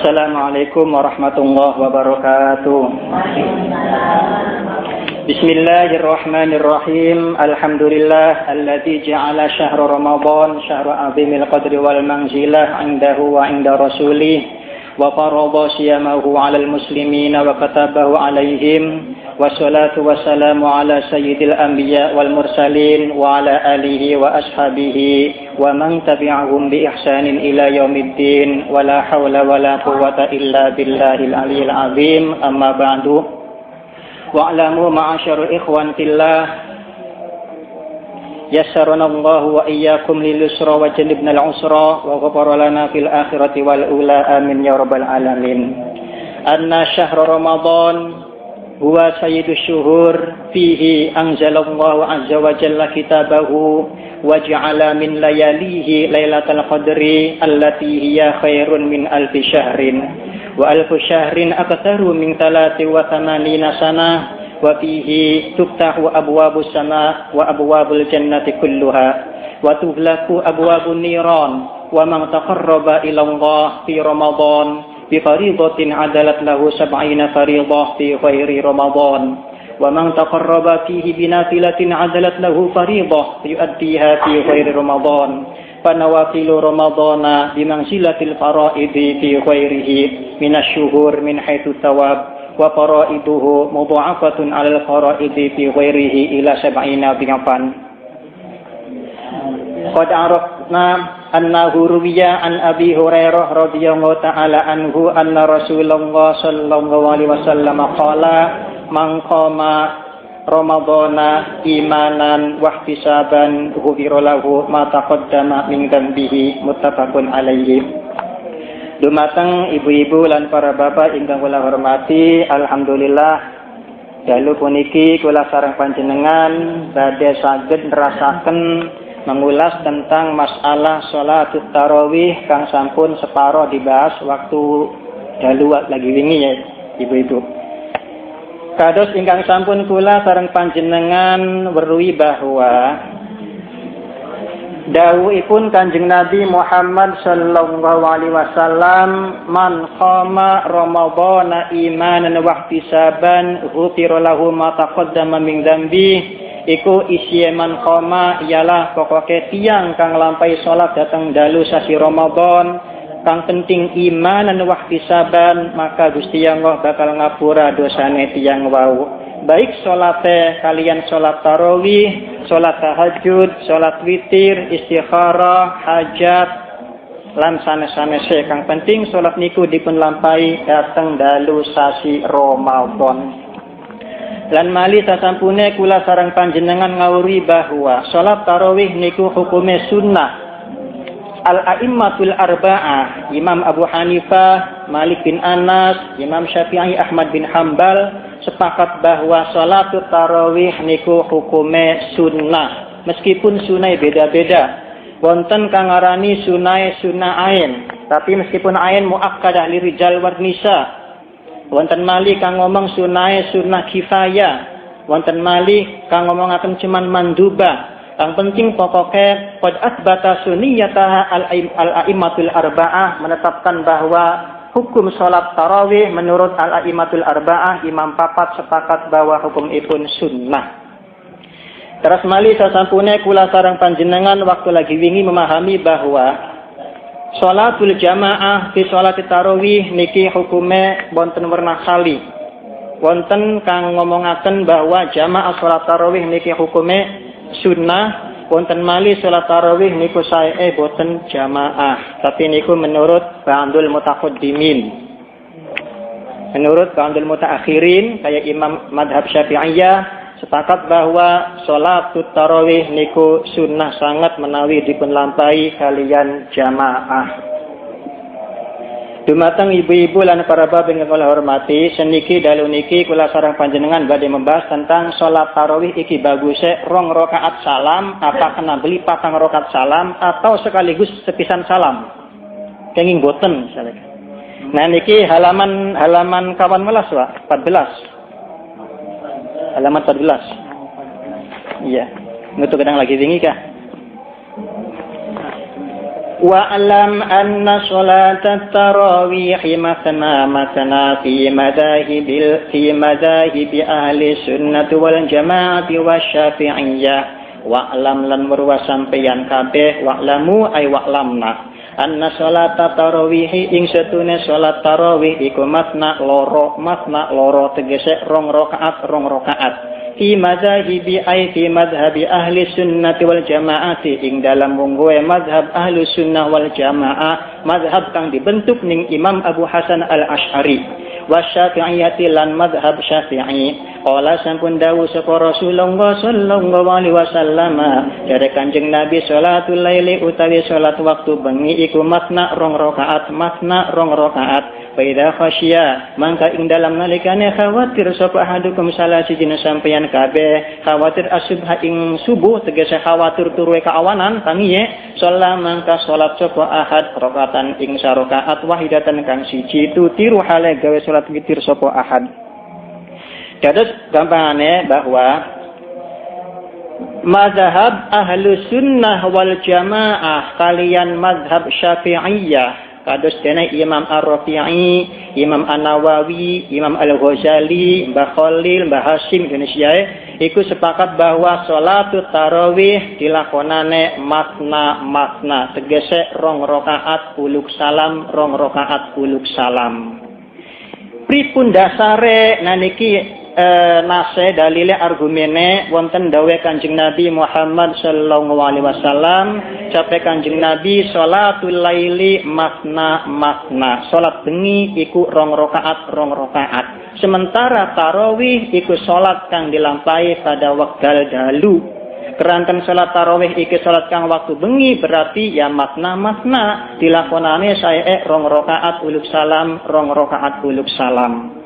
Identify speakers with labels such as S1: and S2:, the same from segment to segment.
S1: Assalamualaikum warahmatullahi wabarakatuh. Bismillahirrahmanirrahim. Alhamdulillah alladzi ja'ala syahra Ramadan syahra 'azimil qadri wal manzilah 'indahu wa 'inda rasulih wa farada siyamahu 'alal muslimina wa katabahu 'alaihim. Wassalatu wassalamu ala sayyidil anbiya wal mursalin wa ala alihi wa ashabihi wa man tabi'ahum bi ihsanin ila yaumiddin wa la hawla wa la quwwata illa billahil aliyyil azim. Amma ba'du. Wa'lamu ma'asyarul ikhwan fillah yassarana wa iyyakum lil yusra wa janibnal usra wa ghafara lana fil akhirati wal ula amin ya rabbal alamin. Anna syahra Ramadan huwa sayyidus syuhur fihi anzalallahu azza wa jalla kitabahu wa ja'ala min layalihi lailatul qadri allati hiya khairun min alfi syahrin wa alfu syahrin aktaru min 83 sanah wa fihi tuftahu abwabus sama wa abwabul jannati kulluha wa tughlaqu abwabun niran wa man taqarraba ila Allah fi Ramadan bifaridatin adalat lahu 70 faridah fi ghairi Ramadan wa man taqarraba fihi binafilatin adalat lahu faridah yuaddiha fi ghairi Ramadan fanawafilu Ramadana bimanzilatil faraidi fi ghairihi minasyuhur min haitsu thawab wa faraiduhu mudha'afatun 'alal faraidi fi ghairihi ila 70 dhifan. Qad arafna annahu ruwiya an Abi Hurairah radhiyallahu ta'ala anhu anna Rasulullah sallallahu alaihi wasallam qala man qama Ramadana imanan wa ihtisaban ghufira lahu ma taqaddama min dhanbihi muttafaqun alaihi. Dumateng ibu-ibu lan para bapak ingkang kula hormati, alhamdulillah dalu puniki kula sareng panjenengan badhe saged nerasaken mengulas tentang masalah sholatut tarawih kang sampun separo dibahas waktu dalu lagi wingi ya ibu-ibu. Kados ingkang sampun kula sareng panjenengan weruhi bahwa dawuhipun Kanjeng Nabi Muhammad sallallahu alaihi wasallam man qama ramadhana imanan wa ihtisaban ghufira lahu ma taqaddama min dzambi. Iku isi man koma ialah pokoke tiang kang lampai sholat datang dalu sasi Ramadan kang penting iman dan wahtisaban maka Gusti Allah bakal ngapura dosane tiang wau baik sholate kalian sholat tarawih, sholat tahajud, sholat witir, istikharah, hajat lan sanes-sanese kang penting sholat niku dipun lampai datang dalu sasi Ramadan. Lan mali sasampune kula sareng panjenengan ngawuri bahwa salat tarawih niku hukume sunnah. Al-a'immatul arba'ah, Imam Abu Hanifah, Malik bin Anas, Imam Syafi'i, Ahmad bin Hambal sepakat bahwa salatut tarawih niku hukume sunnah. Meskipun sunai beda-beda. Wonten kang ngarani sunai sunnah ain, tapi meskipun ain muakkadah li rijal war nisa. Wonten mali kang ngomong sunai sunnah kifayah, wonten mali kang ngomongaken cuman manduba. Yang penting pokoknya qad asbata sunniyataha al-a'immatul arba'ah menetapkan bahwa hukum salat tarawih menurut al-a'immatul arba'ah imam papat sepakat bahwa hukum ipun sunnah. Terus mali sasampune kula sareng panjenengan waktu lagi wingi memahami bahwa sholatul jamaah fi sholat tarawih niki hukume wonten werna kali. Wonten kang ngomongaken bahwa jamaah sholat tarawih niki hukume sunnah, wonten mali sholat tarawih niku sae boten jamaah. Tapi niku menurut ba'dul mutaqaddimin. Menurut ba'dul mutaakhirin kayak Imam Madhab Syafi'iyah sepakat bahwa sholatut tarawih niku sunnah sangat menawi dipun lampahi kalian jamaah. Dumateng ibu-ibu lan para bapak ingkang kula hormati, seniki dalu niki kula sareng panjenengan badhe membahas tentang sholat tarawih iki baguse 2 rakaat salam apa kena beli 4 rakaat salam atau sekaligus sepisan salam. Kenging boten misalnya. Nah niki halaman kawan melas Pak, 14. Halaman 14. Iya. Nutu kadang lagi wingi kah? Wa'lam anna sholatat tarawih matna matna fi madhahibi ahli sunnah wal jamaati wasyafi'iyah. Wa'lam lan merwa sampeyan kabeh, wa'lamu ay wa'lamna anna sholata tarawih ing setune salat tarawih iku matna loro tegese rong rakaat fi madhahibi ay fi madhabi ahli sunnati wal jamaati ing dalam munggoe madhab ahli sunnah wal jamaah, madhab kang dibentuk ning Imam Abu Hasan al-Asy'ari wa Syafi'iyati lan madhab Syafi'i. Qala sampun dawuh sapa Rasulullah sallallahu alaihi wasallam dari Kanjeng Nabi salatul laili utawi salat waktu bengi iku matna rong rakaat fa idza khasya mangka ing dalam nalikane khawatir sapa ahadukum salah siji sampeyan kabeh khawatir asubha ing subuh tegese khawatir turu kaawanan tangiye sholat mangka salat sapa ahad rakaatan ing sarakaat wahidatan kang siji tutiru hale gawe salat witir sapa ahad. Dados gampangane bahwa mazhab ahlu sunnah wal jamaah kalian mazhab syafi'iyah kados dene Imam Ar-Rafi'i, Imam An-Nawawi, Imam Al-Ghazali, Mbah Khalil, Mbah Hasyim Indonesia iku sepakat bahwa salatut tarawih dilakonane matna tegese rong rakaat uluk salam pripun dasare naniki nase dalile argumene wonten dawuh Kanjeng Nabi Muhammad sallallahu alaihi wasallam cape Kanjeng Nabi salatul laili matna salat bengi iku rong rakaat sementara tarawih iku salat kang dilampahi pada wekdal dalu. Keranten salat tarawih iki salat kang waktu bengi berarti ya matna dilakonane sae rong rakaat uluk salam.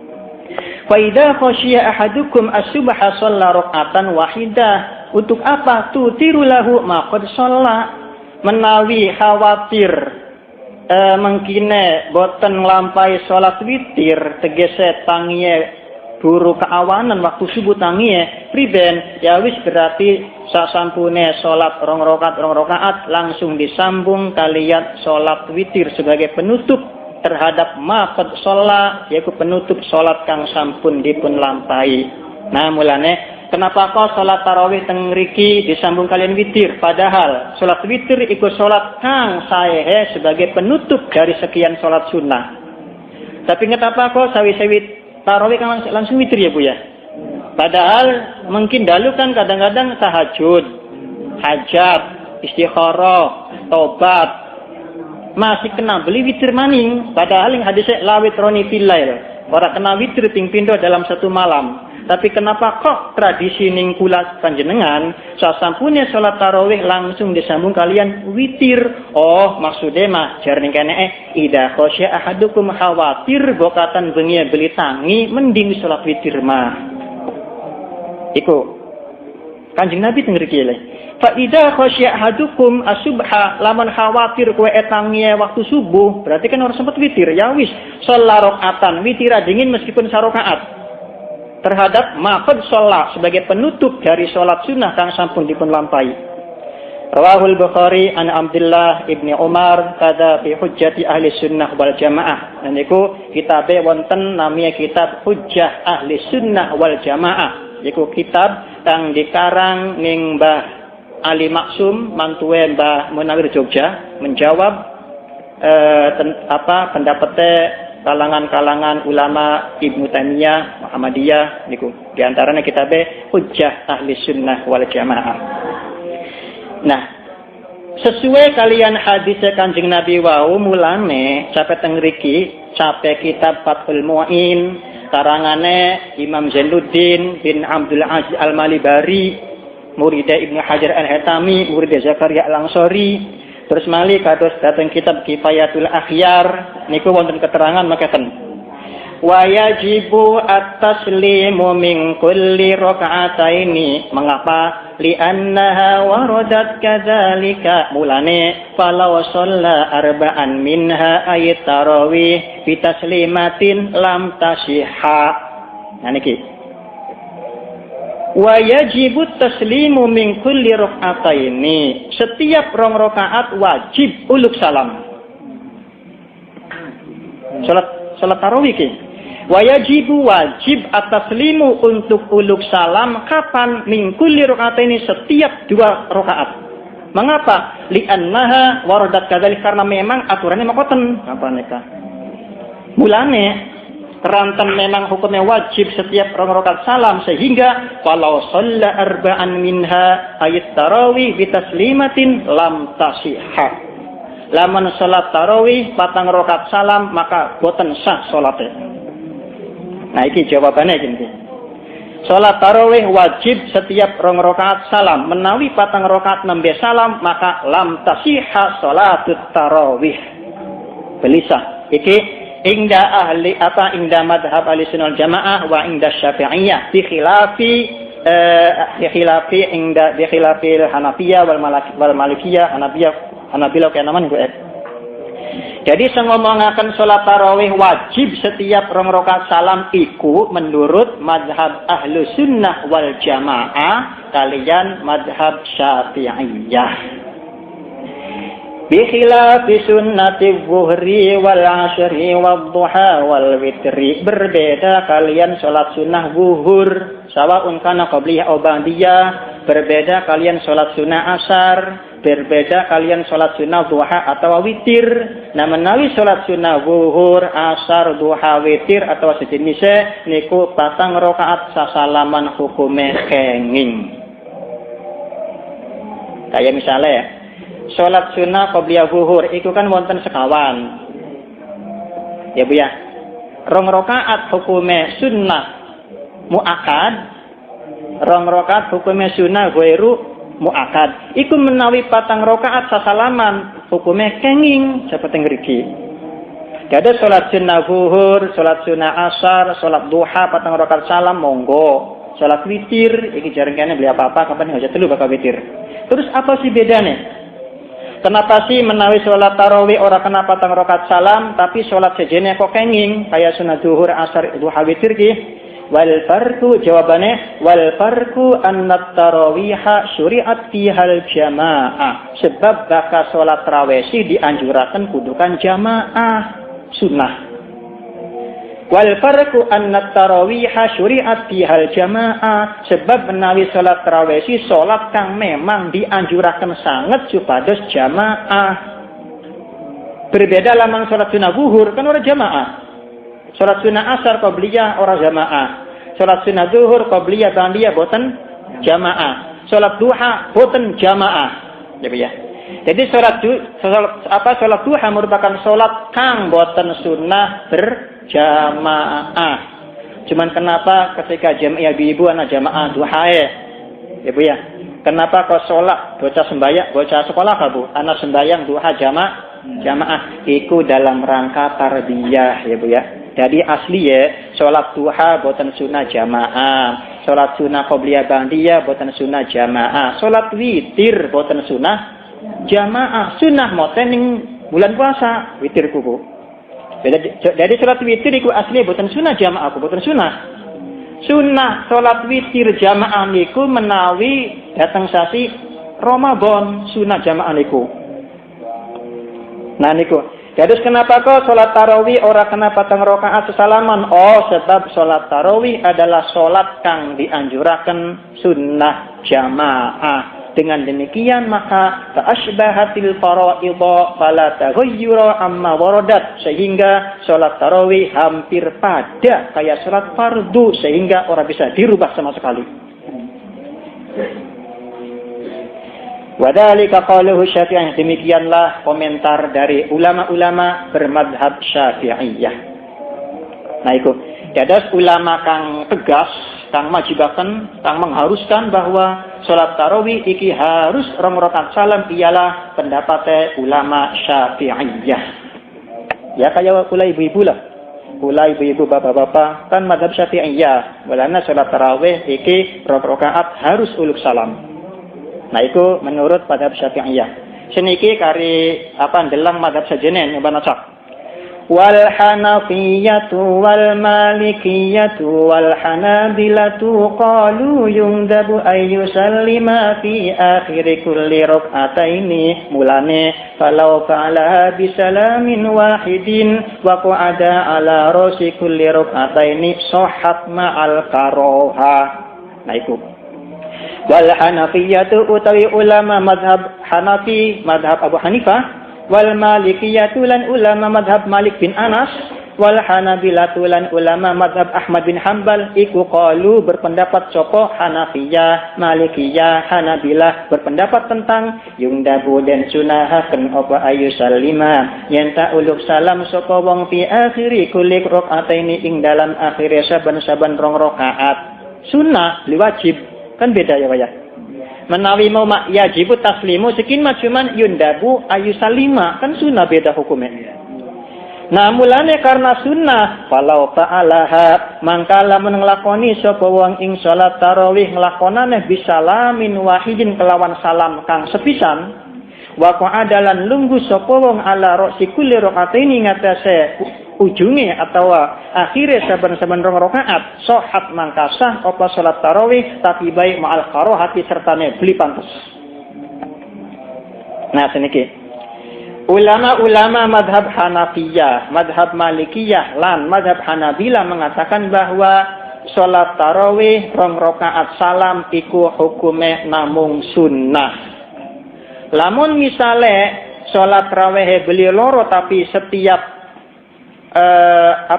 S1: Fa idza khasyiya ahadukum as-subha shalla rak'atan wahidah. Untuk apa? Tutiru lahu ma qad shalla. Menawi khawatir mengkine boten nglampahi salat witir tegese tangiye buru keawanan waktu subuh tangiye priben ya wis berarti sasampune salat rong rakaat langsung disambung kaliyan salat witir sebagai penutup terhadap maqad sholat yaitu penutup sholat kang sampun dipun lampahi. Nah mulane kenapa kok sholat tarawih teng mriki disambung kalian witir padahal sholat witir iku sholat kang saehe sebagai penutup dari sekian sholat sunnah. Tapi kenapa kok sawi-sawi tarawih kan langsung witir ya Bu ya? Padahal mungkin dahulu kan kadang-kadang tahajud, hajat, istikharah, tobat masih kena beli witir maning padahal yang hadisnya lawit roni filail orang kena witir ting pindo dalam satu malam. Tapi kenapa kok tradisi ning kula panjenengan sasampune salat tarawih langsung disambung kalian witir? Oh maksudnya mah jarning kene ida khosya ahadukum khawatir bokatan bengi beli tangi mending salat witir mah iku Kanjeng Nabi teng mriki le fa idza khasya ahadukum asubha laman khawatir kowe etangie waktu subuh berarti kan orang sempat witir ya wis sholat rakaatan witir dingin meskipun sarakaat terhadap maqad sholat sebagai penutup dari sholat sunnah kang sampun dipun lampahi. Rawahul Bukhari an Abdullah ibni Umar kada fi hujjati ahli sunnah wal jamaah niku kitabe wonten namanya kitab hujjah ahli sunnah wal jamaah iku kitab kang dikarang ning Mbah Ali Maksum mantuwe Mbah Munawir Jogja menjawab pendapatnya kalangan-kalangan ulama Ibnu Taimiyah, Muhammadiyah niku. Di antaranya kitabe Hujjah Ahli Sunnah wal Jamaah. Nah, sesuai kalian hadis Kanjeng Nabi wau mulane sampai teng mriki sampai kitab Fathul Mu'in karangane Imam Zainuddin bin Abdul Aziz Al-Malibari Murida Ibnu Hajar Al-Haytami, Murida Zakaria Al-Ansori, terus mali kados dateng kitab Kifayatul Akhyar niku wonten keterangan makaten. Wa yajibu at-taslimu min kulli raka'ataini. Mengapa? Li'annaha waradat kadzalika. Mulane falau shalla arba'an minha ayat tarawih bi taslimatin lam tasihha. Nah niki Wa yajibu taslimu min kulli raka'ataini. Setiap rong rakaat wajib uluk salam. Salat tarawih ki. Wa yajibu wajib at-taslimu untuk uluk salam kapan? Min kulli raka'ataini, setiap 2 rakaat. Mengapa? Li'annaha waradat kadzalik, karena memang aturannya makoten. Apa nikah? Mulane keranten memang hukumnya wajib setiap rakaat salam, sehingga kalau shalla arba'an minha ayat tarawih bi taslimatin lam tasihha. Lamun salat tarawih 4 rakaat salam maka boten sah salate. Nah iki jawabannya gini. Salat tarawih wajib setiap 2 rakaat salam, menawi 4 rakaat nembe salam maka lam tasihha salatut tarawih. Belisah. Iki Ingda ahli apa ingda madhab ahlussunnah wal jamaah wa ingda syafi'iyah bi khilafi hanafiyah wal malikiyah hanabilah kayak namanya gue. Jadi sengomongaken salat tarawih wajib setiap 2 rakaat salam iku menurut madhab ahlussunnah wal jamaah kalian madhab syafi'iyah. Bikhilafi sunnati zuhri wal asri wal duha wal witri. Berbeda kalian sholat sunnah zuhur sawaun kana qabliyah aw ba'diyah. Berbeda kalian sholat sunnah asar. Berbeda kalian sholat sunnah duha atau witir. Nah menawi sholat sunnah zuhur, asar, duha, witir atau sejenisnya niku 4 rakaat sasalaman hukume kenging. Kayak misalnya ya, sholat sunnah qobliyah zuhur itu kan wonten sekawan. Ya Bu ya. 2 rakaat hukume sunnah muakkad, 2 rakaat hukume sunnah ghairu muakkad. Iku menawi 4 rakaat sasalaman hukume kenging seperti ngriki. Jadi sholat sunnah zuhur, sholat sunnah asar, sholat duha 4 rakaat salam monggo. Sholat witir iki jarang kene beli apa-apa kapan aja telu bakal witir. Terus apa sih bedanya? Kenapa sih menawi sholat tarawih ora kena 4 rakaat salam, tapi sholat sejenis kok kenging kayak sunat zuhur, asar, duha, witir ki? Wal farqu, jawabannya wal farqu anna tarawiha syuri'at fihal jamaah. Sebab bakal sholat tarawih dianjuraken kudukan jamaah sunnah. Wal farqu anna tarawiha syuri'at fihal jamaah. Sebab menawi salat tarawih salat kang memang dianjuraken sanget supados jamaah. Berbeda lamun salat sunah zuhur kan ora jamaah. Salat sunah asar qabliyah ora jamaah. Salat sunah zuhur qabliyah ba'diyah boten jamaah. Salat duha boten jamaah. Ya. Jadi salat duha merupakan salat kang boten sunnah jamaah. Cuman kenapa ketika jamaah ibu anak jamaah duha ya Bu ya? Kenapa kok sholat bocah sembahyang bocah sekolah Bu anak sembahyang duha jamaah iku dalam rangka tarbiyah ya Bu ya. Jadi asli ya sholat duha boten sunnah jamaah, sholat sunnah qobliyah ba'diyah boten sunnah jamaah, sholat witir boten sunnah jamaah. Sunnah moten ning bulan puasa witir Bu. Jadi sholat witir itu asli bukan sunnah jamaah, bukan sunnah. Sunnah sholat witir jamaah niku menawi datang sasi Ramadan sunnah jamaah niku. Nah niku. Jadi kenapa kok sholat tarawih ora kena 4 rakaat sesalaman? Oh sebab sholat tarawih adalah sholat kang dianjuraken sunnah jamaah. Dengan demikian maka ta'ashbahatil fara'idha fala taghayyura amma waradat, sehingga salat tarawih hampir pada kayak salat fardu sehingga orang bisa dirubah sama sekali. Wadzalika qauluhu Syafi'iyah, demikianlah komentar dari ulama-ulama bermadhab Syafi'iyah. Nah itu dados ulama kang tegas, kang majibaken, kang mengharuskan bahwa salat tarawih iki harus 2 rakaat salam ialah pendapat ulama Syafi'iyah. Ya kayak kula ibu-ibu lah. Kula ibu-ibu bapak-bapak kan mazhab Syafi'iyah. Walana salat tarawih iki 2 rakaat harus uluk salam. Nah itu menurut mazhab Syafi'iyah. Seniki kari ndelang mazhab sajenen nyobana cak. wal hanafiyatu wal malikiyatu wal hanabilatu qalu yungdabu ayyusallima fi akhir kulli rak'ataini mulane falau fa'ala bisalamin wahidin wa qa'ada ala rasi kulli rak'ataini sahhat ma'al karoha. Nah iku wal hanafiyatu utawi ulama madhab Hanafi madhab Abu Hanifah wal malikiyatu lan ulama madhab Malik bin Anas wal hanabilatu lan ulama madhab Ahmad bin Hanbal iku qalu berpendapat sapa Hanafiyah Malikiyah Hanabilah berpendapat tentang yungdabu dan sunahaken apa ayu salima yen ta uluk salam sapa wong fi akhiri kulli rak'ataini ing dalam akhire saben-saben rong rakaat sunnah li wajib kan beda ya Pak ya. Menawi mau mak yajibu taslimu sekin mah cuman yundabu ayu salima kan sunnah beda hukumnya. Nah mulane karena sunnah falau ta'alaha mangka lamun nglakoni sapa wong ing salat tarawih nglakonane bisalamin wahidin kelawan salam kang sepisan wa qa'adalan lungguh sapa wong ala ra'si kulli rak'ataini ngatasé ujunge atau akhire saben-saben rong rakaat sahhat mangka sah apa salat tarawih tapi baik ma'al karohati sertane beli pantes. Nah seniki ulama-ulama madhab Hanafiyah, madhab Malikiyah lan madhab Hanabilah mengatakan bahwa salat tarawih rong rakaat salam iku hukume namung sunnah. Lamun misale salat tarawih beli loro tapi setiap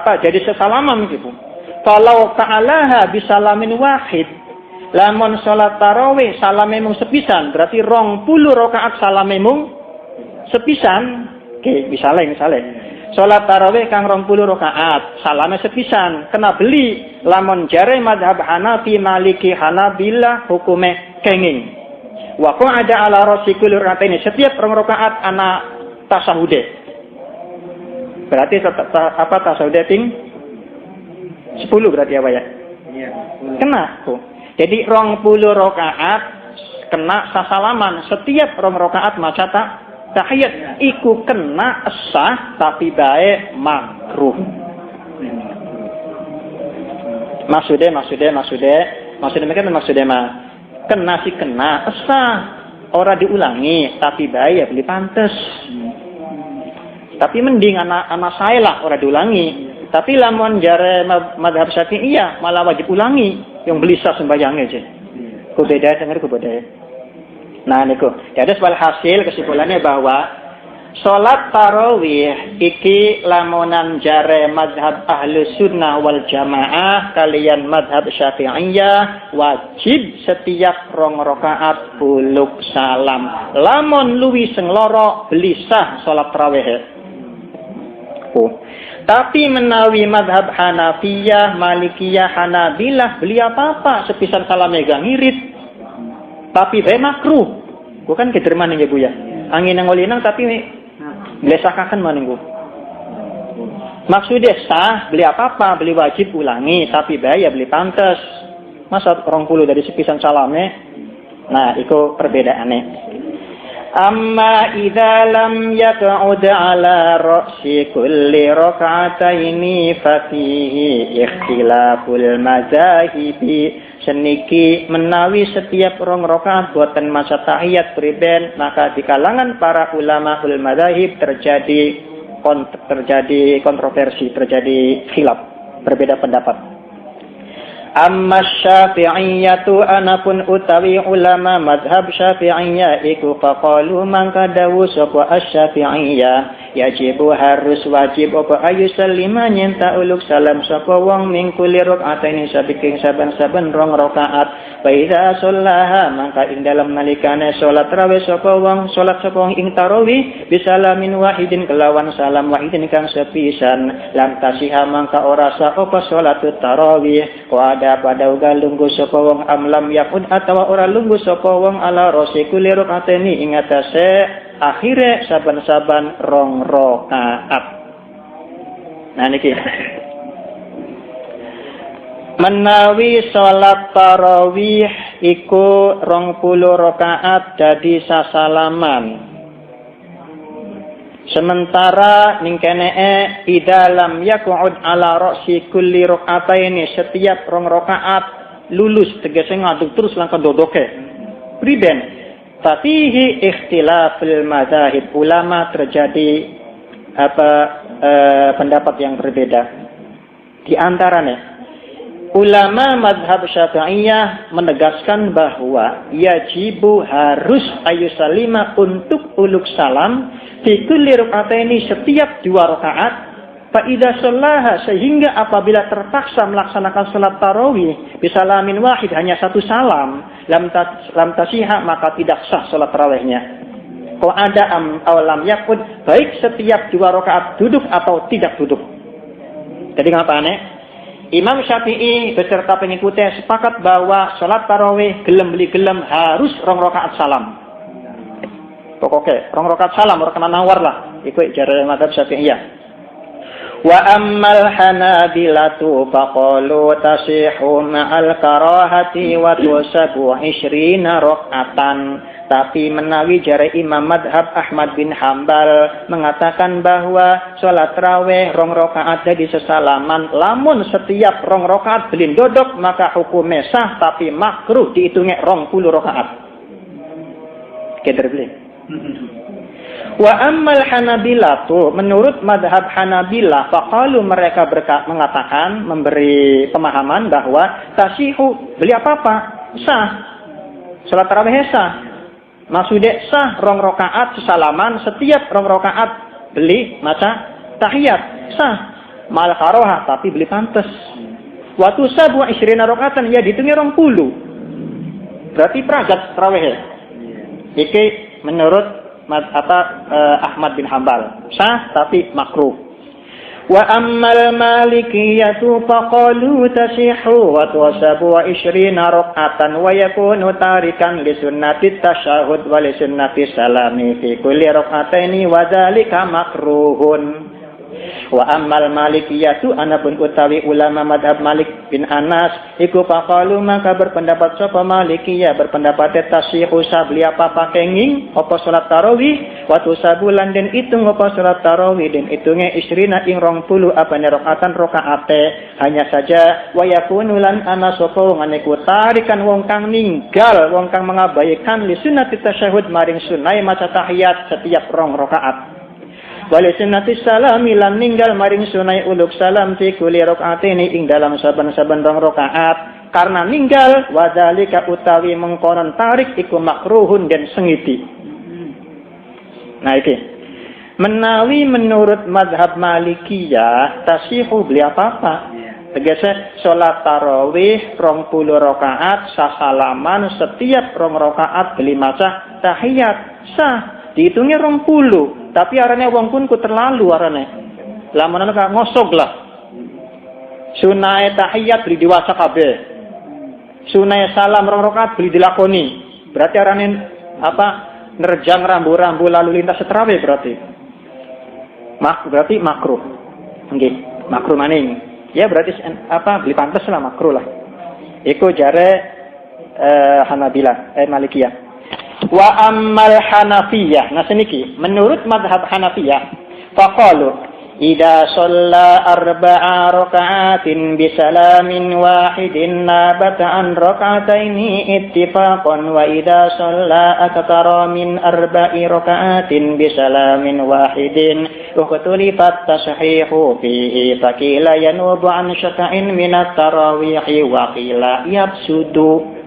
S1: jadi sesalaman gitu. Kalau ta'alaha bisalamin wahid. Lamun salat tarawih salame mung sepisan, berarti 20 rakaat salame mung sepisan. Oke, misale salat tarawih kang 20 rakaat, salame sepisan, kena beli. Lamun jare madhab Hanafi, Maliki, Hanabilah hukume kenging. Wa qa'ada ala rasi kulli rak'ataini, setiap rong rakaat ana tasahude. Berarti apa tasawuf ting 10 berarti apa ya? Iya, 10. Kena tuh. Jadi 20 rakaat kena sasalaman. Setiap rong rakaat maca tahiyat iku kena sah tapi bae makruh. Maksudnya mah kena sih kena sah. Ora diulangi tapi bae ya beli pantes. Tapi mending anak saya lah orang diulangi. Tapi lamun jare madhab Syafi'iyah malah wajib ulangi yang belisa sembahyangnya aja. Ku beda dengar ku beda. Nah niku. Jadi hasil kesimpulannya bahwa salat tarawih iki lamunan jare madhab Ahlus Sunnah wal Jamaah kalian madhab Syafi'iyah wajib setiap rong rakaat buluk salam. Lamun luwi sing loro belisah salat tarawih. Tapi menawi madhab Hanafiyah, Malikiyah, Hanabilah beli apa-apa sepisan salam megang ngirit. Tapi bae makruh. Bukan kederman ya Bu ya. Angin nang olinang tapi blesakaken maning Bu. Maksudnya sah beli apa-apa, beli wajib ulangi tapi bae ya beli pantes. Masa 20 dari sepisan salame. Nah, itu perbedaannya. Amma idza lam yaq'ud ala ra'si kulli rak'ataini fa fihi ikhtilaful mazahibi seniki menawi setiap rong rakaat boten maca tahiyat priben maka di kalangan para ulama ul madzahib terjadi kontroversi, terjadi khilaf, berbeda pendapat. Amma Syafi'iyatu anapun utawi ulama madhab Syafi'iyah iku faqalu mangka dawu sapa Asy-Syafi'iyah yajibu harus wajib apa ayu salima nyenta uluk salam sapa wong ming kulli rak'ataini sabiking saben-saben rong rakaat fa iza shallaha mangka ing dalem nalikane salat tarawih sapa wong ing tarawih bisalamin wahidin kelawan salam wahidin kang sepisan lan tasiha mangka ora sah apa salat tarawih ada pada ugal lungguh sapa wong amlam yakun atawa ora lungguh sapa wong ala rasi kulli rak'ataini ing atase akhire saban-saban rong rakaat. Nah niki menawi salat tarawih iku 20 rakaat dadi sasalaman Sementara ning kenee idza lam yaq'ud ala ra'si kulli rak'ataini, setiap rong rakaat lulus tegese ngaduk terus langkah dodoke. Priben? Fatihi ikhtilaful madzahib, ulama terjadi pendapat yang berbeda. Di antaranya ulama madhab Syafi'iyah menegaskan bahwa yajibu harus ayusalima untuk uluk salam fi kulli raka'ataini, setiap 2 rakaat, fa idza shallaha, sehingga apabila terpaksa melaksanakan salat tarawih bisalamin wahid, hanya 1 salam, lam tasihha, maka tidak sah salat tarawihnya. Kalau ada awalam yakud, baik setiap 2 rakaat duduk atau tidak duduk. Jadi ngapane? Imam Syafi'i beserta pengikutnya sepakat bahwa sholat tarawih gelem beli gelem harus 2 rakaat salam. Pokoknya 2 rakaat salam, orang kena nawar lah. Ikut cara mazhab Syafi'iyah. Wa ammal hanabilatu faqalu tasihu ma'al karahati wa tusabu 20 rakaatan. Tapi menawi jare Imam Madhab Ahmad bin Hambal mengatakan bahwa sholat tarawih 2 rakaat jadi sesalaman, lamun setiap 2 rakaat belin dodok maka hukumnya sah, tapi makruh dihitungi 20 rakaat. Keder beli. Wa ammal Hanabilatu, menurut Madhab Hanabilah, faqalu, mereka mengatakan, memberi pemahaman bahwa tasihu, beli apa-apa sah, sholat tarawih sah. Maksudnya sah 2 rakaat sesalaman, setiap 2 rakaat beli maca tahiyat sah, mal karoha, tapi beli pantes. Waktu sabu 20 rakaatan, ya dihitungi 20. Berarti pragat tarawih. Iki menurut Ahmad bin Hambal sah tapi makruh. Wa ammal malikiyatu faqalu tasihu wa tusabu 20 rakaatan wa yakunu tarikan li sunnati tasyahud wa li sunnati salami fi kulli rakataini wa dzalika makruhun. Wa ammal malikiyatu, anapun utawi ulama madhab Malik bin Anas iku faqalu, maka berpendapat sapa Malikiyah, berpendapat tasihu sabli apa pakenging apa salat tarawih, wa tusabulan den itung apa salat tarawih, den itunge isrina ing 20 apa rakaatan rakaate. Hanya saja wa yakunu lan ana sapa wong iku tarikan wong kang ninggal, wong kang mengabaikan li sunnati tasyahud maring sunai maca tahiyat setiap 2 rakaat. Wali sunnati salam lan ninggal maring sunai uluk salam fi kulli rakaatini ing dalam saben-saben 2 rakaat, karena ninggal wadzalika utawi mengkonon tarik iku makruhun dan sengiti. Nah iki menawi menurut madhab Malikiyah tasihu beli apa-apa. Tegese salat tarawih 20 rakaat sasalaman, setiap 2 rakaat beli maca tahiyat sah, dihitungi 20. Tapi arane wong pun ku terlalu arane. Lamun ana ngosog lah. Sunai tahiyat beli diwaca kabeh. Sunai salam 2 rakaat beli dilakoni. Berarti arane apa? Nerjang rambu-rambu lalu lintas tarawih berarti. Berarti makruh. Nggih, makruh maning. Ya berarti apa? Beli pantes lah, makruh lah. Iku jare Hanabilah, Malikiyah. Wa ammal Hanafiyah, nah seniki menurut madhab Hanafiyah faqalu idza shalla 4 raka'atin bisalamin wahidin nabata an raka'ataini ittifaqan, wa idza shalla aktsara min 4 raka'atin bisalamin wahidin ukhtulifat tashihu fihi faqila yanubu an syaka'in min at-tarawih wa qila yabsudu.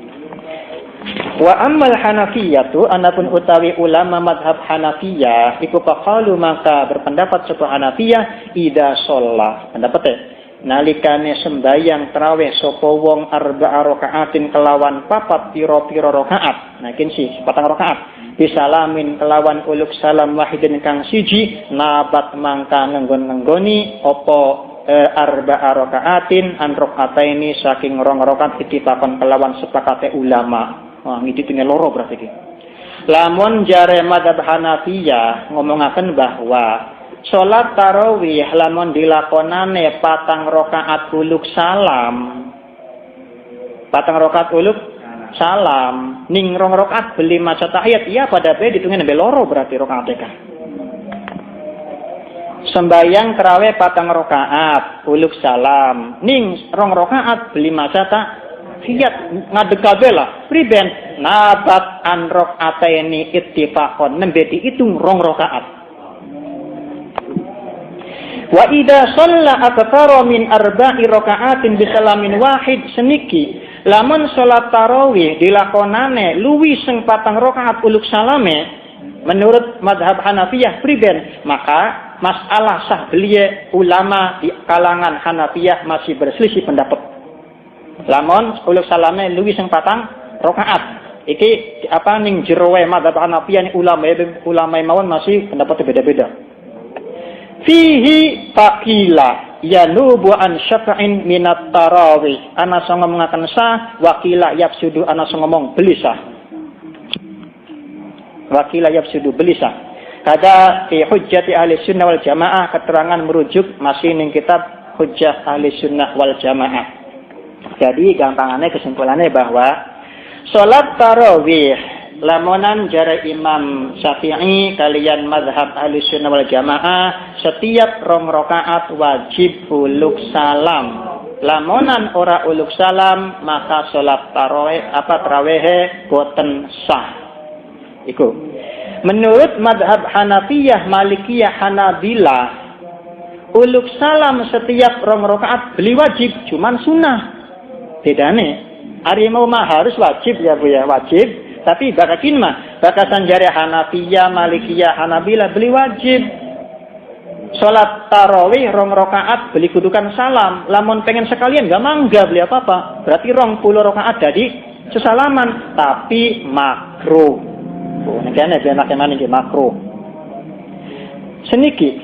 S1: Wa ammal Hanafiyatu, anapun utawi ulama madhab Hanafiyah iku faqalu, maka berpendapat sapa Hanafiyah idza shalla, pendapatnya nalikane sembayang tarawih sapa wong 4 rakaatin kelawan 4 pira-pira rakaat. Nah iki sih 4 rakaat bisalamin kelawan uluk salam wahidin kang siji, nabat mangka ngenggon-nenggoni apa 4 rakaatin an rakaataini saking 2 rakaat ittifaqan kelawan sepakate ulama. Wah, ngiditine loro berarti iki. Lamun jare madhab Hanafiyah ngomongaken bahwa salat tarawih lamun dilakonane 4 rakaat uluk salam. 4 rakaat uluk salam ning 2 rakaat beli maca tahiyat, iya pada bae ditunggu nembe loro berarti rakaat ka. sembayang terawih 4 rakaat uluk salam ning 2 rakaat beli masa tahiyat ngadeg kabeh lah priben nabat an rakaataini ittifaqon nembe diitung 2 rakaat. Wa idza shalla aktsara min 4 rakaatin bisalamin wahid seniki lamun salat tarawih dilakonane luwih sing 4 rakaat uluk salame menurut mazhab Hanafiyah priben maka masalah sah belie ulama di kalangan Hanafiyah masih berselisih pendapat. Lamun uluk salame luwih sing 4 rakaat iki apa ning jero wae mazhab Hanafiyah ni ulama mawon masih pendapat beda-beda. Fihi faqila yanubu an syafa'in minat tarawih ana sanga mengakan sah wakila yafsudu ana sanga ngomong beli sah wakila yafsudu beli sah kada fi hujjati ahli sunnah wal jamaah keterangan merujuk masih ning kitab hujjah ahli sunnah wal jamaah. Jadi gampangannya kesimpulannya bahwa salat tarawih lamunan jara Imam Syafi'i kalian mazhab ahli sunnah wal jamaah setiap 2 rakaat wajib uluk salam. Lamunan ora uluk salam maka salat tarawih boten sah. Iku menurut mazhab Hanafiyah, Malikiyah, Hanabilah uluk salam setiap 2 rakaat beli wajib cuman sunnah. Bedane ari mau mah harus wajib ya Bu ya, wajib. Tapi bakakin mah bakasan jari Hanafiyah, Malikiyah, Hanabilah beli wajib. Salat tarawih 2 rakaat beli kudukan salam. Lamun pengen sekalian gak mangga beli apa-apa. Berarti 20 rakaat jadi sesalaman tapi makruh. Oh, nekane benak emane iki makruh. Seniki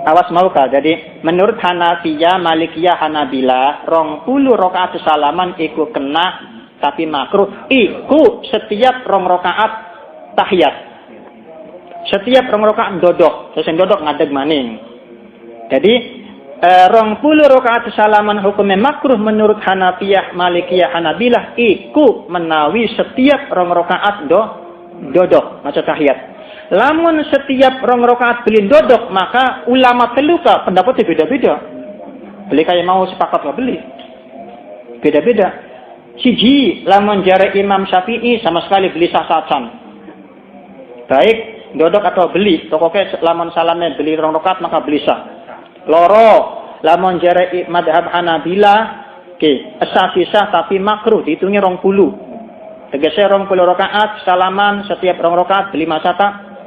S1: awas mau ka. Jadi menurut Hanafiyah, Malikiyah, Hanabilah 20 rakaat sesalaman iku kena tapi makruh iku setiap 2 rakaat tahiyat. Setiap 2 rakaat dodok, terus dodok ngadeg maning. Jadi 20 rakaat salaman hukumnya makruh menurut Hanafiyah, Malikiyah, Hanabilah iku menawi setiap 2 rakaat dodok maca tahiyat. Lamun setiap 2 rakaat beli dodok maka ulama teluka pendapatnya beda-beda. Beli kayak mau sepakat lah beli. Beda-beda. Siji lamun jare Imam Syafi'i sama sekali beli sah-sahan. Baik dodok atau beli, pokoknya lamun salamnya beli 2 rakaat maka beli sah. Loro lamun jare madhab Hanabilah sah tapi makruh dihitungi 20. Tegese 20 rakaat salaman setiap 2 rakaat beli masa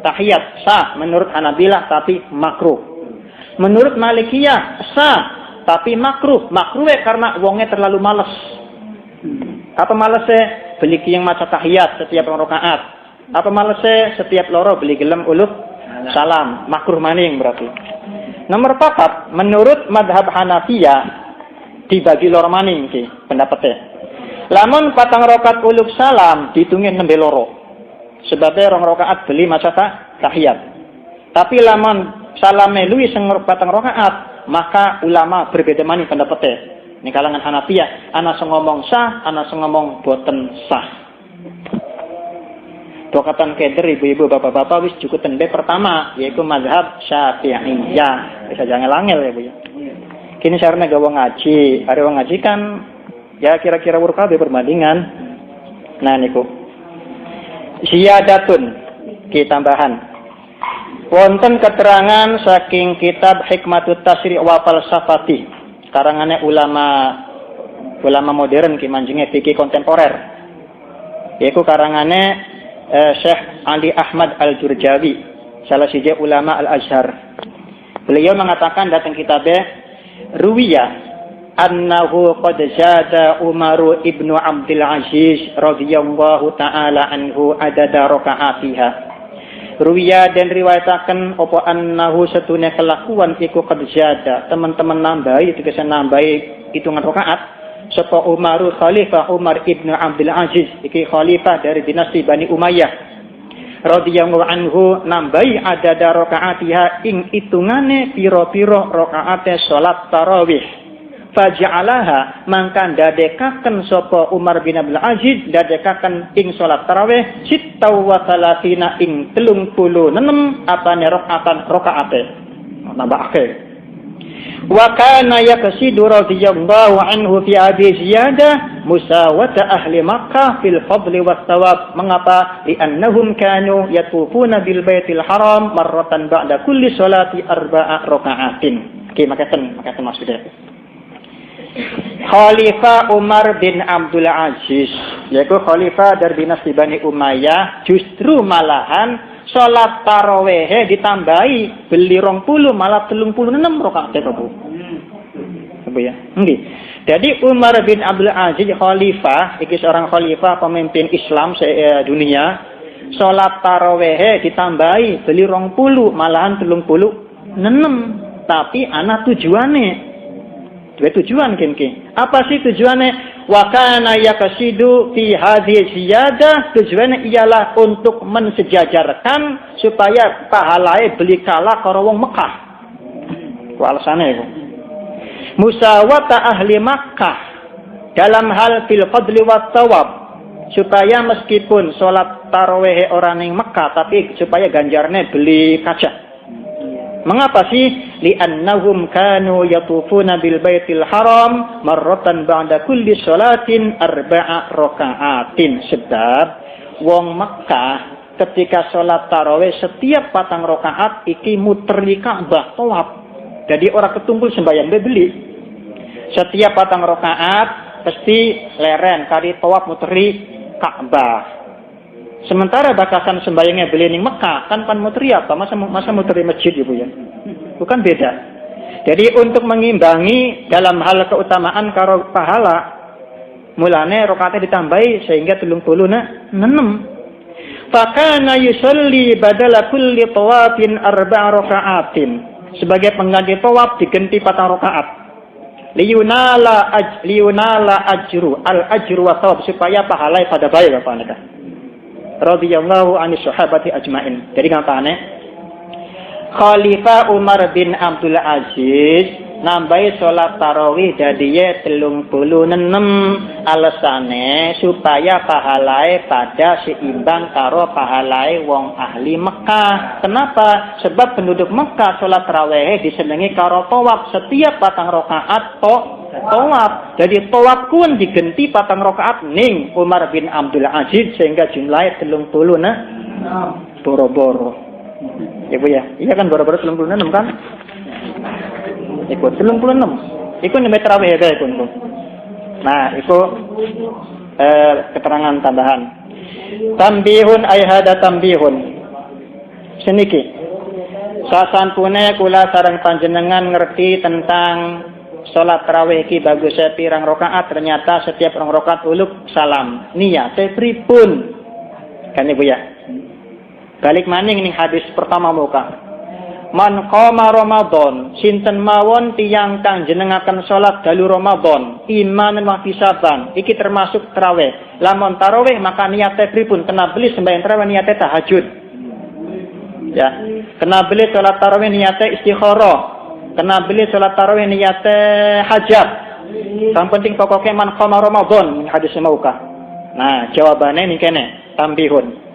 S1: tahiyat sah menurut Hanabilah tapi makruh. Menurut Malikiyah sah tapi makruh. Makruh karena wongnya terlalu males. Apa malesnya beli yang maca tahiyat setiap 2 rakaat? Apa malesnya setiap loro beli gelem uluk salam? Makruh maning berarti. Nomor 4 menurut madhab Hanafiyah dibagi loro maning ki pendapatnya. Lamun 4 rakaat uluk salam dihitungin nembe loro. Sebabnya 2 rakaat beli maca tahiyat. Tapi lamun salame luwih sing 4 rakaat maka ulama berbeda maning pendapatnya. Ini kalangan Hanafiyah, ana sing ngomong sah, ana sing ngomong boten sah. Dokatan keder ibu-ibu, bapak-bapak wis cukup tembe pertama yaitu mazhab Syafi'iyah. Bisa jangan langel ya Bu ya. Kini sarana gawe ngaji, are wong ngaji kan ya kira-kira urut perbandingan. Nah niku. Siyadatun ki tambahan. Wonten keterangan saking kitab Hikmatut Tasyri' wa Falsafati. Karangannya ulama modern ki manjingnya fikih kontemporer. Yaitu karangannya Syekh Ali Ahmad Al-Jurjawi, salah siji ulama Al-Azhar. Beliau mengatakan datang kitabnya Ruwiya annahu qad zada Umar ibnu Abdul Aziz radhiyallahu taala anhu adada rakaatiha. Ruwiya dan riwayataken opo annahu setune kelakuan iku kadzada teman-teman nambahi tegese nambahi hitungan rakaat sapa Umar Khalifah Umar ibnu Abdul Aziz iki khalifah dari dinasti Bani Umayyah radhiyallahu anhu nambahi adada rakaatiha ing hitungane pira-pira rakaate salat tarawih faja'alaha mangka dadekaken sapa Umar bin Abdul Aziz dadekaken ing salat tarawih 36 ing 36 apane rakaate nambahake wa kana yaqsidu radhiyallahu anhu fi abi ziyadah musawata ahli Makkah fil fadli was thawab mengapa li'annahum kanu yatufuna bil baitil haram marratan ba'da kulli sholati arba'a raka'atin. Oke, makaten maksudnya Khalifah Umar bin Abdul Aziz yaitu khalifah dari dinasti Bani Umayyah justru malahan salat tarawih ditambahi beli 20 malah 36 rakaat Bu ya. Nggih. Jadi Umar bin Abdul Aziz khalifah iki seorang khalifah pemimpin Islam dunia salat tarawih ditambahi beli 20 malahan 36 tapi ana tujuane dua tujuan kene. Apa sih tujuannya? Wa kana yaqsidu fi hadhihi ziyadah tujuannya ialah untuk mensejajarkan supaya pahalai beli kalah karo wong Mekah. Ku alasane iku. Musawata ahli Makkah dalam hal fil fadli wat thawab supaya meskipun salat tarawih orang ning Mekah tapi supaya ganjarnya beli kaca. Mengapa sih? Li'annahum kanu yatufuna bil baitil haram marratan ba'da kulli sholatin arba'a raka'atin. Sebab wong Mekah ketika sholat tarawih setiap patang rakaat iki muteri Ka'bah tawaf. Jadi orang ketumpul sembahyang beli. Setiap patang rakaat pasti leren kali tawaf muteri Ka'bah. Sementara batasan sembahyangnya beli ning Mekah kan muteri apa? Masa muteri masjid ya Bu ya. Bukan beda. Jadi untuk mengimbangi dalam hal keutamaan karo pahala mulane rakaatnya ditambahi sehingga 36. Fakana yusalli badala kulli tawafin arba'a raka'atin. Sebagai pengganti tawaf diganti 4 rakaat. Liyunala ajru al-ajru wa thawab supaya pahala pada baik apa nika. Radhiyallahu anis sahabati ajmain. Jadi ngapane? Khalifah Umar bin Abdul Aziz nambahi salat tarawih dadiye 36 alasane supaya pahalae pada seimbang karo pahalae wong ahli Mekah. Kenapa? Sebab penduduk Mekah salat tarawih disenengi karo tawaf setiap patang rakaat tawaf. Jadi tawaf pun digenti patang rakaat ning Umar bin Abdul Aziz sehingga jumlahnya 30 boro-boro. Ya Bu ya. Iya kan boro-boro 36 kan? Iku 36. Iku nih tarawih ya iku. Nah, iku keterangan tambahan. Tambihun ay hada tambihun. Seniki. Sasampune kula sareng panjenengan ngerti tentang salat tarawih iki bagus pirang rakaat ternyata setiap rong rakaat uluk salam. Niate pripun? Kan Ibu ya. Balik maning ning hadis pertama muka. Man qama Ramadan, sinten mawon tiyang kang jenengaken salat dalu Ramadan, iman wa hisaban. Iki termasuk tarawih. Lamun tarawih maka niate pripun? Kena beli sembahyang tarawih niate tahajud. Ya. Kena beli salat tarawih niate istikharah. Kena beli salat tarawih niate hajat. Yang penting pokoknya man qama Ramadan hadis muka. Nah, jawabannya ning kene, tambihun.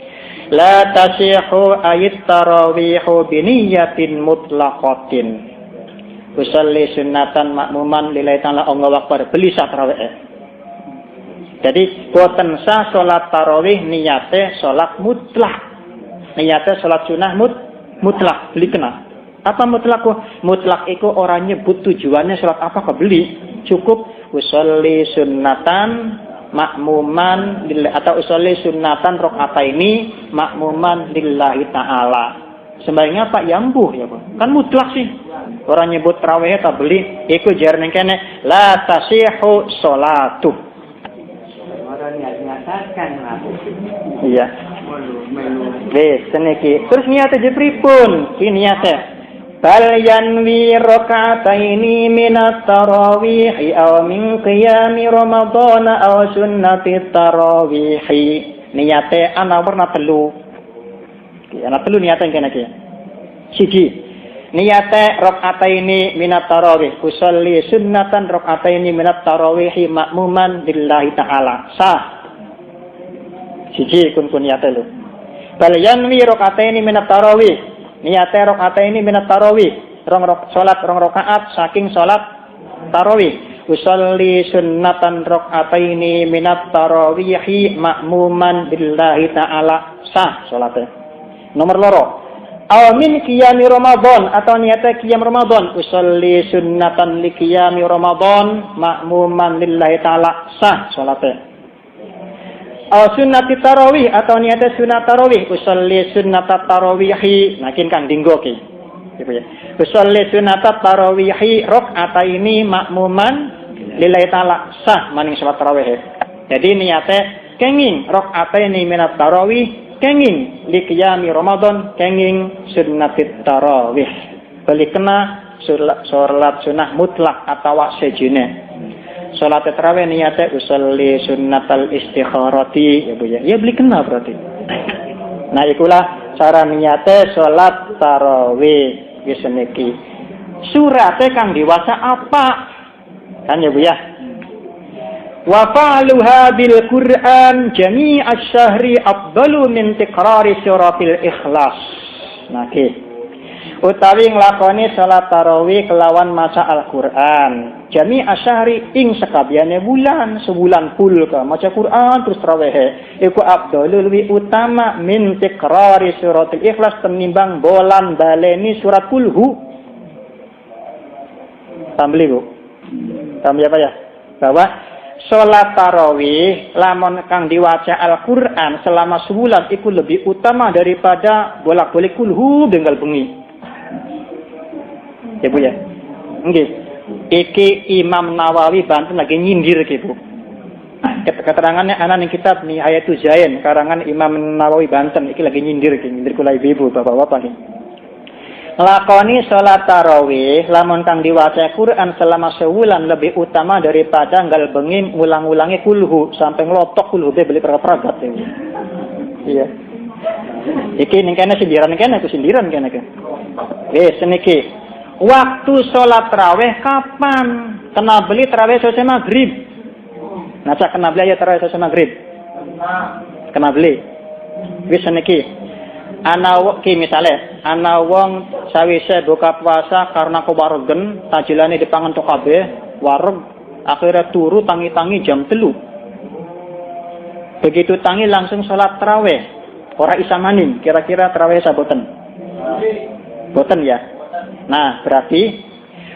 S1: La tasihu ayat tarawihu biniyatin mutlaqatin. Usalli sunnatan makmuman lillahi ta'ala Allahu akbar beli tarawih. Jadi boten sah salat tarawih niyate salat mutlak. Niyate salat sunah mutlak beli kena. Apa mutlak? Mutlak iku orang nyebut tujuannya salat apa kok beli. Cukup usalli sunnatan makmuman atau usolli sunnatan rakaataini makmuman lillahi ta'ala. Sembahyangnya Pak Yambuh ya Pak. Kan mutlak sih. Orang nyebut tarawih ta beli iku jarene kene la tasihu sholatu. Orang nyatakan lah. Iya. Wes seniki. Terus niate je pripun? Ki niate bal yanwi raka'ataini minat tarawih aw min qiyami Ramadan aw sunnati tarawih. Niate ana warna telu. Ana telu niate kene iki. Siji, Niyate rakaataini minat tarawih. Usolli sunnatan rakaataini minat tarawih makmuman lillahi ta'ala. Sah. Siji kun niyate lu. Bal yanwi rakaataini minat tarawih. Niyate rakaataini minat tarawih. Salat rong rakaat saking salat tarawih. Usolli sunnatan rakaataini minat tarawih makmuman lillahi ta'ala. Sah salate. Nomor loro. Aw min qiyami Ramadan atau niatnya qiyam Ramadan. Usolli sunnatan li qiyami Ramadan makmuman lillahi ta'ala. Sah salatnya. Aw sunnati tarawih atau niatnya sunat tarawih. Usolli sunnatat tarawihi. Makin kang dinggo ki. Usolli sunnatat tarawihi rakaataini makmuman lillahi ta'ala. Sah maning salat tarawih. Jadi niatnya kenging rakaataini minat tarawih. Kenging li qiyami Ramadan, kenging sunnatit tarawih. Beli kena salat sunnah mutlak atau sejene. Salat tarawih niate usolli sunnatal istikharati ya Bu ya. Ya beli kena berarti. Nah ikulah cara niate salat tarawih wis niki. Surate kang diwaca apa? Kan ya Bu ya. Wa fa'aluha bil Qur'an jami'asy syahri afdalu min tikrari suratil ikhlas. Nggih. Utawi nglakoni salat tarawih kelawan maca Al-Qur'an. Jami'asy syahri ing sakabehane bulan, sebulan full ka maca Qur'an terus tarawih. Iku afdalu luwih utama min tikrari suratil ikhlas tenimbang bolan baleni surat kulhu. Tambli Bu. Tambli apa ya? Bahwa salat tarawih lamun kang diwaca Al-Qur'an selama sebulan itu lebih utama daripada bolak-balik kulhu benggal bengi. Ya Bu ya. Nggih. Iki Imam Nawawi Banten lagi nyindir iki Bu. Keterangannya ana ning kitab Nihayatul Zain karangan Imam Nawawi Banten iki lagi nyindir kula ibu bapak-bapak nih. Lakoni salat tarawih lamun kang diwaca Quran selama sebulan lebih utama daripada nggal bengi ngulang-ulangi kulhu sampai ngelotok kulhu beli peragat ya. Iya. Iki ning kene sindiran kene aku sindiran kene kan. Wis niki. Waktu salat tarawih kapan? Kena beli tarawih selesai maghrib. Nah, kena beli ya tarawih selesai maghrib. Kena beli. Wis niki. Ana wong sawise buka puasa karena kewaregen tajilane dipangan tok kabeh wareg akhirnya turu tangi-tangi jam 3. Begitu tangi langsung salat tarawih ora isa maning kira-kira tarawih saboten boten ya. Nah berarti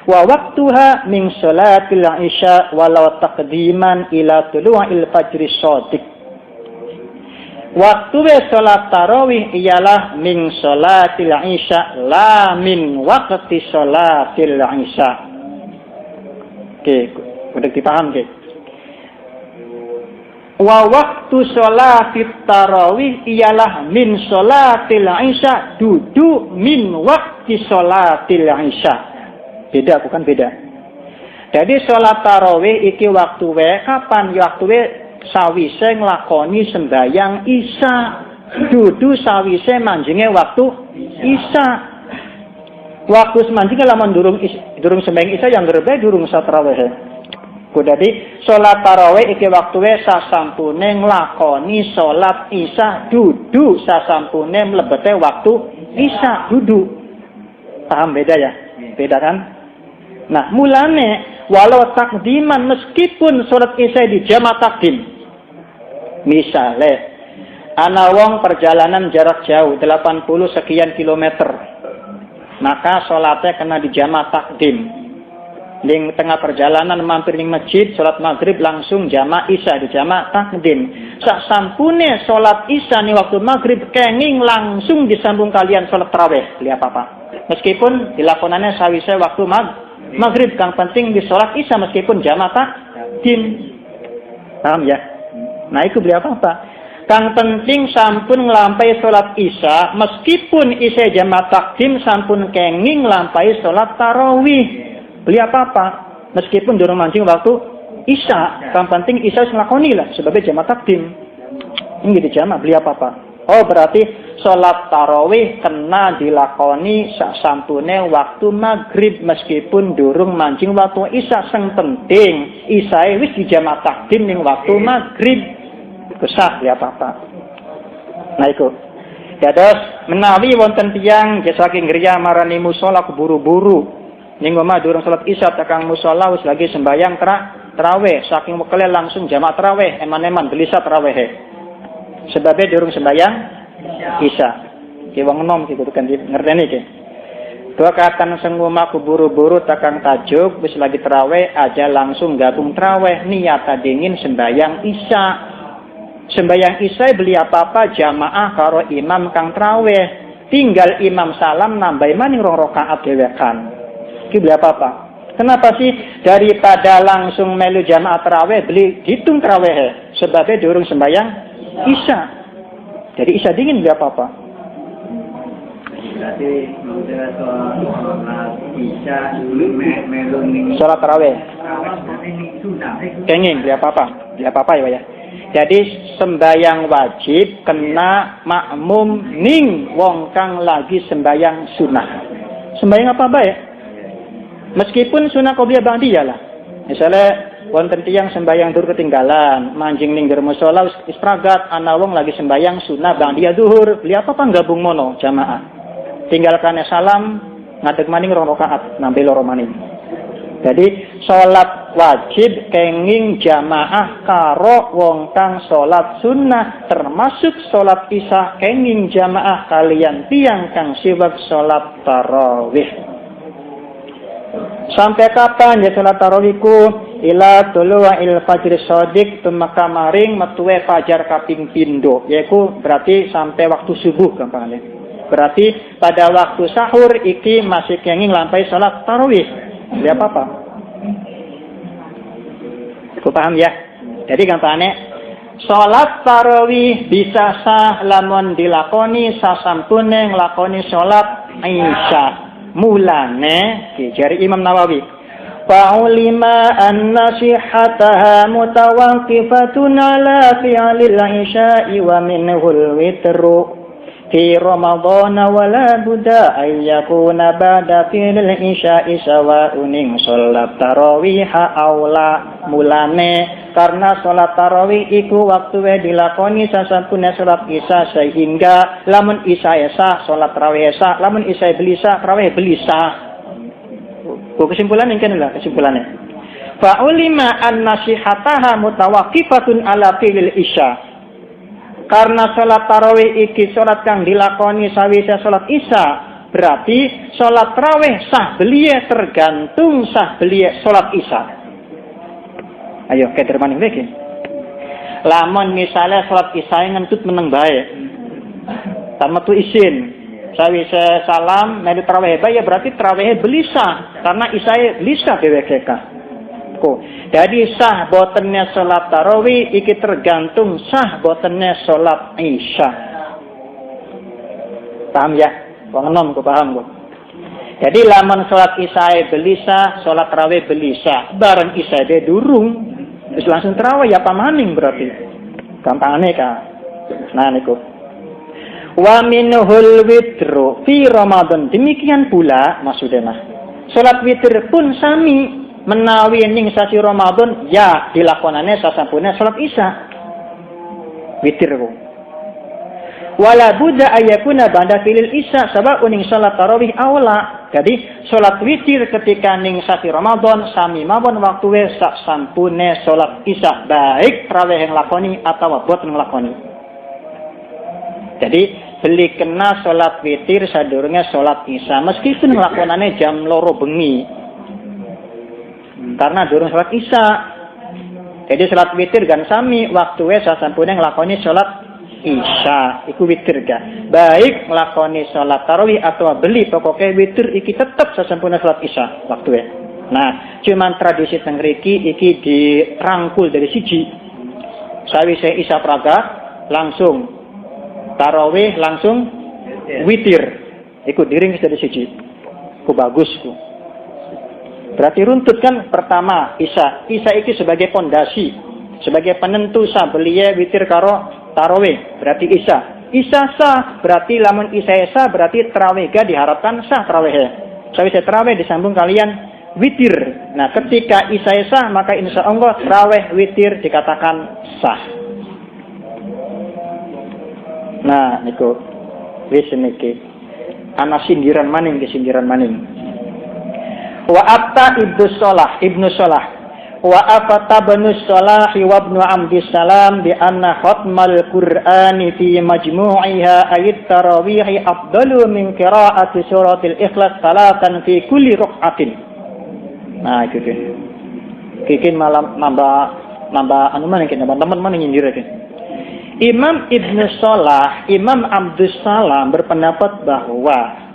S1: wa waqtuha min salatil isya walau taqdiman ila tulu'il fajri shadiq. Waktu salat tarawih ialah min salatil isya la min waqti salatil isya. Oke, udah dipaham ke? Wa waktu salatit tarawih ialah min salatil isya dudu min waqti salatil isya. Beda bukan beda. Jadi salat tarawih iki waktu kapan? Waktu sawise nglakoni sembayang isya dudu sawise manjinge waktu isya. Waktu semanjinge lamun durung sembayang isya yang gerbe durung tarawih. Dadi salat tarawih iki waktu sasampune nglakoni salat isya dudu sasampune mlebete waktu isya dudu. Paham beda ya? Beda kan? Nah, mulane walau takdiman meskipun salat isya di jamak takdim. Misale ana wong perjalanan jarak jauh 80 sekian kilometer. Maka salatnya kena di jamak takdim. Ning tengah perjalanan mampir ning masjid salat maghrib langsung jamak isya di jamak takdim. Sak sampune salat isya ni waktu maghrib kenging langsung disambung kalian salat tarawih. Beli apa-apa. Meskipun dilakonannya sawise waktu maghrib kang penting di salat isya meskipun jamak takdim. Paham ya? Nah itu beli apa-apa. Kang penting sampun nglampahi salat isya meskipun isya jamak takdim sampun kenging nglampahi salat tarawih. Beli apa-apa meskipun durung mancing waktu isya. Kang penting isya nglakoni lah sebagai jamak takdim. Ini di jamak beli apa-apa. Oh berarti salat tarawih kena dilakoni sasampune waktu maghrib meskipun durung mancing waktu isya. Sing penting isyae wis dijamak takdim ning waktu maghrib. Kesah ya apa-apa. Nah iku. Dados menawi wonten tiyang saking griya marani musala keburu-buru ning omah durung salat isya tekan musala wis lagi sembayang tarawih saking wekele langsung jamak tarawih eman-eman gelisah tarawih. Sebabnya durung sembayang isya. Ki wong enom ki kudu kan ngerteni ki. Dua katan sing omah keburu-buru tekan tajuk wis lagi tarawih aja langsung gabung tarawih niat dingin sembayang isya. Sembayang isya beli apa-apa jamaah karo imam kang tarawih. Tinggal imam salam nambah maning 2 rakaat dhewekan. Ki beli apa-apa. Kenapa sih daripada langsung melu jamaah tarawih beli hitung tarawih sebabnya durung sembayang isya. Jadi isya dingin beli apa-apa.
S2: Berarti sholat isya melu
S1: Sholat tarawih. Kenging beli apa-apa. Beli apa-apa ya. Jadi sembayang wajib kena makmum ning wong kang lagi sembayang sunah. Sembayang apa baik? Meskipun sunah qobliyah ba'diyah lah. Misalnya wonten tiyang sembayang dur ketinggalan, manjing ning ngger musala wis pragat ana wong lagi sembayang sunah ba'diyah zuhur, beli apa gabung mono jamaah. Tinggalkan salam ngadeg maning 2 rakaat nambe loro maning. Jadi salat wajib kenging jamaah karo wong kang salat sunnah termasuk salat isya kenging jamaah kalian tiyang kang siwak salat tarawih. Sampai kapan ya salat tarawihku? Ila tulu'il fajr shadiq tumaka maring metuwe fajar kaping pindho, yaiku berarti sampai waktu subuh gampangane. Berarti pada waktu sahur iki masih kenging lampai salat tarawih. Dia apa? Ku paham ya? Jadi gampangane salat tarawih bisa sah lamun dilakoni sasampune nglakoni salat isya. Mulane jari Imam Nawawi fa'ulima an-nasihataha mutawaqqifatun ala fi'lil isya'i wa minhul witru fi Ramadan wala budda ay yakuna ba'da fi'lil isya'i sawa'un sholat tarawih aula. Mulane karena sholat tarawih iku waktu dilakoni sasampune sholat isya sehingga lamun isya sah sholat tarawih sah, lamun isya belisa tarawih belisa. Kesimpulan yang kena kesimpulannya. Fa'ulima an-nasihataha mutawaqqifatun ala fi'lil isya. Karena sholat tarawih iki sholat kang dilakoni sawise sholat isya, berarti sholat tarawih sah belie tergantung sah belie sholat isya. Ayo ke dermaning lagi. Lamun misalnya sholat isya ngentut meneng bae. Tametu isin. Sawise salam melu tarawih bae ya berarti tarawih belisa karena isya belisa dheweke ka. Jadi sah botennya sholat tarawih iki tergantung sah botennya sholat isya. Paham ya? Wong enom ku paham ku. Jadi lamun sholat isya belisa, sholat tarawih belisa. Bareng isya de durung, terus langsung tarawih ya pamaning berarti. Gampangane ka. Nah niku. Wa minhul witru fi Ramadan. Demikian pula maksudnya. Sholat witir pun sami. Menawi ning sasi Ramadan ya dilakonane sasampune salat isya. Witir ku. Wala budda ayakuna ba'da filil isya sabab ning salat tarawih aula. Jadi salat witir ketika ning sasi Ramadan sami mawon waktu sasampune salat isya baik tarawih yang lakoni atau boten nglakoni. Jadi beli kena salat witir sadurunge salat isya meskipun nglakonane jam 2 bengi. Karena durung salat isya. Jadi salat witir kan sami waktu sasampune nglakoni salat isya. Iku witir ga. Baik nglakoni salat tarawih atau beli pokoke witir iki tetep sasampune salat isya waktu. Nah, cuman tradisi teng mriki iki dirangkul dari siji. Sawise isya pragat langsung tarawih langsung witir. Iku diring dari siji. Ku bagus ku. Berarti runtut kan pertama isya. Isya iki sebagai pondasi, sebagai penentu sah belie witir karo tarawih. Berarti isya. Isa sah, berarti lamun isa sah berarti tarawih ga diharapkan sah tarawih. Sawise tarawih disambung kalian witir. Nah, ketika isa sah maka insya Allah tarawih witir dikatakan sah. Nah, niku wis niki. Ana sindiran maning ke sindiran maning. Wa atta ibnu Shalah. Wa afata ibnu Shalah wa ibnu Abdis Salam bi anna khatmal Qur'ani fi majmu'iha ayat tarawih afdalu min qira'ati suratil Ikhlas salatan fi kulli rak'atin. Nah, itu kan. Kikin malam nambah anu maning teman-teman maning nyindir ke. Imam Ibnu Shalah, Imam Abdus Salam berpendapat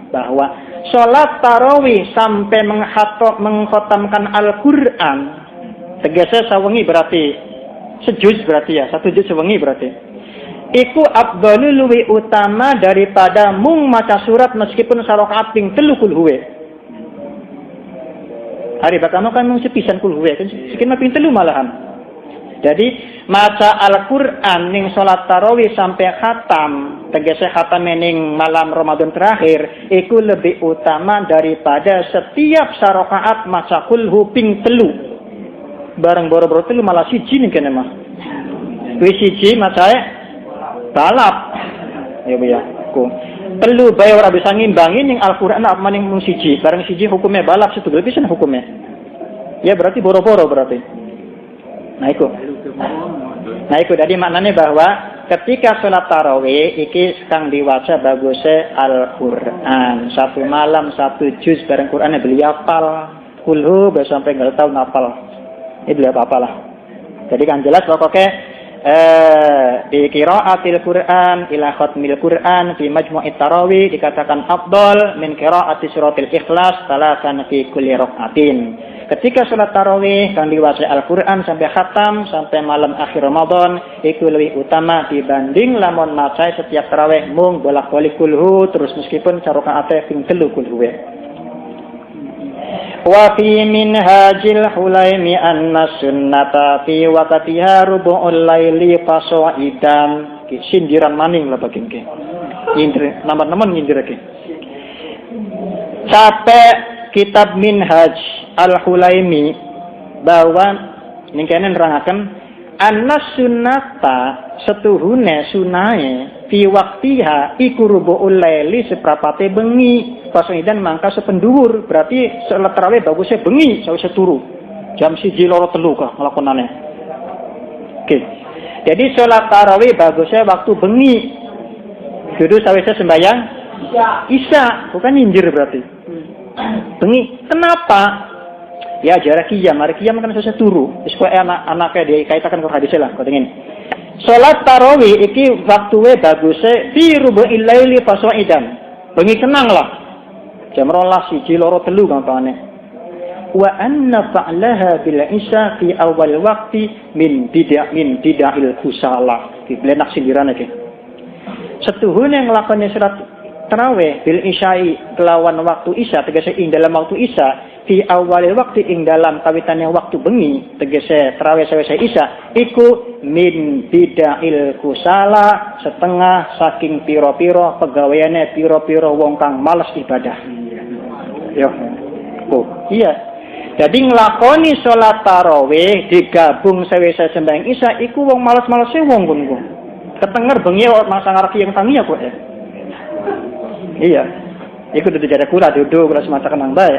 S1: bahwa sholat tarawih sampai mengkhatamkan Al-Quran, tegasnya sawengi berarti sejuz berarti ya, satu juz sawengi berarti. Iku afdalu luwi utama daripada mung maca surat meskipun sarakaat ping 3 kul huwe. Hari bakal kan mung sepisan kul huwe kan sekian ping 3 malahan. Jadi maca Al-Quran ning sholat tarawih sampai khatam, tegese khatam ning malam Ramadan terakhir, iku lebih utama daripada setiap sarakaat maca kulhu ping 3. Bareng boro-boro 3 malah siji ning kene mah. Wis siji macae balap. Ya Bu ya. Ku. 3 bae ora bisa ngimbangi ning Al-Quran apa maning mung siji. Bareng siji hukumnya balap setunggal pisan hukumnya. Ya berarti boro-boro berarti. Nah itu jadi maknanya bahwa ketika sholat tarawih iki kang diwaca bagusnya Al-Quran. Satu malam satu juz bareng Qurannya beli hafal kulhu sampai nggak tahu hafal. Ini beli apa lah. Jadi kan jelas pokoknya di qiraatil Quran ila khatmil Quran fi majmu'it tarawih dikatakan afdal min qiraati suratil Ikhlas salatan fi kulli rak'atin. Ketika sholat tarawih kang diwaca Al-Quran sampai khatam sampai malam akhir Ramadan itu lebih utama dibanding lamun maca setiap tarawih mung bolak-balik kulhu terus meskipun sarakaate ping 3 kulhu. Wa fi minhajil hulaimi anna sunnata fi waqtiha rubu'ul laili fasaidan. Sindiran maning lah bagin ke. Nyindir nomor-nomor nyindir ke. Sampai kitab Minhaj Al-Hulaimi bahwa ning kene nerangaken annas sunnata setuhune sunae fi waqtiha iku rubu'ul laili seprapate bengi pasaidan mangka sependuwur berarti salat tarawih bagusnya bengi sawise turu jam 1 2 3 kah nglakonane. Oke. Jadi salat tarawih bagusnya waktu bengi. Kudu sawise sembahyang Isya, bukan nyindir berarti. Bengi. Kenapa? Ya jarak kiyam, hari kiyam kan susah turu. Wis kowe anak-anake dikaitakan karo hadis lah, kok dingin. Salat tarawih iki waktuwe baguse fi rubu'il laili fasaidan. Bengi kenang lah. Jam 12 1 2 3 gampangane. Wa anna fa'laha bil isya fi awal waqti min bid'il kusala. Ki blenak sindiran iki. Setuhune nglakoni salat tarawih bil isya'i kelawan waktu isya tegese ing dalam waktu isya fi awal waktu ing dalam kawitane waktu bengi tegese tarawih sawise isya iku min bid'il kusala setengah saking piro-piro pegaweane piro-piro wong kang males ibadah. Yo. Oh, iya. Jadi nglakoni salat tarawih digabung sawise sembahyang isya iku wong males-malese wong ngono. Ketenger bengi masa ngarep yang tangi ya kok ya. Iya. Iku dudu jare kula duduk kula semata kenang bae.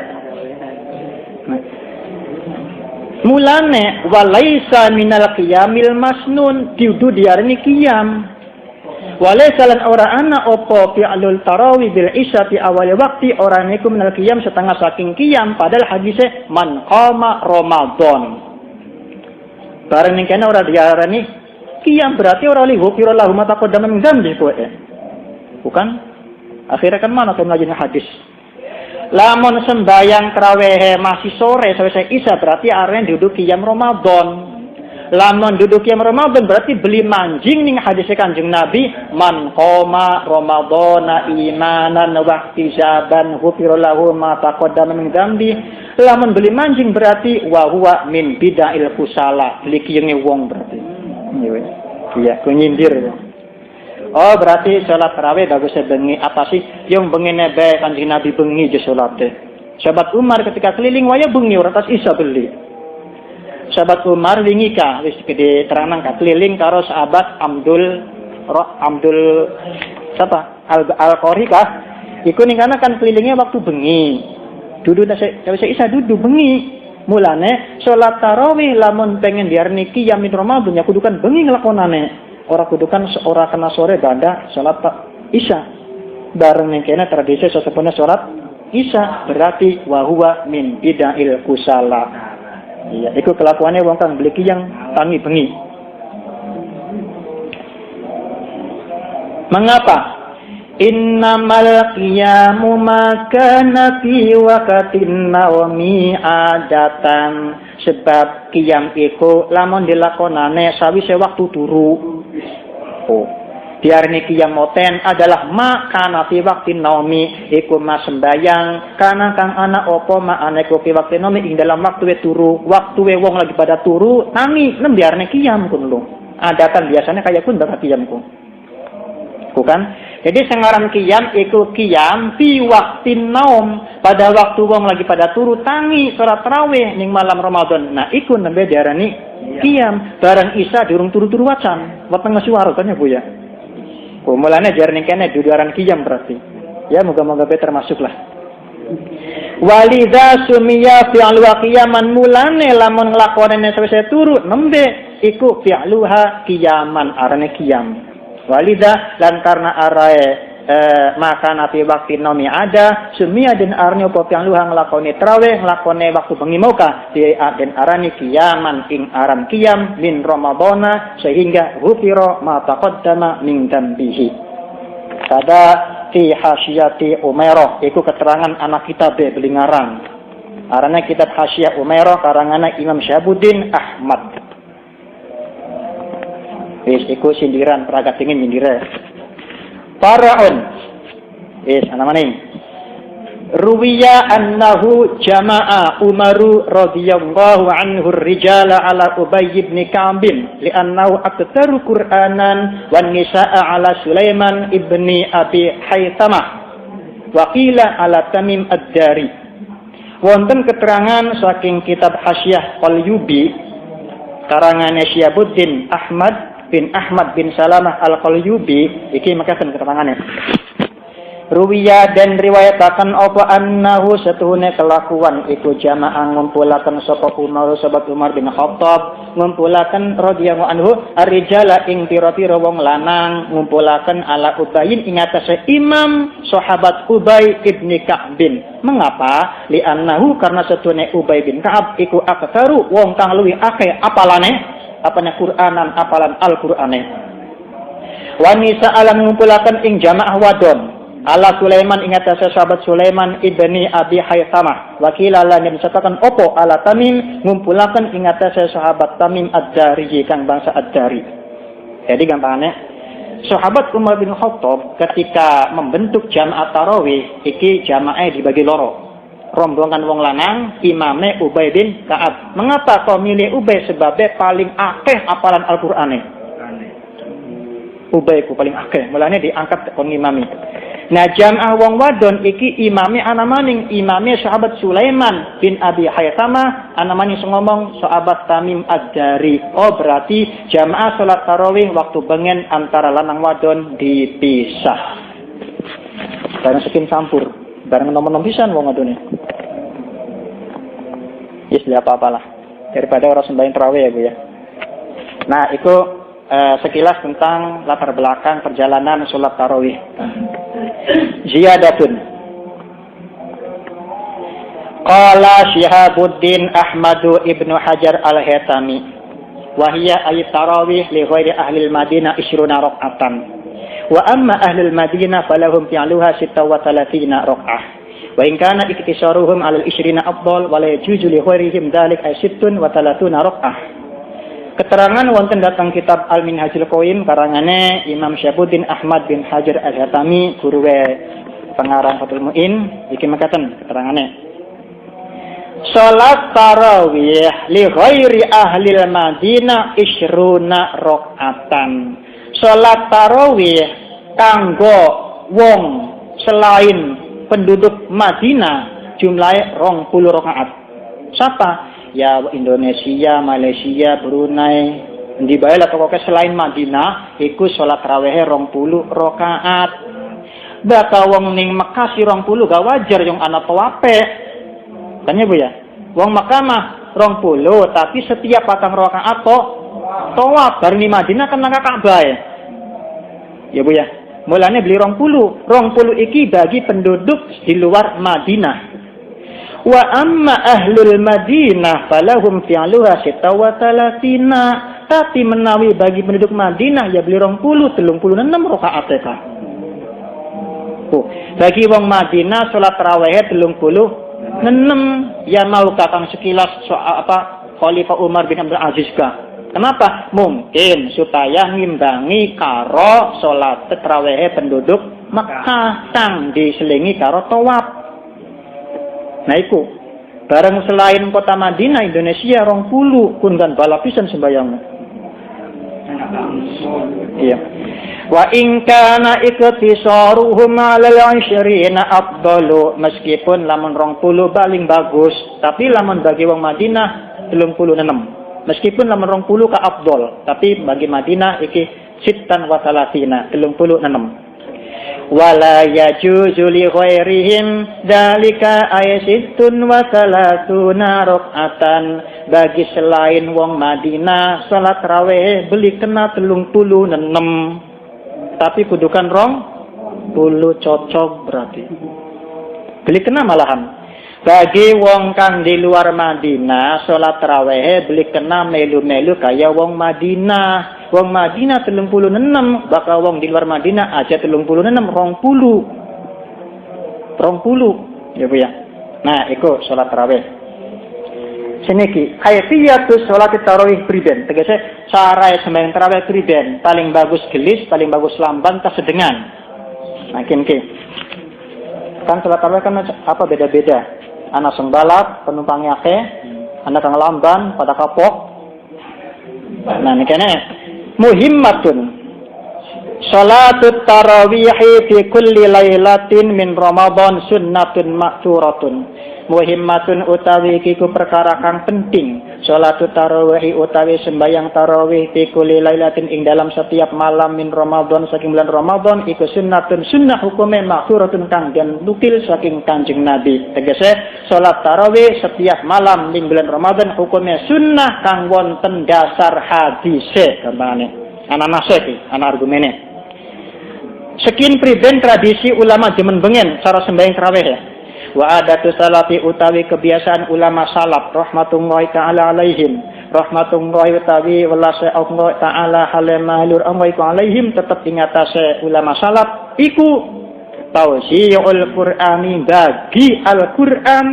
S1: Mulane walaisa minal qiyamil masnun diudu diarani qiyam. Walaisa lan ora ana apa fi'lul tarawih bil isya fi awal waqti ora niku minal qiyam setengah saking qiyam padahal hadise man qama Ramadan. Bareng ning kene ora diarani qiyam berarti ora li ghufira lahu ma taqaddama min dzambi kowe. Bukan? Akhirnya kan mana tuh ngajinya hadis. Lamun sembayang tarawih masih sore sampai isya berarti arene duduk qiyam Ramadan. Lamun duduk qiyam Ramadan berarti beli manjing ning hadis Kanjeng Nabi man qama Ramadhana imanan wa ihtisaban ghufira lahu ma taqaddama min dzambi. Lamun beli manjing berarti wa huwa min bid'il kusala. Beli kiyenge wong berarti. Iya, ku nyindir. Oh, berarti sholat tarawih bagusnya bengi. Apa sih? Yang bengi nebe Kanjeng Nabi bengi je sholatnya. Sahabat Umar ketika keliling waya bengi ora tas isa beli. Sahabat Umar wingi ka wis gede terangan ka keliling karo sahabat Abdul siapa? Al-Qori kah? Iku ning kana kan kelilingnya waktu bengi. Dudu saya isa dudu bengi. Mulane sholat tarawih lamun pengen diarani qiyam Ramadan ya kudukan bengi nglakonane. Ora kudukan ora kena sore banda sholat isya. Bareng ning kene tradisi sesepene sholat isya berarti wa huwa min bid'il kusala. Iya, iku kelakuannya wong kang beli qiyam tangi bengi. Mengapa? Innamal qiyamu makana fi waqtin naumi adatan. Sebab qiyam iku lamun dilakonane sawise waktu turu. Oh, diarani qiyam moten adalah makana fi waqtin naumi iku mas sembayang kana kang ana apa makane ku fi waqtin naumi ing dalam waktu we turu, waktu we wong lagi pada turu nami nem diarani qiyam kun lho. Adatan biasanya kayak pun bakal qiyam kun. Bukan? Jadi sengaran qiyam iku qiyam fi waqtin naum pada waktu wong lagi pada turu tangi salat tarawih ning malam Ramadan. Nah, iku nembe diarani qiyam bareng isya durung turu-turu wacan. Weteng suara kan ya Bu ya. Oh, mulane jarene kene duduran qiyam berarti. Ya moga-moga be termasuklah. Walidza sumiya fi'lu qiyaman mulane lamun nglakonane sawise turu nembe iku fi'luha qiyaman arane qiyam. Walida lan karena arae maka nabi waktu nomi ada sumia den arni apa yang luhang nglakoni traweh nglakoni waktu bengi moka di den arani kiyaman ing aran kiyam min ramadhana sehingga ghufira ma taqaddama min dambihi. Kada fi hasyati Umairah iku keterangan anak kitab beli ngarang. Arane kitab Hasyah Umairah karangan Imam Syahabuddin Ahmad. Wis iku sindiran peragat dingin nyindir. Faraun. Wis ana maning. Ruwiya annahu jama'a Umaru radhiyallahu anhu ar-rijala ala Ubay ibn Ka'b li'annahu aktaru Qur'anan wan nisaa ala Sulaiman ibn Abi Haythamah wa qila ala Tamim ad-Dari. Wonten keterangan saking kitab Hasyah Qalyubi karangan Syahabuddin Ahmad bin Ahmad bin Salamah Al-Qalyubi iki makaten keterangannya. Ruwiya dan riwayatakan apa annahu setuhune kelakuan iku jamaah ngumpulaken sapa Umar sahabat Umar bin Khattab ngumpulaken radhiyallahu anhu ar-rijala ing pira-pira wong lanang ngumpulaken ala Ubayin ing atase Imam sahabat Ubay ibn Ka'b. Mengapa? Li annahu karena setuhune Ubay bin Ka'ab iku aktaru wong kang luwih akeh apalane apane Qur'anan apalan Al-Qur'ane. Wanisa alam ngumpulaken ing jamaah wadon ala Sulaiman ing atase sahabat Sulaiman ibni Abi Haythamah. Wakila lan disatakan opo ala Tamim ngumpulaken ing atase sahabat Tamim ad-Dari kang bangsa ad-Dari. Jadi gampangane sahabat Umar bin Khattab ketika membentuk jamaah tarawih iki jamaah dibagi loro. Rombongan wong lanang imame Ubay bin Ka'ab. Mengapa kau milih Ubay? Sebabnya paling akeh apalan Al-Qur'ane. Ubay ku paling akeh. Mulane diangkat kon imami. Nah jamaah wong wadon iki imame ana maning imame sahabat Sulaiman bin Abi Haythamah ana maning ngomong sahabat Tamim ad-Dari. Oh berarti jamaah salat tarawih waktu bengen antara lanang wadon dipisah. Bareng sekin campur. Bareng nomor-nomor pisan wong adone. Yes, apa-apalah. Daripada orang sembahyang tarawih ya, Bu ya. Nah, itu sekilas tentang latar belakang perjalanan salat tarawih. Ziyadatun. Qala Syihabuddin Ahmadu ibnu Hajar al-Haytami wa hiya ayat tarawih li ghairi ahli al-Madinah 20 rak'atan. Wa amma ahlul Madinah falahum fi'luha 36 rak'ah. Wa in kana iktisaruhum 'ala al-20 afdal wa la yajuzu li ghairihim dzalik ay 36 rak'ah. Keterangan wonten datang kitab Al-Minhajul Qayyim karangane Imam Syahabuddin Ahmad bin Hajar al-Haytami guru pengarang Fathul Mu'in iki mekaten keterangane. Salat tarawih li ghairi ahli al-Madinah 20 rak'atan. Salat tarawih kanggo wong selain penduduk Madinah jumlahe 20 rakaat. Siapa? Ya Indonesia, Malaysia, Brunei, di bae lah pokoke selain Madinah iku salat tarawih 20 rakaat. Bakal wong ning Mekah si 20 gak wajar yang ana tawape. Kan ya Bu ya? Wong Mekah mah 20 tapi setiap patang rakaat tawaf baru di Madinah kan nang Ka'bah ya Bu ya. Mulanya beli 20 iki bagi penduduk di luar Madinah. Wa amma ahlul Madinah falahum fi'luha sitawatalatina. Tapi menawi bagi penduduk Madinah ya beli 36 rakaat ta. Oh, bagi wong Madinah salat tarawih 36 ya mau kakang sekilas soal Khalifah Umar bin Abdul Aziz ka. Kenapa? Mungkin supaya ngimbangi karo salat tarawih penduduk Mekah kang diselingi karo tawaf. Nah iku bareng selain kota Madinah Indonesia 20 kun kan balapisan sembayang. Iya. Wa in kana iktisaruhum 'alal 20 afdalu, meskipun lamun 20 paling bagus, tapi lamun bagi wong Madinah 36. Meskipun lamun 20 ka afdal, tapi bagi Madinah iki sittan wa salatina 36. Wala yajuzu li ghairihim dzalika aysittun wa salatuna rakaatan. Bagi selain wong Madinah salat tarawih beli kena 36. Tapi kudukan 20 cocok berarti. Beli kena malahan. Bagi wong kang di luar Madinah salat tarawih beli kena melu-melu kaya wong Madinah. Wong Madinah 36, bakal wong di luar Madinah aja 36 20. Ya Bu ya. Nah, iku salat tarawih. Seniki kaifiyatus salat tarawih priben. Tegese cara sembahyang tarawih priben, paling bagus gelis, paling bagus lamban ta sedengan. Nah, kene kan salat tarawih kan apa beda-beda. Ana sengbalap, penumpangnya akeh, ana kang lamban pada kapok. Nah, ini kene muhimmatun salatut tarawih fi kulli lailatin min Ramadan sunnatun ma'thuratun. Muhimmatun utawi iku perkara kang penting. Salatut tarawih utawi sembahyang tarawih fi kulli lailatin ing dalam setiap malam min Ramadan saking bulan Ramadan iku sunnatun sunnah hukume ma'thuratun kang den nukil saking Kanjeng Nabi. Tegese salat tarawih setiap malam ing bulan Ramadan hukume sunnah kang wonten dasar hadise gampangane. Ana nase iki, ana argumene. Sekian priben tradisi ulama zaman bengen cara sembahyang tarawih ya. Wa adatu salafi utawi kebiasaan ulama salaf rahmatullahi taala alaihim, rahmatullahi utawi welase Allah taala halemalur amwaiku alaihim tetap ingatase ulama salaf iku tausiul qur'ani bagi Al-Qur'an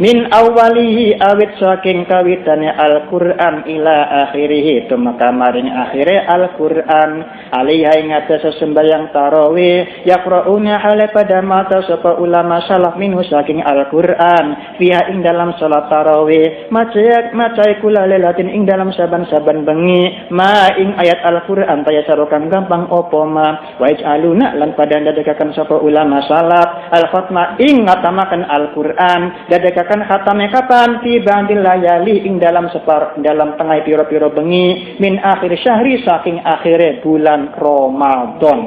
S1: min awalihi awit saking kawitane Al-Qur'an ila akhirih tumeka maring akhire Al-Qur'an alaiha ing atase sembahyang tarawih yaqrauna hale pada mata sapa ulama salaf minhu saking Al-Qur'an fiha ing dalam salat tarawih macai kula lelatin ing dalam saban-saban bengi ma ing ayat Al-Qur'an taya sarokan gampang opo ma wa ij'aluna lan pada ndadekaken sapa ulama salaf al-khatma ing ngatamaken Al-Qur'an dadekaken khatame kapan fi ba'dil layali ing dalam tengah piro-piro bengi min akhir syahri saking akhire bulan Ramadan.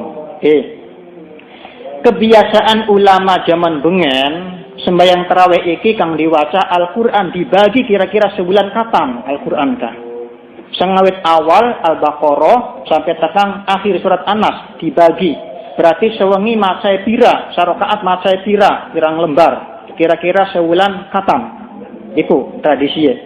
S1: Kebiasaan ulama zaman bengen sembahyang tarawih iki kang diwaca Al-Qur'an dibagi kira-kira sebulan kapan Al-Qur'an ka. Sengawit awal Al-Baqarah sampai tekan akhir surat An-Nas dibagi. Berarti sewengi macai pira, sarokaat macai pira, pirang lembar. Kira-kira sebulan kapan. Itu tradisinya.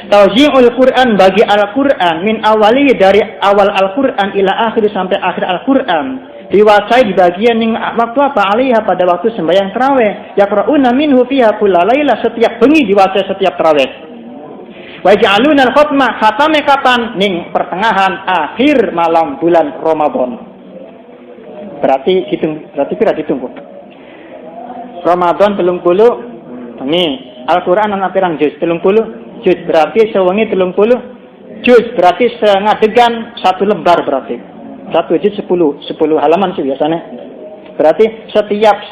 S1: Tauzi'ul Qur'an bagi Al-Qur'an min awali dari awal Al-Qur'an ila akhir sampai akhir Al-Qur'an. Diwacai di bagian yang waktu apa alaiha pada waktu sembahyang tarawih. Yaqra'una minhu fiha kullalaila setiap bengi diwacai setiap tarawih. Wa ja'aluna al-khatma khatame kapan ning pertengahan akhir malam bulan Ramadan. Berarti kira ditunggu. Ramadan 30 bengi. Al-Qur'an ana pirang juz? 30 juz. Berarti sewengi 30 juz. Berarti sengadegan 1 lembar berarti. Satu juz 10 halaman sih biasanya. Berarti setiap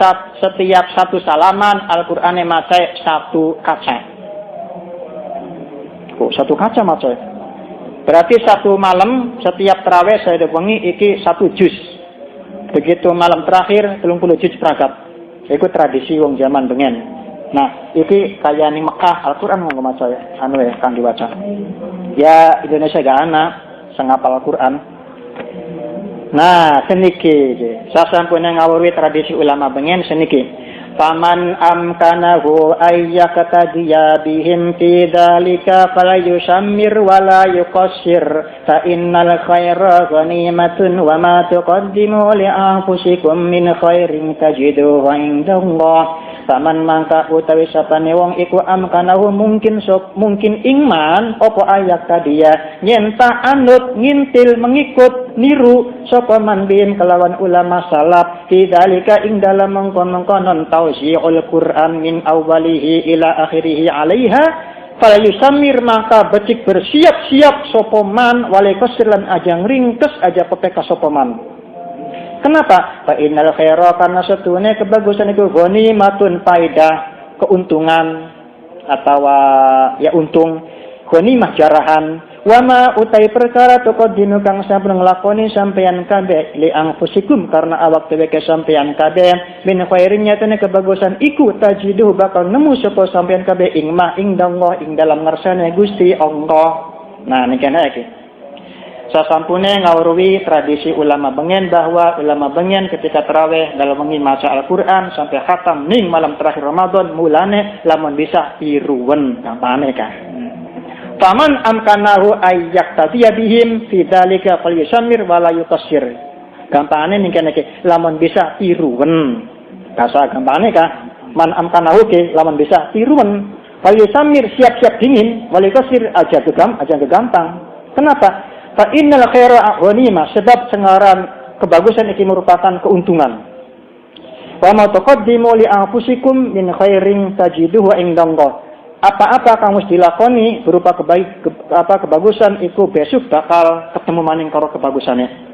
S1: satu salaman Al-Qur'ane maca satu kaca. Kok satu kaca maca? Berarti satu malam setiap tarawih saya wengi iki satu juz. Begitu malam terakhir 30 juz perangkat. Iku tradisi wong zaman bengen. Nah, iki kaya ning Mekah Al-Qur'an nggo maca kang diwaca. Ya Indonesia gak ana sing hafal Al-Qur'an. Nah, seniki sasampune ngawruhi tradisi ulama bengen seniki. Faman amkanahu ayyakatadiya bihim fi dzalika falyushammir wa la yuqassir fa innal khaira ghanimatun wa ma tuqaddimu li anfusikum min khairin tajiduhu indallah. Faman mangka utawi sapane wong iku amkanahu mungkin ingman apa ayat tadiya yen ta anut ngintil mengikut niru sapa man bihim kelawan ulama salaf fi dzalika ing dalam mengkon-mengkonon tausiul Quran min awalihi ila akhirih alaiha fala yusammir maka becik bersiap-siap sapa man wale kasiran ajang ringkes aja pepeka sapa man. Kenapa? Fa innal khaira karena setune kebagusan itu ghanimatun faidah keuntungan atau ya untung ghanimah jarahan wama utai perkara tuqaddimu kang sampun nglakoni sampeyan kabeh li anfusikum karena awak dhewe sampeyan kabeh min khairinnya tene kebagusan iku tajiduh bakal nemu sapa sampeyan kabeh ing dallah ing dalam ngarsane Gusti Allah. Nah niki iki sasampune ngawruhi tradisi ulama bengen bahwa ulama bengen ketika tarawih dalam maca Al-Qur'an sampai khatam ning malam terakhir Ramadan mulane lamun bisa piruwen gampane kan. Faman amkanahu ayyak tadiya bihim fi dzalika falyusammir wa la yuqassir. Gampane ning kene iki lamun bisa piruwen. Bahasa gampane ka man amkanahu ke lamun bisa piruwen falyusammir siap-siap dingin wa la yuqassir aja gampang. Kenapa? Fa innal khaira ghanimah sebab sengaran kebagusan iki merupakan keuntungan. Wa ma taqaddimu li anfusikum min khairin tajiduhu indallah. Apa-apa kamu dilakoni berupa kebagusan itu besok bakal ketemu maning karo kebagusane.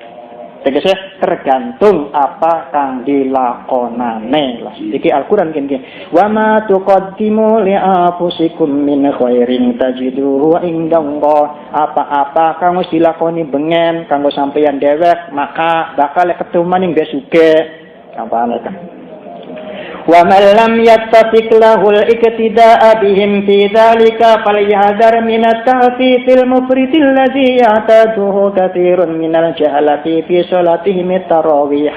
S1: Tegese tergantung apa kang dilakonane. Lah iki Al-Qur'an kene. Wa ma tuqaddimu li anfusikum min khairin tajiduhu indallah. Apa-apa kamu dilakoni bengen kanggo sampeyan dewek maka bakal ketemu maning besuke. Gampang kan. Wa man lam yattafiq lahul iktida'a bihim fi dzalika falyahdhar min at-tahfizil mufridil ladzi ya'taduhu katsirun minal jahalati fi salatihim at-tarawih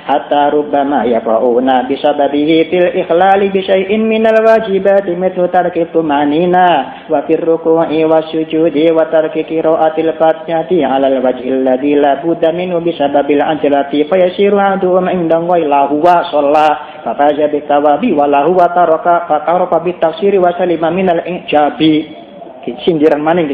S1: hatta rubbama yaqauna bisababihi fil ikhlali bi syai'in minal wajibati mithlu tarki tumanina wa fir ruku'i wasujudi wa tarki qira'atil fatihati 'alal wajhil ladzi la budda minhu bisababil ajlati fayasiru aduhum indallahi lahu wa shalla fafaja bitawabi walahu wa taraka fataraka bitafsiri wa salima minal ijabi. Sindiran maning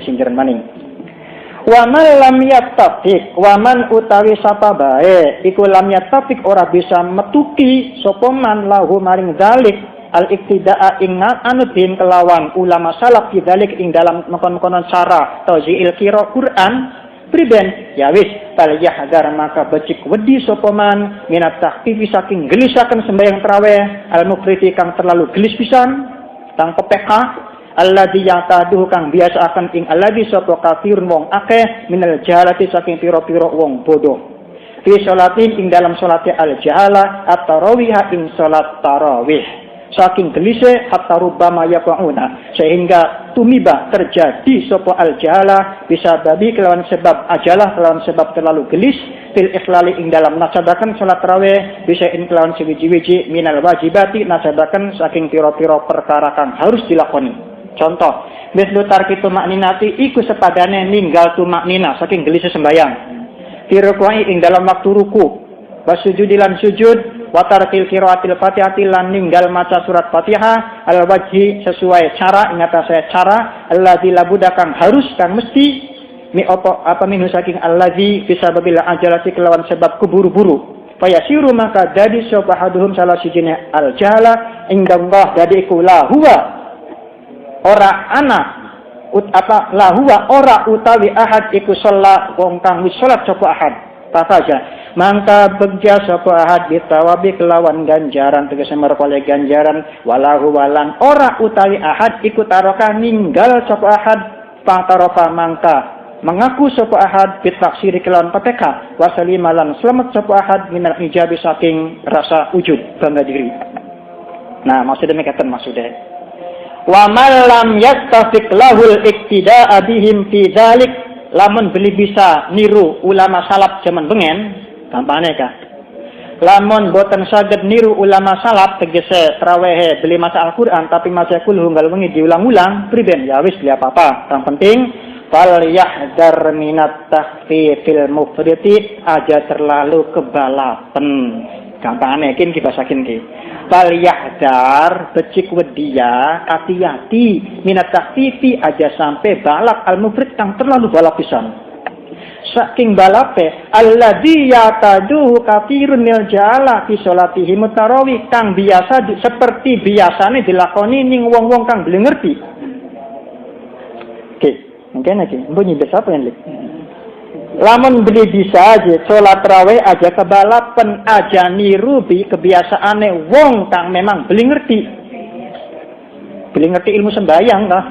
S1: wa man lam yattafiq wa man utawi sapa bae iku lam yattafiq ora bisa metuki sapa man lahu maring dalik al iktidaa ing anutin kelawan ulama salaf dalik ing dalam mekon-mekonon cara tauziil qira Quran priben ya wis fal yahdar maka becik wedi sapa man minat tahfifi saking gelisaken sembahyang tarawih al mufriti kang terlalu gelis pisan tang pepeka alladzi ya'taduhu kang biasa akan ing alladzi sapa kafirun wong akeh minal jahalati saking pira-pira wong bodoh fi salatin ing dalam salate al jahala at-tarawih ing salat tarawih saking gelise hatta rubbama yaqauna sehingga tumiba terjadi sapa al jahala bisa babi kelawan sebab ajalah kelawan sebab terlalu gelis fil ikhlali ing dalam nasabakan salat tarawih bisa in kelawan sewiji-wiji minal wajibati nasabakan saking pira-pira perkara kang harus dilakoni. Contoh mislu tarki tumakninati iku sepadane ninggal tumaknina saking gelis sembayang fi ruku'i ing dalam waktu ruku wasujudi lan sujud wa tarkil qiraatil fatihati lan ninggal maca surat Fatihah al wajhi sesuai cara ing atase cara allazi labuda kang harus kang mesti mi apa minhu saking allazi bisababil ajalati kelawan sebab keburu-buru fayasiru maka dadi sapa haduhum salah sijine al jahala indallah dadi iku la huwa ora ana utawi ahad iku sholat wong kang wis salat sapa ahad Pasaja mangka begja sapa ahad bitawabi kelawan ganjaran tegese merkoleh ganjaran walahu walan ora utawi ahad iku taroka ninggal sapa ahad pataroka mangka mengaku sapa ahad bitaksiri kelawan PPK wasalimalan selamat sapa ahad minal ijabi saking rasa ujub bangga diri. Nah maksudnya mekaten maksudnya wa man lam yattafiq lahul iktida'a bihim fi dzalik lamun beli bisa niru ulama salaf zaman bengen gampangane kah lamun boten saged niru ulama salaf tegese trawehe beli maca Al-Qur'an tapi maca kul hunggal wengi diulang-ulang priben ya wis beli apa-apa yang penting fal yahdar minat takhfifil mufriti aja terlalu kebalapen gampangane kin kibasakin ki fal yahdar becik wedia hati-hati minat takhfifi aja sampai balap al-mufrid yang terlalu balap pisan saking balape alladzi yataduhu kafirun nil jala fi sholatihi mutarawih kang biasa seperti biasane dilakoni ning wong-wong kang beli ngerti. Oke, mungkin lagi bunyi biasa apa yang lamun beli bisa aja sholat tarawih aja kebalapan aja niru bi kebiasaane wong kang memang beli ngerti ilmu sembahyang lah.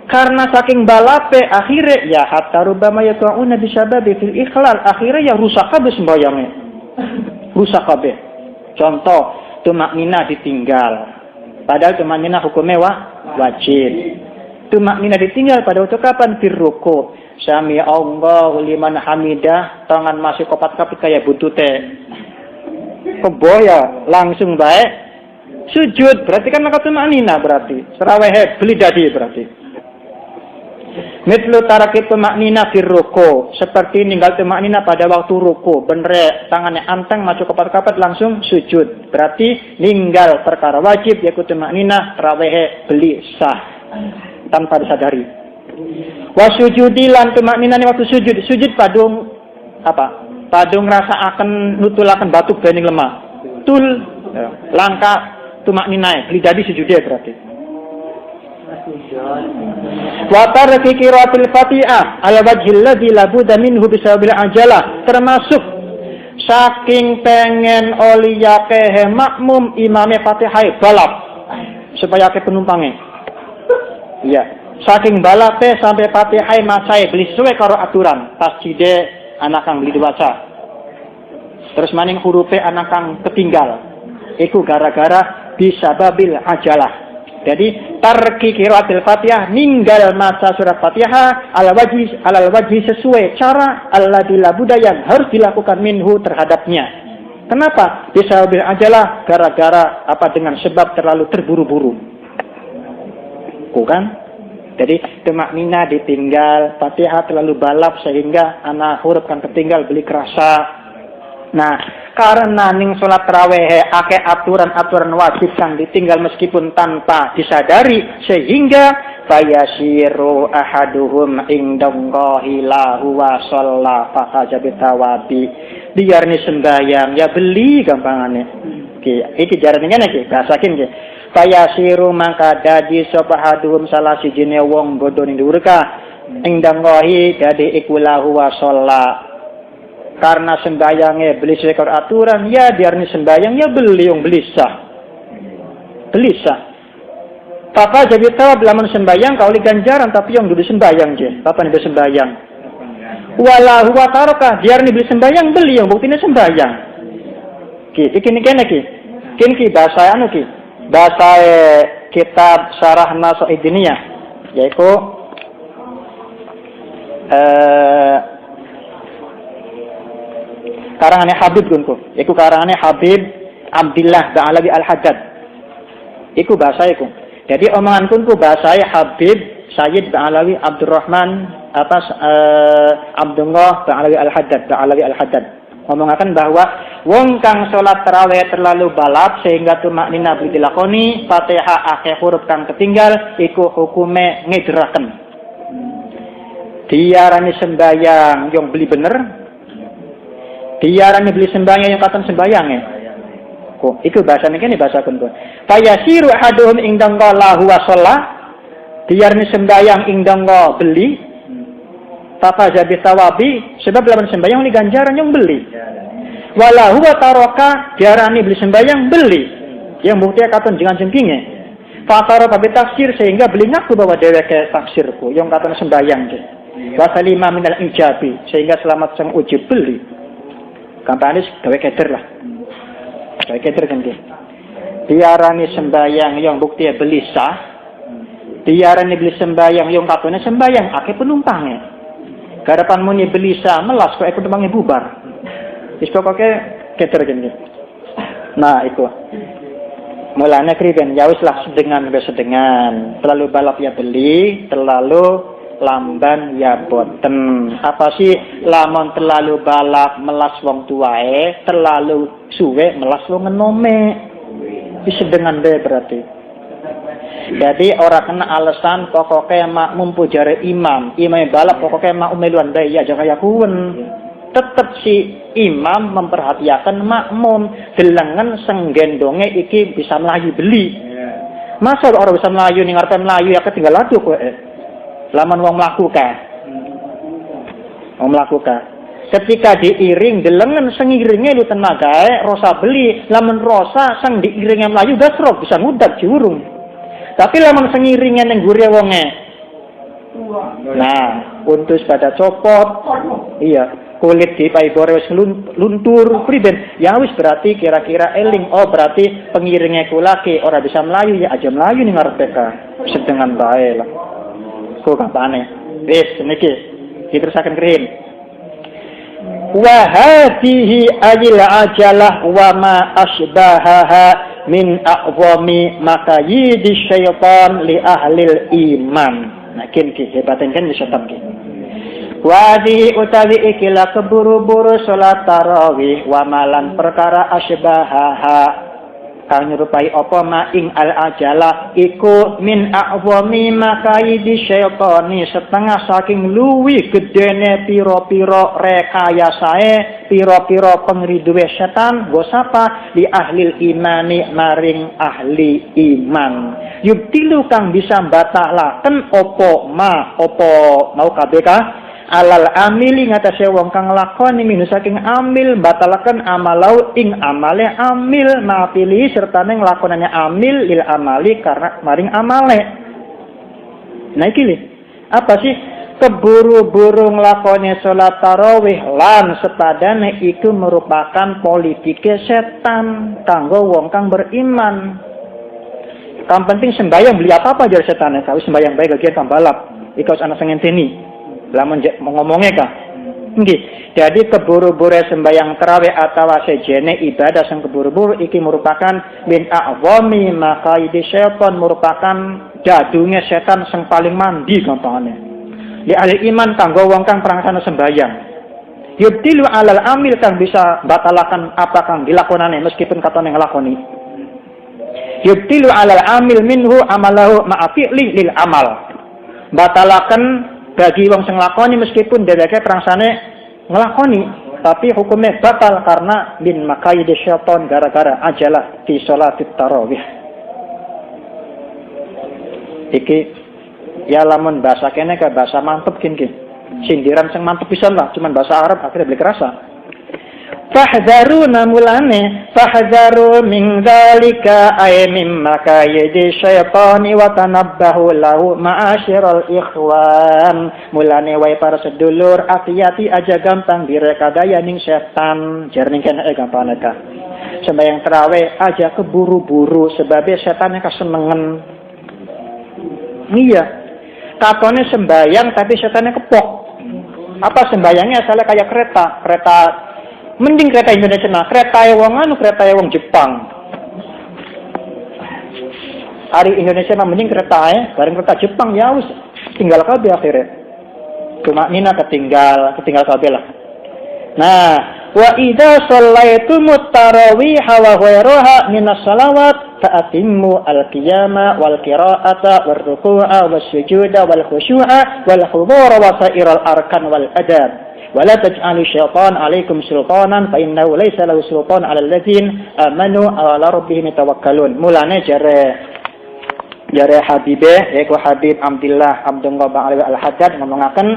S1: Karena saking balape akhirnya ya hatta rubama yatu'una bisababi fil ikhlal akhirnya ya rusak kabeh sembayangnya. Rusak kabeh. Contoh tumaknina ditinggal. Padahal tumaknina hukumnya wajib. Tumaknina ditinggal pada waktu kapan firruku. Sami Allahu liman hamidah tangan masih kopat-kapit kayak butute. Keboya langsung baik sujud berarti kan maka tumaknina berarti. Serawehe beli dadi berarti. Mitlu tarakit tumaknina fir ruku seperti ninggal tumaknina pada waktu ruku bener tangannya anteng maju kapat-kapat langsung sujud berarti ninggal perkara wajib yaitu tumaknina rawehe beli sah tanpa disadari wasujudi lan tumaknina waktu sujud padung apa padung rasa akan nutulakan batuk bening lemah tul langka tumaknina beli dadi sujudnya berarti wa tarki qiraatil Fatihah ala wajhil ladzi la budda minhu bisababil ajalah termasuk saking pengen oliyake makmum imame Fatihah balap supaya ke penumpangnya iya saking balape sampai Fatihah macae beli sesuai karo aturan pas cide anak kang beli diwaca terus maning hurufe anak kang ketinggal iku gara-gara bisababil ajalah. Jadi tarki qiraatil Fatihah ninggal maca surat Fatihah alal wajhi sesuai cara alladzi la budda yang harus dilakukan minhu terhadapnya. Kenapa? Bisabil ajalah gara-gara apa dengan sebab terlalu terburu-buru. Bukan? Jadi tumaknina ditinggal, Fatihah terlalu balap sehingga anak huruf kan ketinggal beli kerasa. Nah, karena ning sholat tarawih akeh aturan-aturan wajib kang ditinggal meskipun tanpa disadari sehingga fayasiru ahaduhum indallahi lahu wa shalla faqaja bitawabi diarni sembayang ya beli gampangane iki jarane ngene iki bahasakin iki fayasiru mangka dadi sapa haduhum salah sijine wong bodho ning dhuwur ka indallahi dadi iku lahu wa shalla karena sembayangnya beli seekor aturan ya diarni sembayang ya beli yang beli sah papa jadi tahu lamun sembayang kau li ganjaran tapi yang dulu sembayang je papa nih sembayang walahu wa tarokah diarni beli sembayang beli yang buktinya sembayang iki kini bahasa anu bahasa kitab Syarah Nasaidiniyah yaitu karangannya Habib kunku. Iku karangannya Habib Abdillah Ba'alawi Al-Haddad. Iku bahasa iku. Jadi omongan kunku bahasa Habib Sayyid Ba'alawi Abdurrahman atas Abdullah Ba'alawi Al-Haddad. Ngomongaken bahwa wong kang salat tarawih terlalu balap sehingga tumaknina beli dilakoni, Fatihah akhir huruf kang ketinggal iku hukume ngederaken. Diarani sembayang yang beli bener diarani beli sembayang yang katan sembayang ya. Kok iku bahasane kene bahasa kun. Fayasiru ahaduhum indallahu wa shalla. Diarani sembayang indallah beli tafaza bitawabi sebab lamun sembayang ni ganjaran yang beli. Wala huwa taraka diarani beli sembayang beli. Yang bukti katon jangan jengkinge. Fatara babi taksir sehingga beli ngaku bahwa dheweke taksirku yang katon sembayang ge. Wa salima minal ijabi sehingga selamat sang ujub beli. Kampane gawe keder lah. Gawe keder kan ge. Diarani sembayang yang bukti beli sah. Diarani beli sembayang yang katone sembayang akeh penumpange. Garapan muni beli sah melas kok penumpange bubar. Wis pokoke keder kan ge. Nah, iku. Mulane kriben ya wis lah sedengan. Terlalu balap ya beli, terlalu lamban ya boten. Apa sih lamun terlalu balap melas wong tuae, terlalu suwe melas wong enome. Sedengan deh berarti. Jadi orang kena alasan pokoknya makmum pujare imam balap pokoknya makmum meluan deh ya jangan yakun. Tetap si imam memperhatikan makmum delengen senggendonge iki bisa melayu beli. Masa orang bisa melayu ning ngarepe melayu ya ketinggal adu kowe. Laman wong mlakukan. Wong mlakukan. Ketika diiring delengen sengiringe lu tenagae rosa beli, lamun rosa sang diiringe melayu gasrok bisa ngudak diurung. Tapi lamun sengiringe ning gure wonge. Nah, untus pada copot. Iya, kulit di paibore wis luntur priben. Ya wis berarti kira-kira eling. Oh, berarti pengiringe kulake ora bisa melayu ya aja melayu ning ngarepe ka. Sedengan bae lah. Kok kapane? Wis niki diterusaken krim. Wa hadhihi ajil ajalah wa ma asbahaha min a'zami makayidi syaitan li ahlil iman. Nah kini hebaten kan setan ki. Wa hadhihi utawi ikilah keburu-buru salat tarawih wa malan perkara asbahaha kang nyerupai apa ma ing al ajalah iku min a'zami makaidi syaitani setengah saking luwi gedene pira-pira rekayasae pira-pira pengriduwe setan go sapa di ahli imani maring ahli iman yubtilu kang bisa batalaken opo mau kabeh alal amili ngatasé wong kang lakoni minus saking amil batalaken amalau ing amale amil mapili serta neng lakonannya amil lil amali karena maring amale. Nah iki apa sih keburu-buru nglakoni salat tarawih lan sepadane itu merupakan politike setan kanggo wong kang beriman. Kang penting sembahyang beli apa jar setane kawis sembahyang bae gagian kang balap iku ana sing ngenteni. Lamun ngomongnya kah? Nggih. Jadi keburu-buru sembahyang tarawih atau sejene ibadah sing keburu-buru iki merupakan min a'zami makaidi syaitan merupakan jadunge setan sing paling mandi gampangane. Di ahli iman kanggo wong kang prangsana sembahyang. Yubtilu alal amil kang bisa batalakan apa kang dilakonane meskipun katone nglakoni. Yubtilu alal amil minhu amalahu ma'afi'li lil amal. Batalakan bagi wong sing nglakoni meskipun dheweke prangsane nglakoni tapi hukumnya batal karena bin makayidi syaitan gara-gara ajalah di sholatit tarawih. Iki ya lamun bahasa kene ka bahasa mantep kin. Sindiran sing mantep pisan lah, cuman bahasa Arab akhirnya beli kerasa. Fahdharu namulane fahdharu min dzalika ay mimma kayidi syaitani wa tanabbahu lahu ma'asyiral ikhwan mulane wae para sedulur ati-ati aja gampang direkadaya ning setan jerning kene gampang ka sembayang tarawih aja keburu-buru sebabnya setannya kasenengen iya katone sembayang tapi setannya kepok apa sembayangnya asalnya kayak kereta mending kereta Indonesia nah kereta wong Jepang hari Indonesia mah mending kereta bareng kereta Jepang ya wis tinggal kabeh akhirnya cuma nina ketinggal kabeh lah nah wa idza shallaitumut tarawih wa ghairuha minas salawat fa'atimmu al-qiyama wal qira'ata war ruku'a was sujuda wal khusyu'a wal hudura wa sa'iral arkan wal adab ولا تجعلوا الشيطان عليكم سلطانا فإنه ليس له سلطان على الذين آمنوا وعلى ربهم يتوكلون mulane jare Jare Habibe yaiku Habib Abdillah Abdullah Ba'alawi Al-Haddad ngomongaken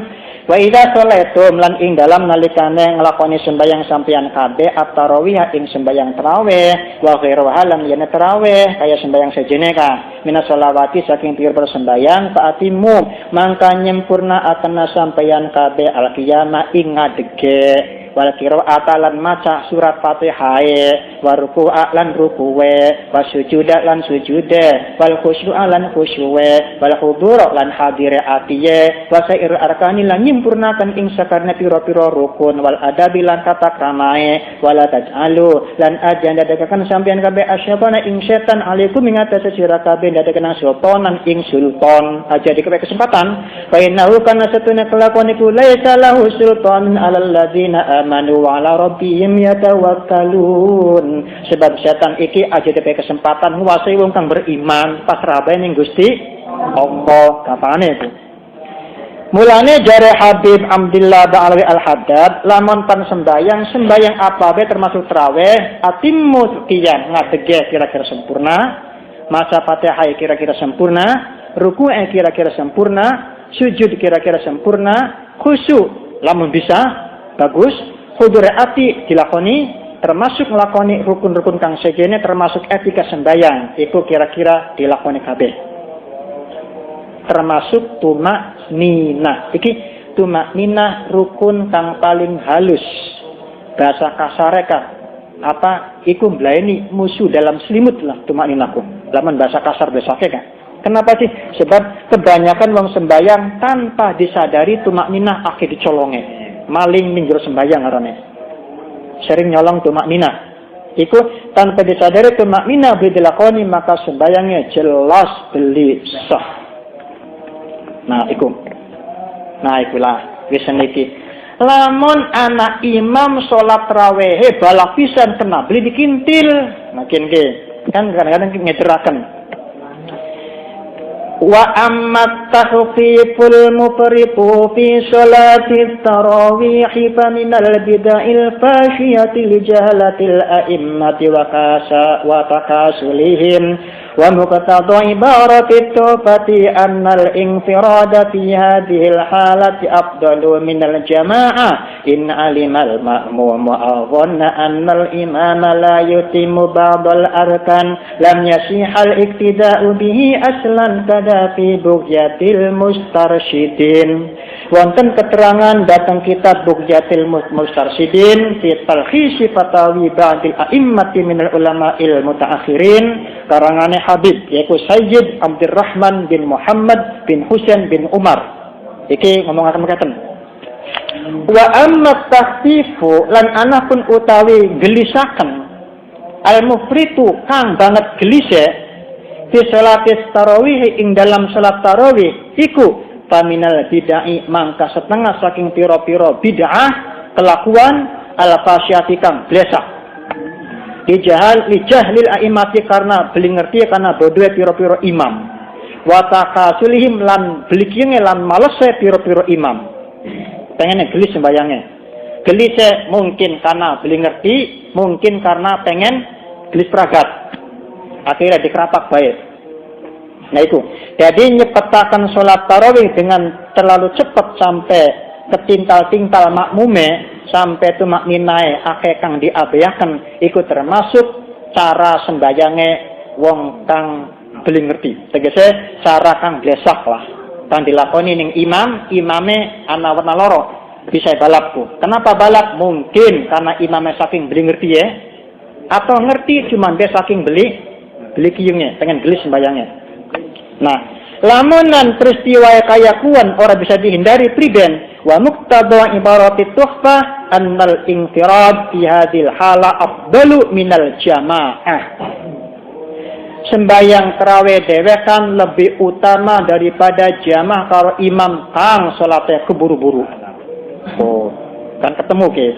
S1: wa idza sholaitum lan ing dalam nalikane nglakoni sembayang sampeyan kabeh at-tarawih ing sembayang tarawih wa ghairu halam yen tarawih kaya sembayang sejene ka minas sholawati saking pira sembayang fa'atimu mangka nyempurna akan sampeyan kabeh al-qiyamah ing ngadege wal qira'ata lan maca surat Fatihah wa ruku'a lan rukuwe wa sujuda lan sujude wal khusyu'a lan khusyuwe wal hudur lan hadire atiye wa sair arkani lan nyimpurnakan ing sakarna pira-pira rukun wal adabi lan tata kramae wala taj'alu lan aja ndadekaken sampeyan kabeh asyafana ing setan alaikum ing atase sira kabeh ndadekaken sultanan ing sultan aja dikepek kesempatan fa innahu kana satuna kelakuan iku laisa lahu sultanun alal ladzina amanu wa ala rabbihim yatawakkalun sebab setan iki aja dikepek kesempatan nguasai wong kang beriman pasrah bae ning Gusti Allah kapane itu. Mulane jare Habib Abdillah Ba'alawi Al-Haddad lamun pan sembayang apa bae termasuk tarawih atimmu qiyam ngadege kira-kira sempurna maca Fatihah kira-kira sempurna ruku' kira-kira sempurna sujud kira-kira sempurna khusyuk lamun bisa bagus hudur ati dilakoni termasuk nglakoni rukun-rukun kang segene termasuk etika sembayang iku kira-kira dilakoni kabeh termasuk tumak nina iki tumak nina rukun kang paling halus bahasa kasareka apa iku mblaeni musuh dalam selimut lah tumak ninaku lamun bahasa kasar besake kan kenapa sih sebab kebanyakan wong sembayang tanpa disadari tumak nina akhir dicolonge maling ning jero sembayang arane sering nyolong tumak nina iku tanpa disadari tumak nina beli dilakoni maka sembayangnya jelas beli sah. Nah ikulah wis niki. Lamun anak imam salat tarawih balak pisan kena beli dikintil. Makin ke kan kadang-kadang ngederaken. Wa amma tahfiful mufritu fi salati tarawih fa min al bid'il fashiyati li jahalatil a'immati wa takasulihim ومقتضى عبارة التوفة أن الانفراد في هذه الحالة أفضل من الجماعة إن علم المأموم أظن أن الإمام لا يتم بعض الأركان لم يصح الاقتداء به أصلا كذا في بغية المسترشدين. Wonten keterangan datang kitab Bughyatil Mustarsyidin fi talkhisi fatawi ba'dil a'immati minal ulama'il mutaakhirin karangane Habib yaitu Sayyid Abdurrahman bin Muhammad bin Husain bin Umar iki ngomongaken mekaten wa amma tahfifu lan ana pun utawi gelisaken al mufritu kang banget gelise fi salatis tarawih ing dalam salat tarawih iku paminal bid'ah mangka setengah saking pira-pira bid'ah kelakuan al-fasyati kang blesak lijahlil a'immati karena beli ngerti karena bodoh pira-pira imam wa takasulihim lan beli kienge lan malese pira-pira imam pengen gelis sembayange gelise mungkin karena beli ngerti mungkin karena pengen gelis peragat akhirnya dikerapak baik. Nah itu, jadi nyepetakan sholat tarawih dengan terlalu cepat sampai ketintal-tintal makmume sampai itu makminae akeh kang diabeyaken iku termasuk cara sembayange wong kang beli ngerti. Tegese cara kang blesak lah. Kang dilakoni ning imame ana warna loro bisa balapku. Kenapa balap? Mungkin karena imame saking beli ngerti ya. Atau ngerti cuma dia saking beli kiyungnya, pengen beli sembayangnya. Nah, lamunan peristiwa kaya kuan ora bisa dihindari priden wa muqtada ibaratit tuhfah annal infirad fi hadhil hala afdalu minal jamaah. Sembayang tarawih dhewe kan lebih utama daripada jamaah karo imam kang salate keburu-buru. Oh, kan ketemu ke.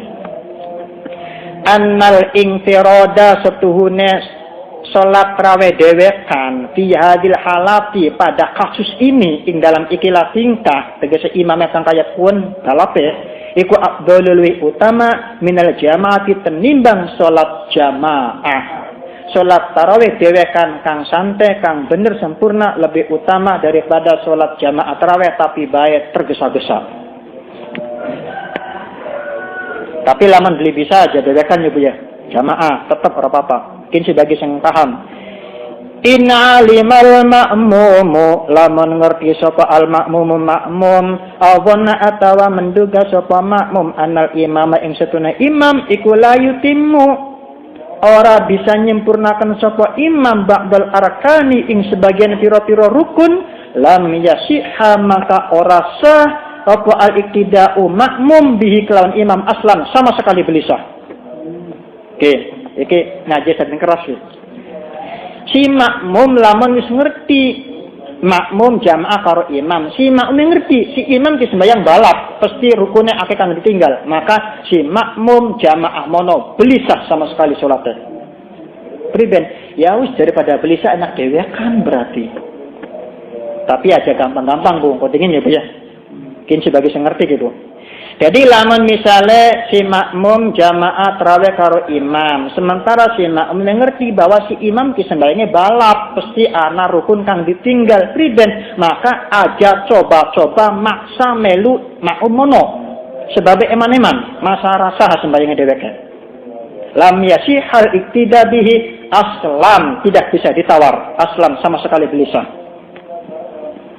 S1: Annal infirada setuhune salat tarawih dhewe kan fi hadil halati pada kasus ini ing dalam ikilah tingkah tegese imam kang kaya pun dalape iku afdalul utama minal jamaati tenimbang salat jamaah Sholat tarawih dewekan kang santai, kang bener sempurna lebih utama daripada sholat jamaah tarawih tapi baik tergesa-gesa. Tapi laman beli bisa aja dewekan ya Bu ya. Jamaah tetap ora apa-apa. Mungkin sebagai yang paham. Inna limal ma'mumu lamun ngerti sapa al ma'mumu ma'mum awana atawa menduga sapa ma'mum anal imam ing setuna imam iku la yutimmu ora bisa nyempurnakan sapa imam ba'dal arkani ing sebagian pira-pira rukun lam yasihha maka ora sah apa al iktida'u ma'mum bihi kelawan imam aslan sama sekali belisah. Oke, iki ngaji sing keras iki. Si makmum lamun wis ngerti makmum jamaah karo imam, si makmum ngerti si imam ki sembayang balap pasti rukunnya akeh kang ditinggal, maka si makmum jamaah mono belisah sama sekali salatnya. Priben ya wis daripada belisah enak dhewe kan berarti. Tapi aja gampang-gampang Bu, kok dingin ya Bu ya. Mungkin sebagai sing ngerti gitu. Jadi lamun misale si makmum jamaah tarawih karo imam, sementara si makmum ngerti bahwa si imam ki sembayangnya balap, pasti ana rukun kang ditinggal priben, maka aja coba-coba maksa melu makmum mono. Sebab eman-eman masa rasa sembayangnya dheweke. Lam yasihal iktida bihi aslam, tidak bisa ditawar, aslam sama sekali belisah.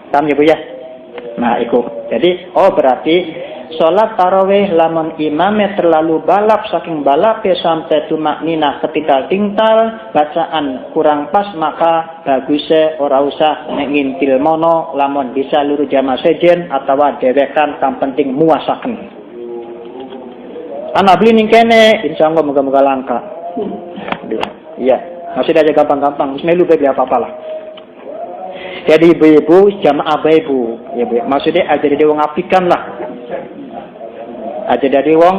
S1: Paham ya Bu ya? Nah, itu. Jadi berarti sholat tarawih lamun imamnya terlalu balap saking balapnya sampai tumakninah ketika tinggal bacaan kurang pas maka bagusnya ora usah ngintil mono lamun bisa luru jamaah sejen atau dewekan kang penting muasaken. Anak beli ning kene insyaallah moga-moga langka. Iya, masih aja gampang-gampang, wis melu beli apa-apa lah. Jadi ibu-ibu jamaah ibu, ya Bu. Maksudnya aja dari wong apikan lah. Aja dari wong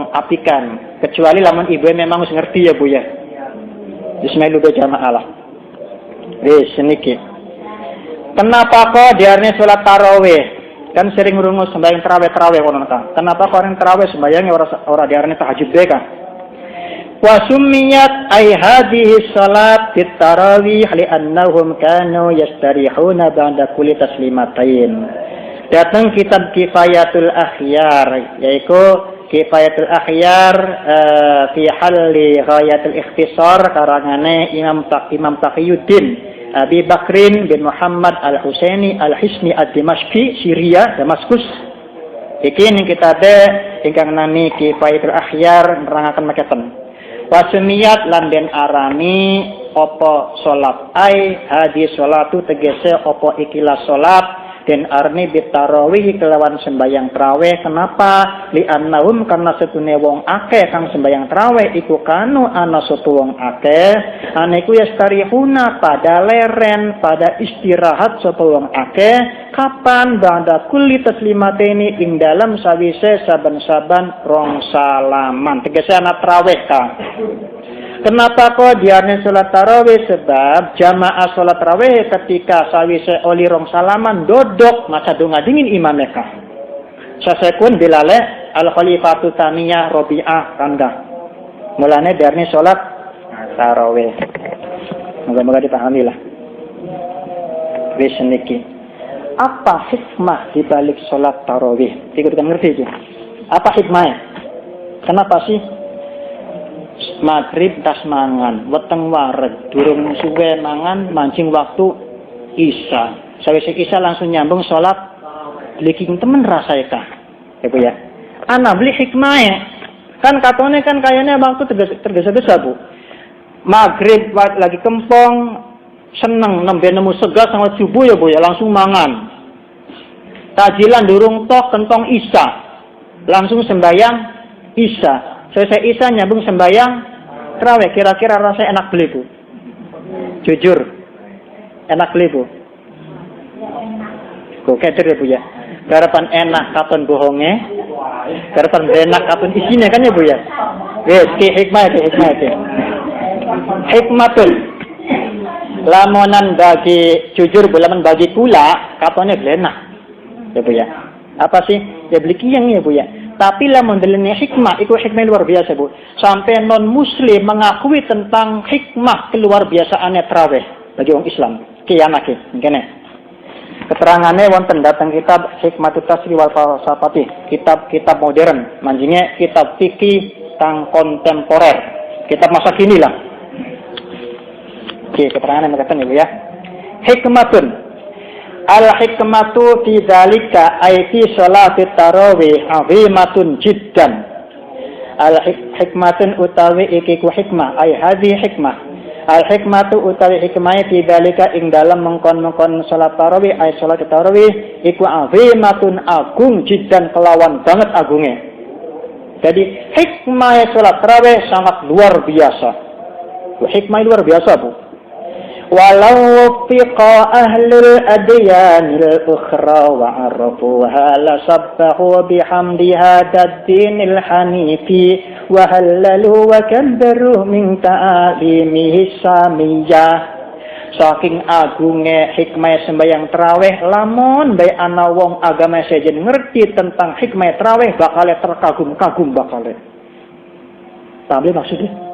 S1: apikan. Kecuali lamun ibu memang harus ngerti ya Bu ya. Bismillah be jamaah lah. Wis niki. Kenapa kok diarani salat tarawih? Kan sering ngrungu sembahyang tarawih kono ta. Kenapa kok orang tarawih sembahyangnya ora diarani tahajud be kan? Wa summiyat ay hadhihi salat fit tarawih li annahum kanu yastarihuna ba'da kulli taslimatain. Datang kitab Kifayatul Akhyar yaitu Kifayatul Akhyar fi halli ghayatul ikhtisar karangane Imam Taqiyuddin Abi Bakrin bin Muhammad Al-Husaini Al-Hisni Ad-Dimashqi Syria Damaskus. Iki ning kitabe ingkang nami Kifayatul Akhyar nerangaken mekaten. Wasmiyat lan den arani apa salat ai hadis salatu tegese apa ikilah salat den arni bitarawih kelawan sembayang tarawih. Kenapa? Li annahum karena setune wong akeh kang sembayang tarawih iku kanu ana satu wong akeh aniku yastarihuna pada leren pada istirahat sapa wong akeh kapan ba'da kulli taslimateni ing dalam sawise saben-saben rong salaman tegese ana tarawih ka. Kenapa kok diarani salat tarawih? Sebab jamaah salat tarawih ketika sawise oli rong salaman dodok maka donga dingin imam mereka. Sasekun bilale al khalifatu taniyah Rabi'ah kanda. Mulane diarani salat tarawih. Moga-moga dipahami lah. Wis niki. Apa hikmah di balik salat tarawih? Ikut ngerti itu. Apa hikmahnya? Kenapa sih maghrib tas mangan, weteng wareg, durung suwe mangan, mancing waktu isya. Sawise isya langsung nyambung sholat. Liking temen rasae kah? Ya Bu ya. Ana beli hikmahnya. Kan katone kan kayaknya waktu tergesa-gesa Bu. Maghrib lagi kempong, seneng nembe nemu segas sama subuh ya Bu ya, langsung mangan. Tajilan durung tok kentong isya. Langsung sembayang isya. Selesai isya nyambung sembayang tarawih. Kira-kira rasanya enak beli Bu? Jujur, enak beli Bu? Kok keder ya Bu ya? Garapan enak kapan bohongnya? Garapan enak kapan isinya kan ya Bu ya? Wes, hikmah. Hikmatul. Lamunan bagi jujur, lamun bagi kula katanya enak. Ya Bu ya. Apa sih? Ya beli kiyang ya Bu ya. Tapi lamun delene hikmah, itu hikmah luar biasa, Bu. Sampai non-muslim mengakui tentang hikmah keluar biasaannya tarawih bagi orang Islam. Kiyanake, ngene. Keterangannya wonten datang kitab Hikmatut Tasrih wal Falsafati, kitab modern, manjingnya kitab fikih tang kontemporer, kitab masa kini lah. Oke, keterangannya mengatakan ibu ya. Hikmatun al-hikmatu fi dzalika ay fi sholati tarawih azimatun jiddan. Al-hikmatun utawi iki ku hikmah ay hadhi hikmah. Al-hikmatu utawi hikmah fi dzalika ing dalam mengkon-mengkon salat tarawih ay salat tarawih iku azimatun agung jiddan kelawan banget agungnya. Jadi hikmah salat tarawih sangat luar biasa. Hikmah luar biasa, Bu. Walau wuffiqa ahlul adyanil ukhra wa arafuha la sabbahu bihamdi hadad dinil hanifi wa hallalu wa kaddaru min ta'alimihi samiyah. Saking agungnya hikmah sembahyang tarawih, lamun bae ana wong agama sejen ngerti tentang hikmah tarawih bakal terkagum-kagum bakal. Tapi maksudnya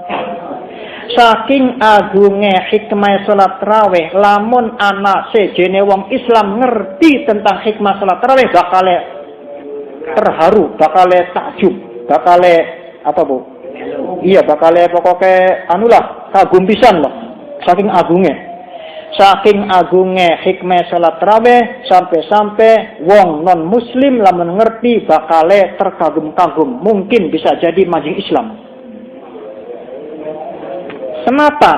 S1: saking agungnya hikmah salat tarawih, lamun anak sejene wong Islam ngerti tentang hikmah salat tarawih bakal terharu, bakal takjub, bakal apa, Bu? Iya, bakal pokoknya anulah kagum pisan loh. Saking agungnya. Saking agungnya hikmah salat tarawih sampai-sampai wong non muslim lamun ngerti bakal terkagum-kagum, mungkin bisa jadi majing Islam. Kenapa?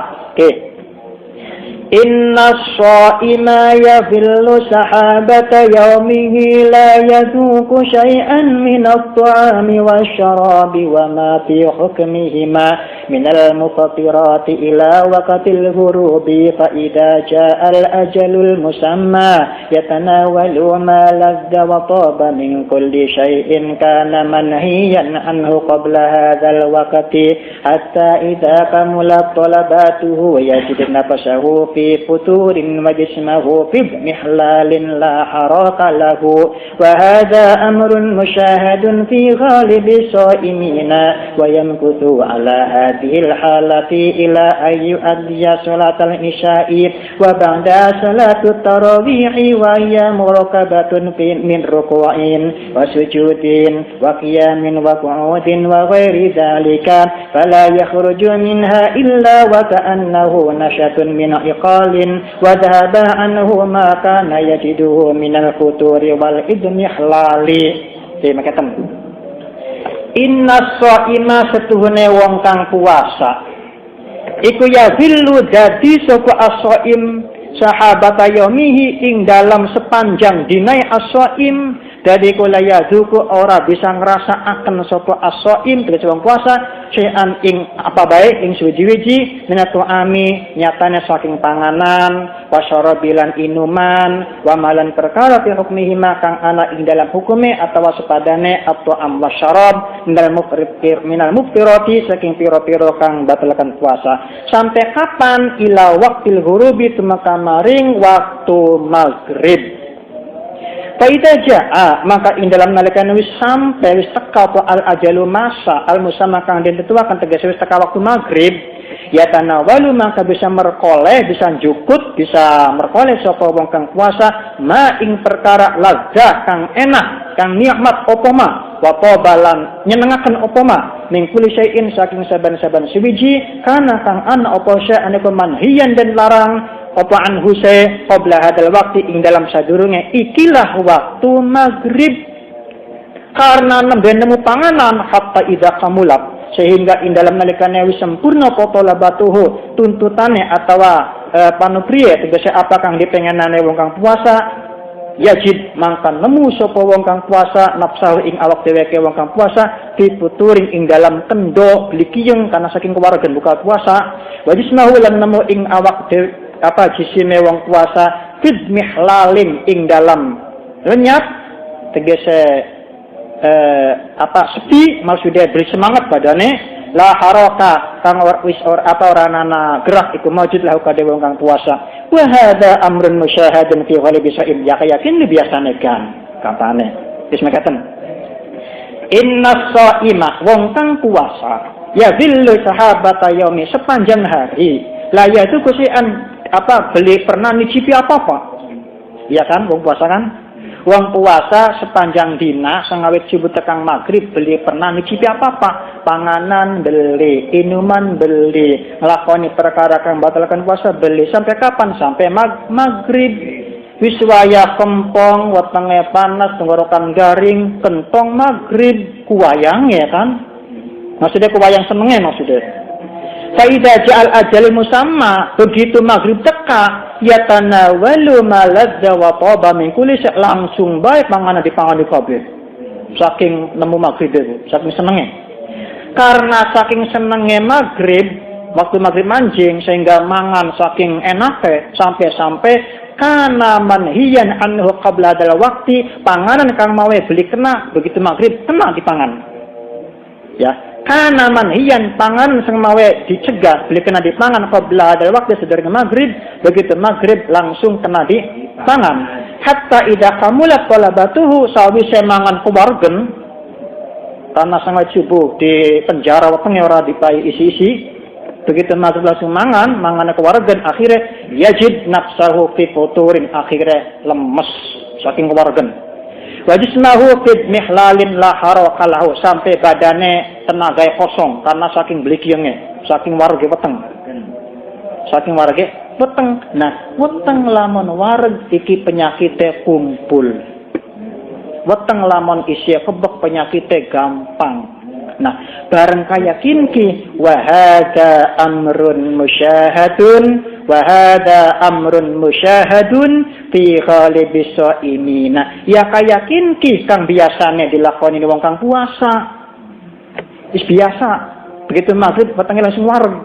S1: Inna shaima yafillu sahabata yaumihi la yaduku syai'an minat-ta'ami wasyarabi wa ma fi hukmihima minal mufatirati ila waqatil hurubi fa idza ja'al ajalul musamma yatanawalu ma ladda wa taba min kulli syai'in kana manhiyan anhu qabla hadzal waqti hatta idza kamulat talabatuhu wa yajid nafasahu في فتور وجسمه في محلال لا حراك له وهذا أمر مشاهد في غالب الصائمين ويمكث على هذه الحالة إلى أن يؤدي صلاة العشاء وبعد صلاة التراويح وهي مركبة من ركوع وسجود وقيام وقعود وغير ذلك فلا يخرج منها إلا وكأنه نشأة من وذهب عنه ما كان يجده من الفتور والإضمحلال. Terima kasih. Inna shaima setuhune wong kang puasa iku ya zillu dadi sapa as-shaim sahabata yaumihi ing dalam sepanjang dinai as-shaim dadi kula yazuku ora bisa ngrasakaken sapa as-shaim tegese wong puasa syai'an ing apa bae ing suci-wiji minatu ami nyatane saking panganan wasyarabilan inuman wa malan perkara fi hukmihi kang ana ing dalam hukume atawa sepadane at-ta'am wasyarab minal muftirati saking pira-pira kang batalaken puasa sampai kapan ila waqtil ghurubi tumeka maring waktu maghrib. Faida jaa maka ing dalam nalikan wis sampai wis teka apa al ajalu masa al musamma kang den tetuaken tegese wis teka waktu maghrib ya tanawalu maka bisa merkoleh bisa jukut bisa merkoleh sapa wong kang puasa ma ing perkara ladza kang enak kang nikmat apa ma wa qabalan nyenengaken apa ma ning kulli syai'in saking saban-saban siwiji kana kang ana apa sya'ane manhiyan dan larang apa anhu se qabla hadal waktu ing dalam sadurunge ikilah waktu maghrib karena nembe nemu panganan hatta idza kamulat sehingga ing dalam nalikane wis sempurna talabatuhu tuntutane atawa panupriye tegese apa kang dipengenane wong kang puasa yajid mangkan nemu sapa wong kang puasa nafsahu ing awak dheweke wong kang puasa diputuring ing dalam kendo blikiyeng karena saking kewargan buka puasa wajismahu lan nemu ing awak apa jisime wong puasa fid mihlalin ing dalam lenyap tegese apa sepi maksudnya beri semangat badane la haraka kang wis apa ora ana gerak iku maujud lahu kade wong kang puasa wa hadza amrun musyahadun fi ghalibi sa'im ya yakin biasane kan katane wis mekaten Inna shaima wong kang puasa ya zillu sahabata yaumi sepanjang hari la yaitu kusian beli pernah nyicipi apa-apa. Iya kan wong puasa kan? Wong puasa sepanjang dina sengawit subuh tekang maghrib beli pernah nyicipi apa-apa. Panganan beli, minuman beli, nglakoni perkara kang batalkan puasa beli sampai kapan? Sampai maghrib. Wiswaya kempong, wetenge panas, tenggorokan garing, kentong maghrib, kuwayang ya kan? Maksudnya kuwayang senenge maksudnya. Faida ja'al ajal musamma, begitu maghrib teka, yatanawalu maladza wa taba min kulli langsung bae panganan dipangani kabeh. Saking nemu maghrib itu, saking senenge. Karena saking senenge maghrib, waktu maghrib manjing sehingga mangan saking enake sampai-sampai kana manhiyan anhu qabla dal waqti panganan kang mawe beli kena begitu maghrib kena dipangan. Ya, kana manhiyan panganan sing mawe dicegah beli kena dipangan qabla dal waqti sedurunge maghrib begitu maghrib langsung kena dipangan. Hatta idza kamulat talabatuhu sawise mangan kewargen karena sangat subuh di penjara wetenge ora dipai isi-isi. Begitu maghrib langsung mangan kewargen akhirnya yajid nafsahu fi futurin akhirnya lemes saking kewargen. Wajisnahu fi mihlalin la harakalahu sampai badane tenaga kosong karena saking blikiyenge, saking warge weteng. Saking warge weteng. Nah, weteng lamun wareg iki penyakite kumpul. Weteng lamun isih kebek penyakite gampang. Nah, bareng kaya kinki wahada amrun musyahadun fi ghalibis shaimina. Ya kaya kinki kang biasane dilakoni wong kang puasa. Wis biasa. Begitu maghrib wetenge langsung wareg.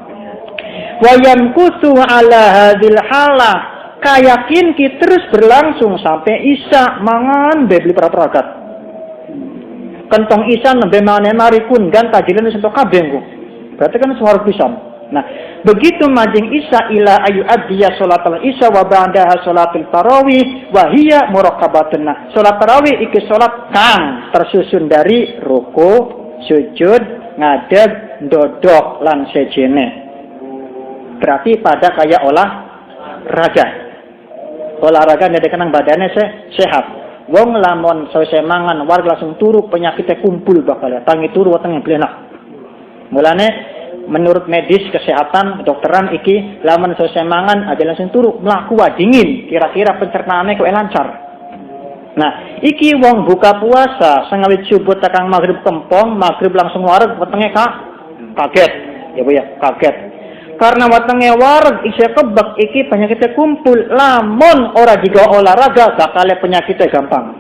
S1: Wa yamkutu ala hadhil halah. Kaya kinki terus berlangsung sampai isya mangan beli peragat. Kentong isan nembe mane mari pun gan tajilan sentok kabeh ku. Berarti kan suara pisan. Nah, begitu majing isya ila ayu adhiya salatul isya wa ba'daha salatul tarawih wa hiya muraqabatun. Nah, salat tarawih iki salat kang tersusun dari ruku, sujud, ngadeg, ndodok lan sejene. Berarti pada kaya olahraga. Olahraga ndedekenang badane sehat. Wong lamun sawise mangan warga langsung turu penyakitnya kumpul bakal tangi turu wetenge blenak. Mulane menurut medis kesehatan dokteran iki lamun sawise mangan aja langsung turu mlaku dingin kira-kira pencernaane kok lancar. Nah, iki wong buka puasa sengawit subuh tekang maghrib kempong, maghrib langsung wareg wetenge kaget. Ya Bu ya, kaget. Karena wetenge wareg isih kebek iki penyakitnya kumpul lamun ora digawa olahraga bakal penyakitnya gampang.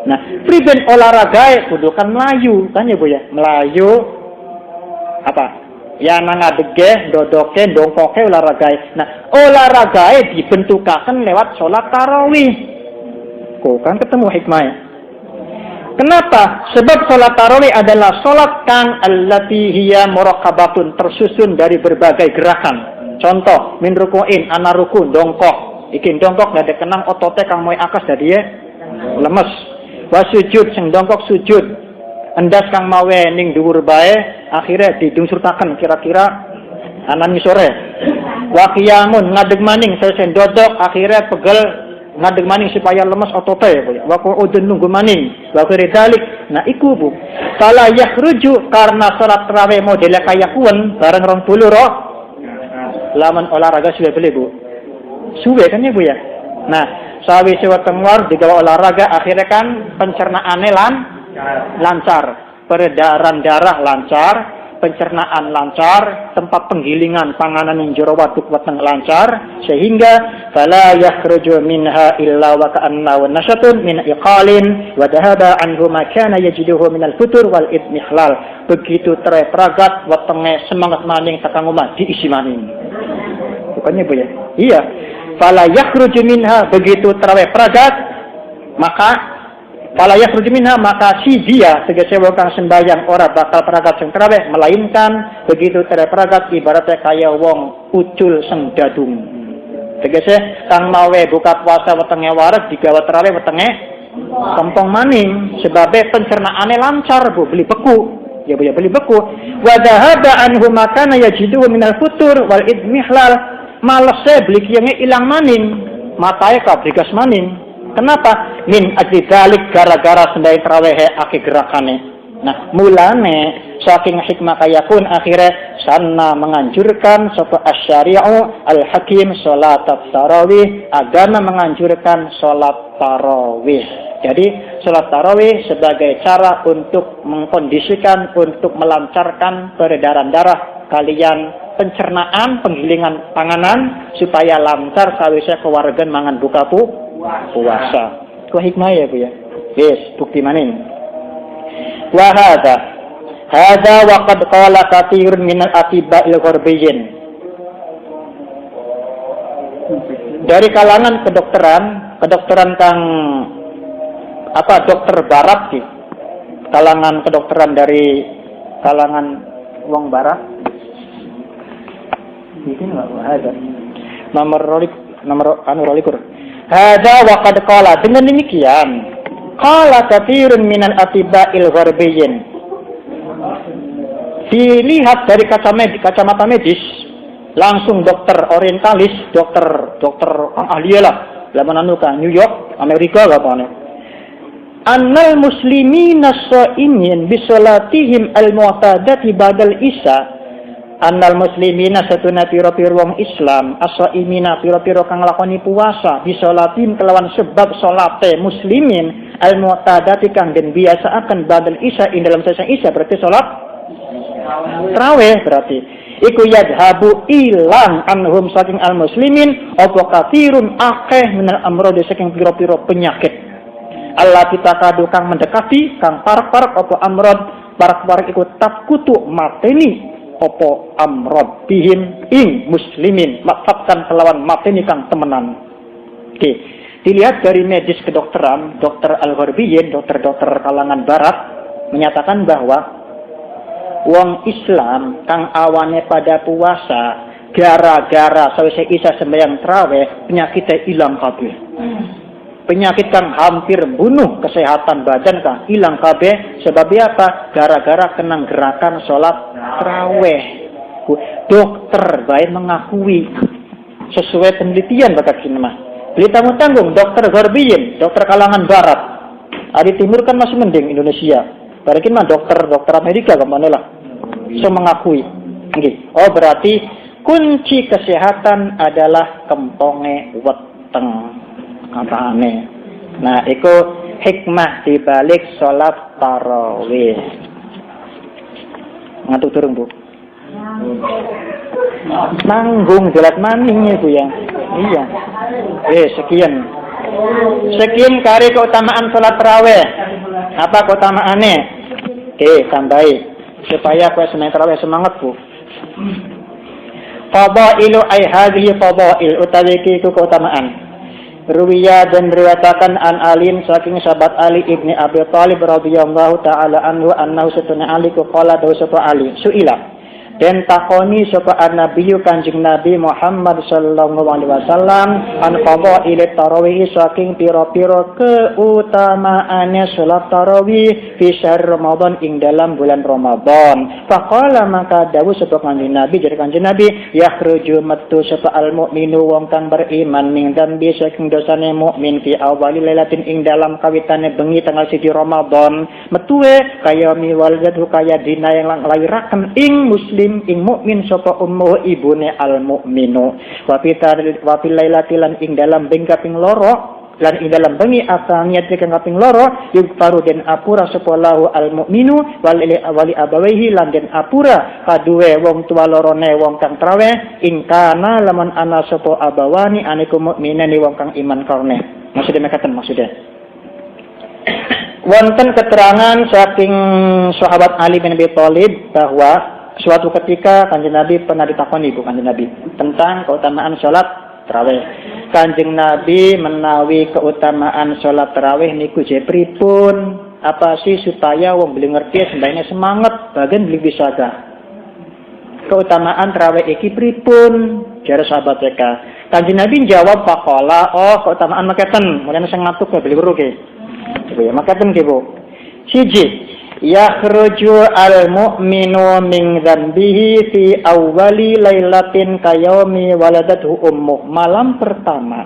S1: Nah, priben olahraga kudu kan melayu kan ya Bu ya, melayu apa? Ya nangadege, dodoke, dongkoke olahraga. Nah, olahraga dibentukaken lewat salat tarawih. Kok kan ketemu hikmahnya. Kenapa? Sebab sholat tarawih adalah sholat kang allati hiya muraqabatun tersusun dari berbagai gerakan. Contoh, min ruku'in ana ruku dongkok. Iki dongkok dadi kenang otote kang moe akas dadi lemes. Wa sujud sing dongkok sujud. Endas kang mawe ning dhuwur bae akhire didungsurtaken kira-kira anan ngisore. Wa qiyamun ngadeg maning sesen dodok akhire pegel ngadeg maning supaya lemes otote ya Bu. Wa qu'udun nunggu maning. Wa qiridalik. Nah iku Bu. Fala yakhruju karena salat tarawih modele kaya kuwen bareng 20 roh. Lamun olahraga suwe beli Bu. Suwe kan ya Bu ya. Nah, sawise weteng war digawa olahraga akhirnya kan pencernaane lancar, peredaran darah lancar, pencernaan lancar, tempat penggilingan panganan yang jero waduk weteng lancar sehingga fala yakhruju minha illa wa ka'annahu nashatun min iqalin wa dhahaba anhu ma kana yajiduhu min al-futur wal idmihlal. Begitu terpragat wetenge semangat maning tekang omah diisi maning. Bukannya Bu ya? Iya. Fala yakhruju minha begitu terawih pragat maka fala yakhruju minha maka si dia tegese wong kang sembayang ora bakal pragat sing terawih melainkan begitu terawih pragat ibaratnya kaya wong ucul sing dadung. Tegese kang mawe buka puasa wetenge wareg digawa terawih wetenge Kempong maning sebabnya pencernaannya lancar bu, beli beku. Ya bu ya beli beku. Wa dhahaba anhu makana yajidu minal futur wal idmihlal. Males saya beli kiyangnya ilang maning. Matanya kabrigas maning. Kenapa? Min ajli dalik gara-gara sendai trawehe aki gerakane. Nah, mulane saking hikmah kayakun akhirnya sana menganjurkan sapa asy-syari'u al-hakim salat tarawih, agama menganjurkan salat tarawih. Jadi salat tarawih sebagai cara untuk mengkondisikan, untuk melancarkan peredaran darah kalian, pencernaan, penggilingan panganan supaya lancar sawise kewargan mangan buka puasa. Ku hikmah ya Bu ya. Yes, bukti maning. Wa hadza wa qad qala katsirun min al-atiba'il gharbiyyin. Dari kalangan kedokteran kang dokter barat sih. Kalangan kedokteran dari kalangan wong barat. Ini enggak ada. Nomor rolikur. Hadza wa qad qala, dengan demikian qala katsirun minal atiba'il gharbiyyin. Dilihat dari kacamata medis, langsung dokter orientalis, dokter ahli lah, lamun anu ka New York, Amerika apa anu. Annal muslimina sha'imin bi salatihim al-mu'tadati ba'dal isya. Annal muslimina satuna pira-pira wong Islam, as-shaimina pira-pira kang lakoni puasa, bi salatin kelawan sebab salate muslimin al-mu'tadati kang den biasaaken ba'dal isya ing dalam sesang isya berarti salat tarawih berarti iku yadhabu ilang anhum saking al-muslimin apa katsirun akeh minal amrod saking pira-pira penyakit Allah kita kadu kang mendekati kang parek-parek apa amrod parek-parek iku takutu mateni apa amrod bihim ing muslimin maksudkan kelawan mateni kang temenan. Oke. Dilihat dari medis kedokteran, dokter al-gharbiyyin, dokter-dokter kalangan barat menyatakan bahwa wong Islam kang awane pada puasa gara-gara sawise isya sembahyang tarawih penyakitnya ilang kabeh. Penyakit kang hampir bunuh kesehatan badan kang ilang kabeh sebabnya apa? Gara-gara kenang gerakan salat tarawih. Dokter baik mengakui sesuai penelitian bakat sinema. Beli tamu tanggung dokter gharbiyyin, dokter kalangan barat. Di timur kan masih mending Indonesia. Barikin mah dokter Amerika kemana lah. So mengakui. Nggih. Oh berarti kunci kesehatan adalah kemponge weteng. Katane. Nah, itu hikmah dibalik salat tarawih. Ngantuk turun, Bu. Nanggung jelat maning ya Bu ya. Iya. Sekian kari keutamaan salat tarawih. Apa keutamaannya? Oke, tambahi supaya kowe sembahyang tarawih semangat Bu. Fadailu ay hadhihi fadail utawi iku keutamaan. Ruwiya dan riwayatakan an Alim saking sahabat Ali ibni Abi Thalib radhiyallahu taala anhu annahu satuna Ali qala dawu sapa Ali suila dan takoni sapa an-nabiyyu Kanjeng Nabi Muhammad sallallahu alaihi wasallam an fadhail tarawih saking pira-pira keutamaane salat tarawih fi syahr Ramadan ing dalam bulan Ramadan. Faqala maka dawuh sapa Kanjeng Nabi dari Kanjeng Nabi yakhruju metu sapa al-mukminu wong kang beriman ning dambi saking dosane mukmin fi awali lailatin ing dalam kawitane bengi tanggal 1 Ramadan metuwe kaya miwaladu kaya dina yang lairaken ing muslim ing mukmin sapa ummu ibune al mukminu wa fi lailatilan ing dalam bengi kaping loro lan ing dalam bengi asaniyat kaping loro yugfaru den apura sapa lahu al mukminu wali abawaihi lan den apura kaduwe wong tua lorone wong kang traweh ing kana lamun ana sapa abawani aniku mukminani wong kang iman karne maksudnya wonten keterangan saking sahabat Ali bin Abi Thalib bahwa suatu ketika Kanjeng Nabi pernah ditakoni Bu Kanjeng Nabi tentang keutamaan salat tarawih. Kanjeng Nabi menawi keutamaan salat tarawih niku pripun? Apa sih supaya wong beli ngerti sembahyangnya semangat bagian beli bisa ga. Keutamaan tarawih iki pripun? Jare sahabat mereka. Kanjeng Nabi jawab faqala, oh keutamaan maketen, mulane sing ngatuk beli weruh ki. Ya, makaten nggih Bu. Siji, yakhruju al-mu'minu min dzambihi fi awwali lailatin kayaumi waladathu ummuh. Malam pertama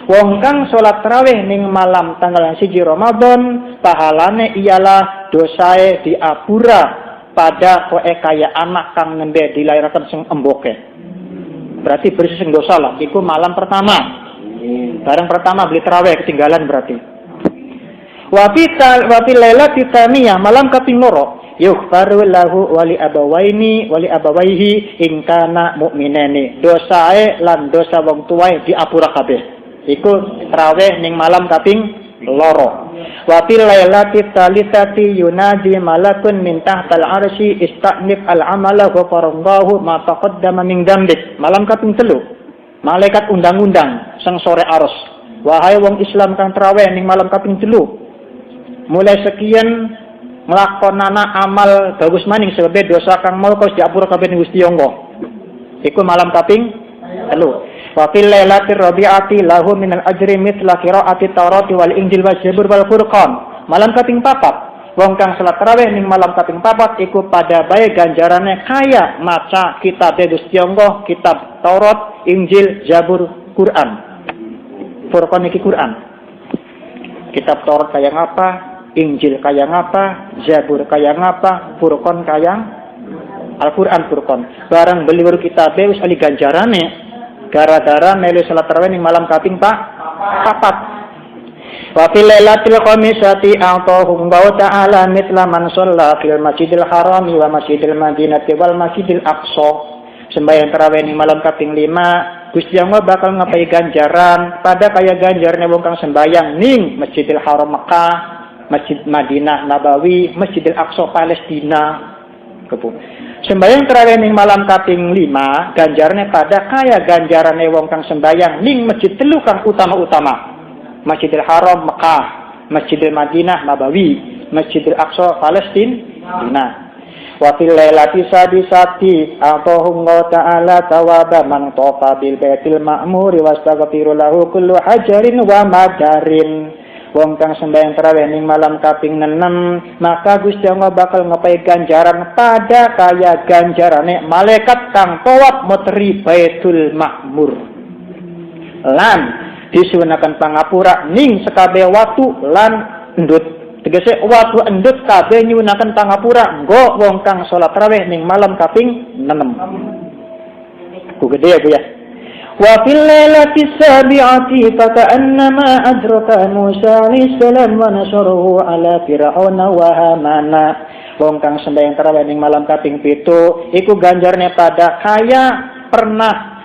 S1: wong kang salat tarawih ning malam tanggal 1 Ramadan, pahalane ialah dosae diapura pada koe kaya anak kang nembe dilairaken sing emboke. Berarti bersih sing dosa lah. Iku malam pertama. Bareng pertama beli tarawih ketinggalan berarti. Wa fi lailati tsaniyah malam kaping 2 yughfaru lahu wali abawaihi in kana mu'minani. Dosae lan dosa wong tuwae diapura kabeh. Iku tarawih ning malam kaping 2. Wa fi lailati tsalitsati yunadi malakun min tahtal arsy istanif al-amala wa farallahu ma taqaddama min dzambik. Malam kaping 3 malaikat undang-undang sang sore aros. Wahai wong Islam kang tarawih ning malam kaping 3, mulai sekian nglakonana amal bagus maning sebab dosa kang mau kos diapura kabeh ning Gusti Allah. Iku malam kaping 3. Wa fil lailatir rabi'ati lahu minal ajri mithla qiraati Taurati wal Injil wal Zabur wal Furqan. Malam kaping 4 wong kang salat tarawih ning malam kaping 4 iku pada bae ganjarane kaya maca kitab Gusti Allah, kitab Taurat, Injil, Zabur, Quran. Furqan iki Quran. Kitab Taurat kaya ngapa, Injil kaya ngapa, Zabur kaya ngapa, Furqan kaya Al-Quran Furqan. Barang beli baru kitab wis ali ganjarane gara-gara melu salat tarawih ning malam kaping 4. Wa fil lailatil khamisati a'tahu Allah ta'ala mithla man shalla fil Masjidil Haram wa Masjidil Madinati wal Masjidil Aqsa. Sembahyang tarawih ning malam kaping 5 Gusti Allah bakal ngapai ganjaran pada kaya ganjarane wong kang sembahyang ning Masjidil Haram Mekah, Masjid Madinah Nabawi, Masjidil Aqsa Palestina. Sembahyang tarawih ning malam kaping 5 ganjarane pada kaya ganjarane wong kang sembahyang ning masjid telu kang utama-utama. Masjidil Haram Mekah, Masjidil Madinah Nabawi, Masjidil Aqsa Palestina. Wa fil lailati sadisati atahum ta'ala tawaba man tafa bil baitil ma'mur wastaghfiru lahu kullu hajarin wa madarin. Wong kang sembahyang tarawih ning malam kaping 6 maka Gusti Allah bakal ngapai ganjaran pada kaya ganjarane malaikat kang tawaf mutri Baitul Ma'mur. Lan disuwunaken pangapura ning sekabeh watu lan endut. Tegese watu endut kabeh nyuwunaken pangapura nggo wong kang salat tarawih ning malam kaping 6. Ku gede ya Bu ya. Wa fil lailati sabi'ati faka'annama adraka Musa alaihi salam wa nasruhu ala fir'auna wa hamana. Wong kang sembahyang tarawih ning malam kaping 7 iku ganjarne pada kaya pernah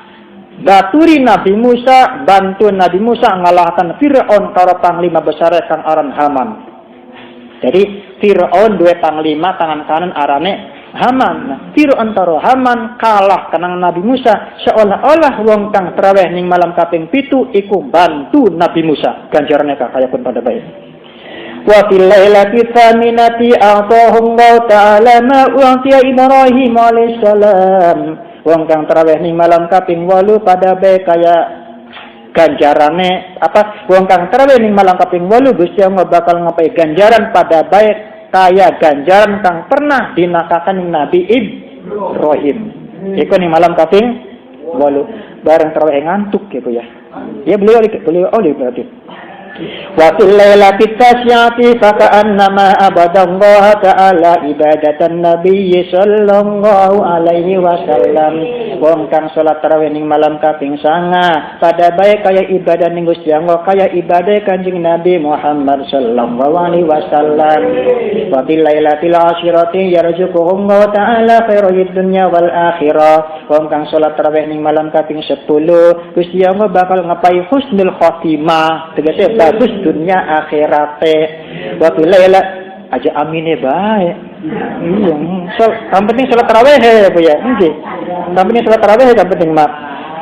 S1: baturi Nabi Musa, bantu Nabi Musa ngalahkan Fir'aun karo panglima besar kang aran Haman. Jadi Fir'aun duwe panglima tangan kanan arane Haman. Fir'aun karo Haman kalah kenang Nabi Musa, seolah-olah wong kang tarawih ning malam kaping 7 iku bantu Nabi Musa. Ganjarane kaya pun pada baik. Wa fil lailati tsaminati a'tahu Allah ta'ala ma u'tiya Ibrahim alaihi salam. Wong kang tarawih ning malam kaping 8 pada bae kaya ganjarane apa? Wong kang tarawih ning malam kaping 8 Gusti Allah bakal ngapai ganjaran pada bae kaya ganjaran kang pernah dinakakan Nabi Ibrahim. Iku ning malam kaping 8 bareng tarawih ngantuk gitu ya. Ya beliau berarti. Wa fil lailati tasyati faka'annama abadallaha ta'ala ibadatan nabiyyi sallallahu alaihi wasallam. Wong kang salat tarawih ning malam kaping 9 pada bae kaya ibadah ning Gusti Allah kaya ibadah Kanjeng Nabi Muhammad sallallahu alaihi wasallam. Wa fil lailatil asyirati yarzuquhum wa ta'ala khairud dunya wal akhirah. Wong kang salat tarawih ning malam kaping 10 Gusti Allah bakal ngapai husnul khotimah tegese bagus dunia akhirate. Wa fil laila aja amine bae. Iya, yang penting salat tarawih ya Bu ya. Nggih. Yang penting salat tarawih yang penting mak.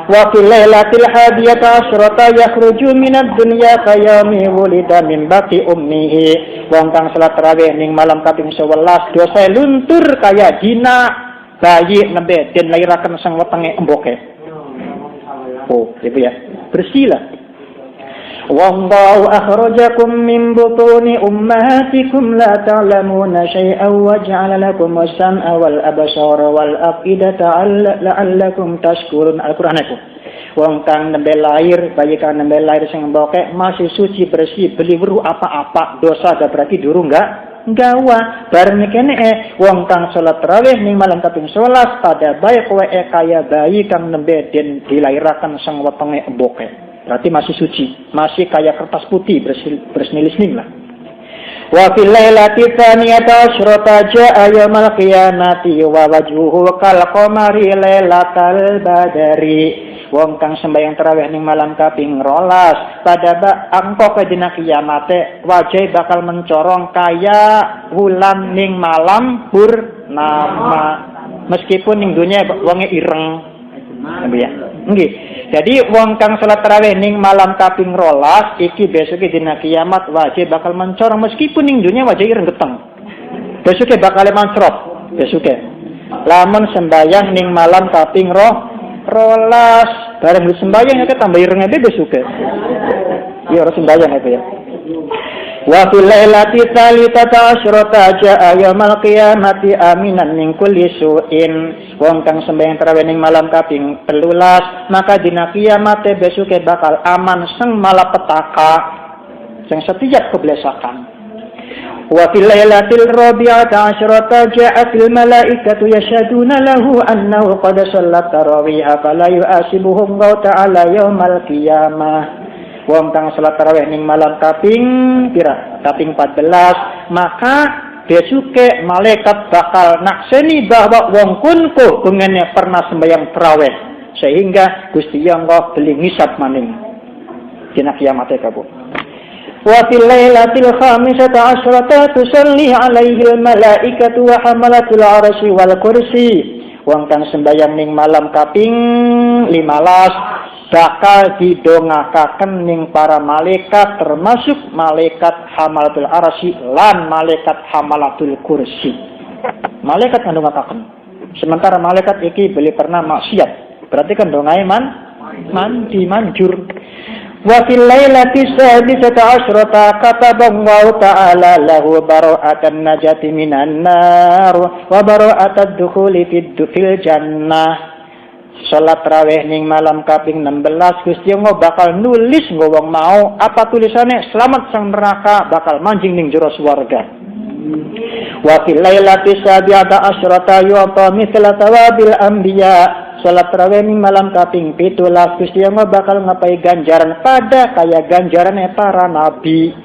S1: Wa fil lailatil hadiyata asyrata yakhruju minad dunya kayami wulida min baqi ummihi. Wong kang salat tarawih ning malam kaping 11 dosa luntur kaya dina bayi nembe den lairaken sang wetenge emboke. Oh, ya Bu ya. Bersih lah. Wallahu akhrajakum min butuni ummahatikum la ta'lamuna syai'an wa ja'ala lakum as-sam'a wal absara wal af'idata la'allakum tashkurun. Al-Qur'an itu. Wong kang nembe lahir, bayi kang nembe lahir sing mbokek masih suci bersih, beli weruh apa-apa, dosa gak berarti durung enggak gawa. Bareng kene wong kang salat tarawih ning malam kaping 11 pada bayi kowe kaya bayi kang nembe den dilairaken sang wetenge mbokek. Berarti masih suci, masih kayak kertas putih bersnilis-ning lah. Wa fil lailati tsaniyata asyrata jaa yaumul qiyamati wa wajhuhu kal qamari lailatal badri. Wong kang sembahyang tarawih ning malam kaping 12 pada angka dina kiamate wajah bakal mencorong kaya wulan ning malam purnama. Meskipun ning dunya wonge ireng. Ya. Nggih. Jadi wong kang salat tarawih ning malam kaping 12 iki besoke dina kiamat wajib bakal mencorong meskipun ning dunya wajah ireng geteng. Besoke bakal mancrot, besoke. Lamun sembayang ning malam kaping 12 bareng sembayang ya tambah ireng ae besoke. Ya ora sembayang itu ya. Wa fil lailati tsalitsata asyrata jaa yaumul qiyamati aminan min kulli su'in. Wong kang sembahyang tarawih ning malam kaping 13 maka dina kiamat besuke bakal aman sing malapetaka sing setiap keblesakan. Wa fil lailatil rabi'ata asyrata ja'atil malaikatu yashhaduna lahu annahu qad shallat tarawih fala yu'asibuhum ta'ala yaumal qiyamah. Wong kang salat tarawih ning malam kaping pira? Kaping 14, maka besuke malaikat bakal nakseni bahwa wong kunku pengennya pernah sembahyang tarawih sehingga Gusti Allah beli ngisap maning dina kiamat kabeh. Wa fil lailatil khamisata asyrata tusalli alaihi al malaikatu wa hamalatul arsy wal kursi. Wong kang sembahyang ning malam kaping 15 bakal didongakaken ning para malaikat termasuk malaikat hamalatul arsy lan malaikat hamalatul kursi. Malaikat ndongakaken. Sementara malaikat iki beli pernah maksiat. Berarti kan dongae mandi manjur. Wa fil lailati sadisata asyrata kataballahu ta'ala lahu bara'atan najati minan nar wa bara'atad dukhuli fil jannah. Salat tarawih ning malam kaping 16 Gusti Allah bakal nulis nggo wong mau apa tulisane selamat sang neraka bakal manjing ning jero swarga. Wa fil lailati sabiata asyrata yu'ta mithla thawabil anbiya. Salat tarawih ning malam kaping 17 Gusti Allah bakal ngapai ganjaran pada kaya ganjarane para nabi.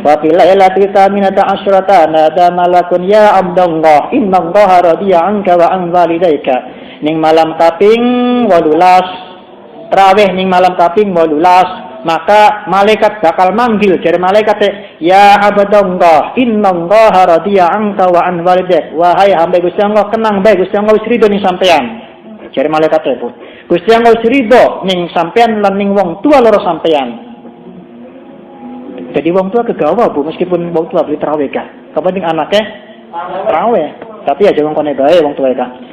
S1: Wa fil lailati thaminata asyrata nada malakun ya abdallah innallaha radiya anka wa an walidayka. Ning malam kaping 18 tarawih ning malam kaping 18 maka malaikat bakal manggil dari malaikat ya abdallah innallaha radiya anka wa an walidak. Wahai hamba Gusti Allah kenang bae Gusti Allah wis ridho ning sampean. Jare malaikat itu Gusti Allah wis ridho ning sampean lan ning wong tua loro sampean. Jadi wong tua kegawa Bu meskipun wong tua beli tarawih kan. Kepenting anaknya tarawih tapi aja wong kene bae wong tua kan.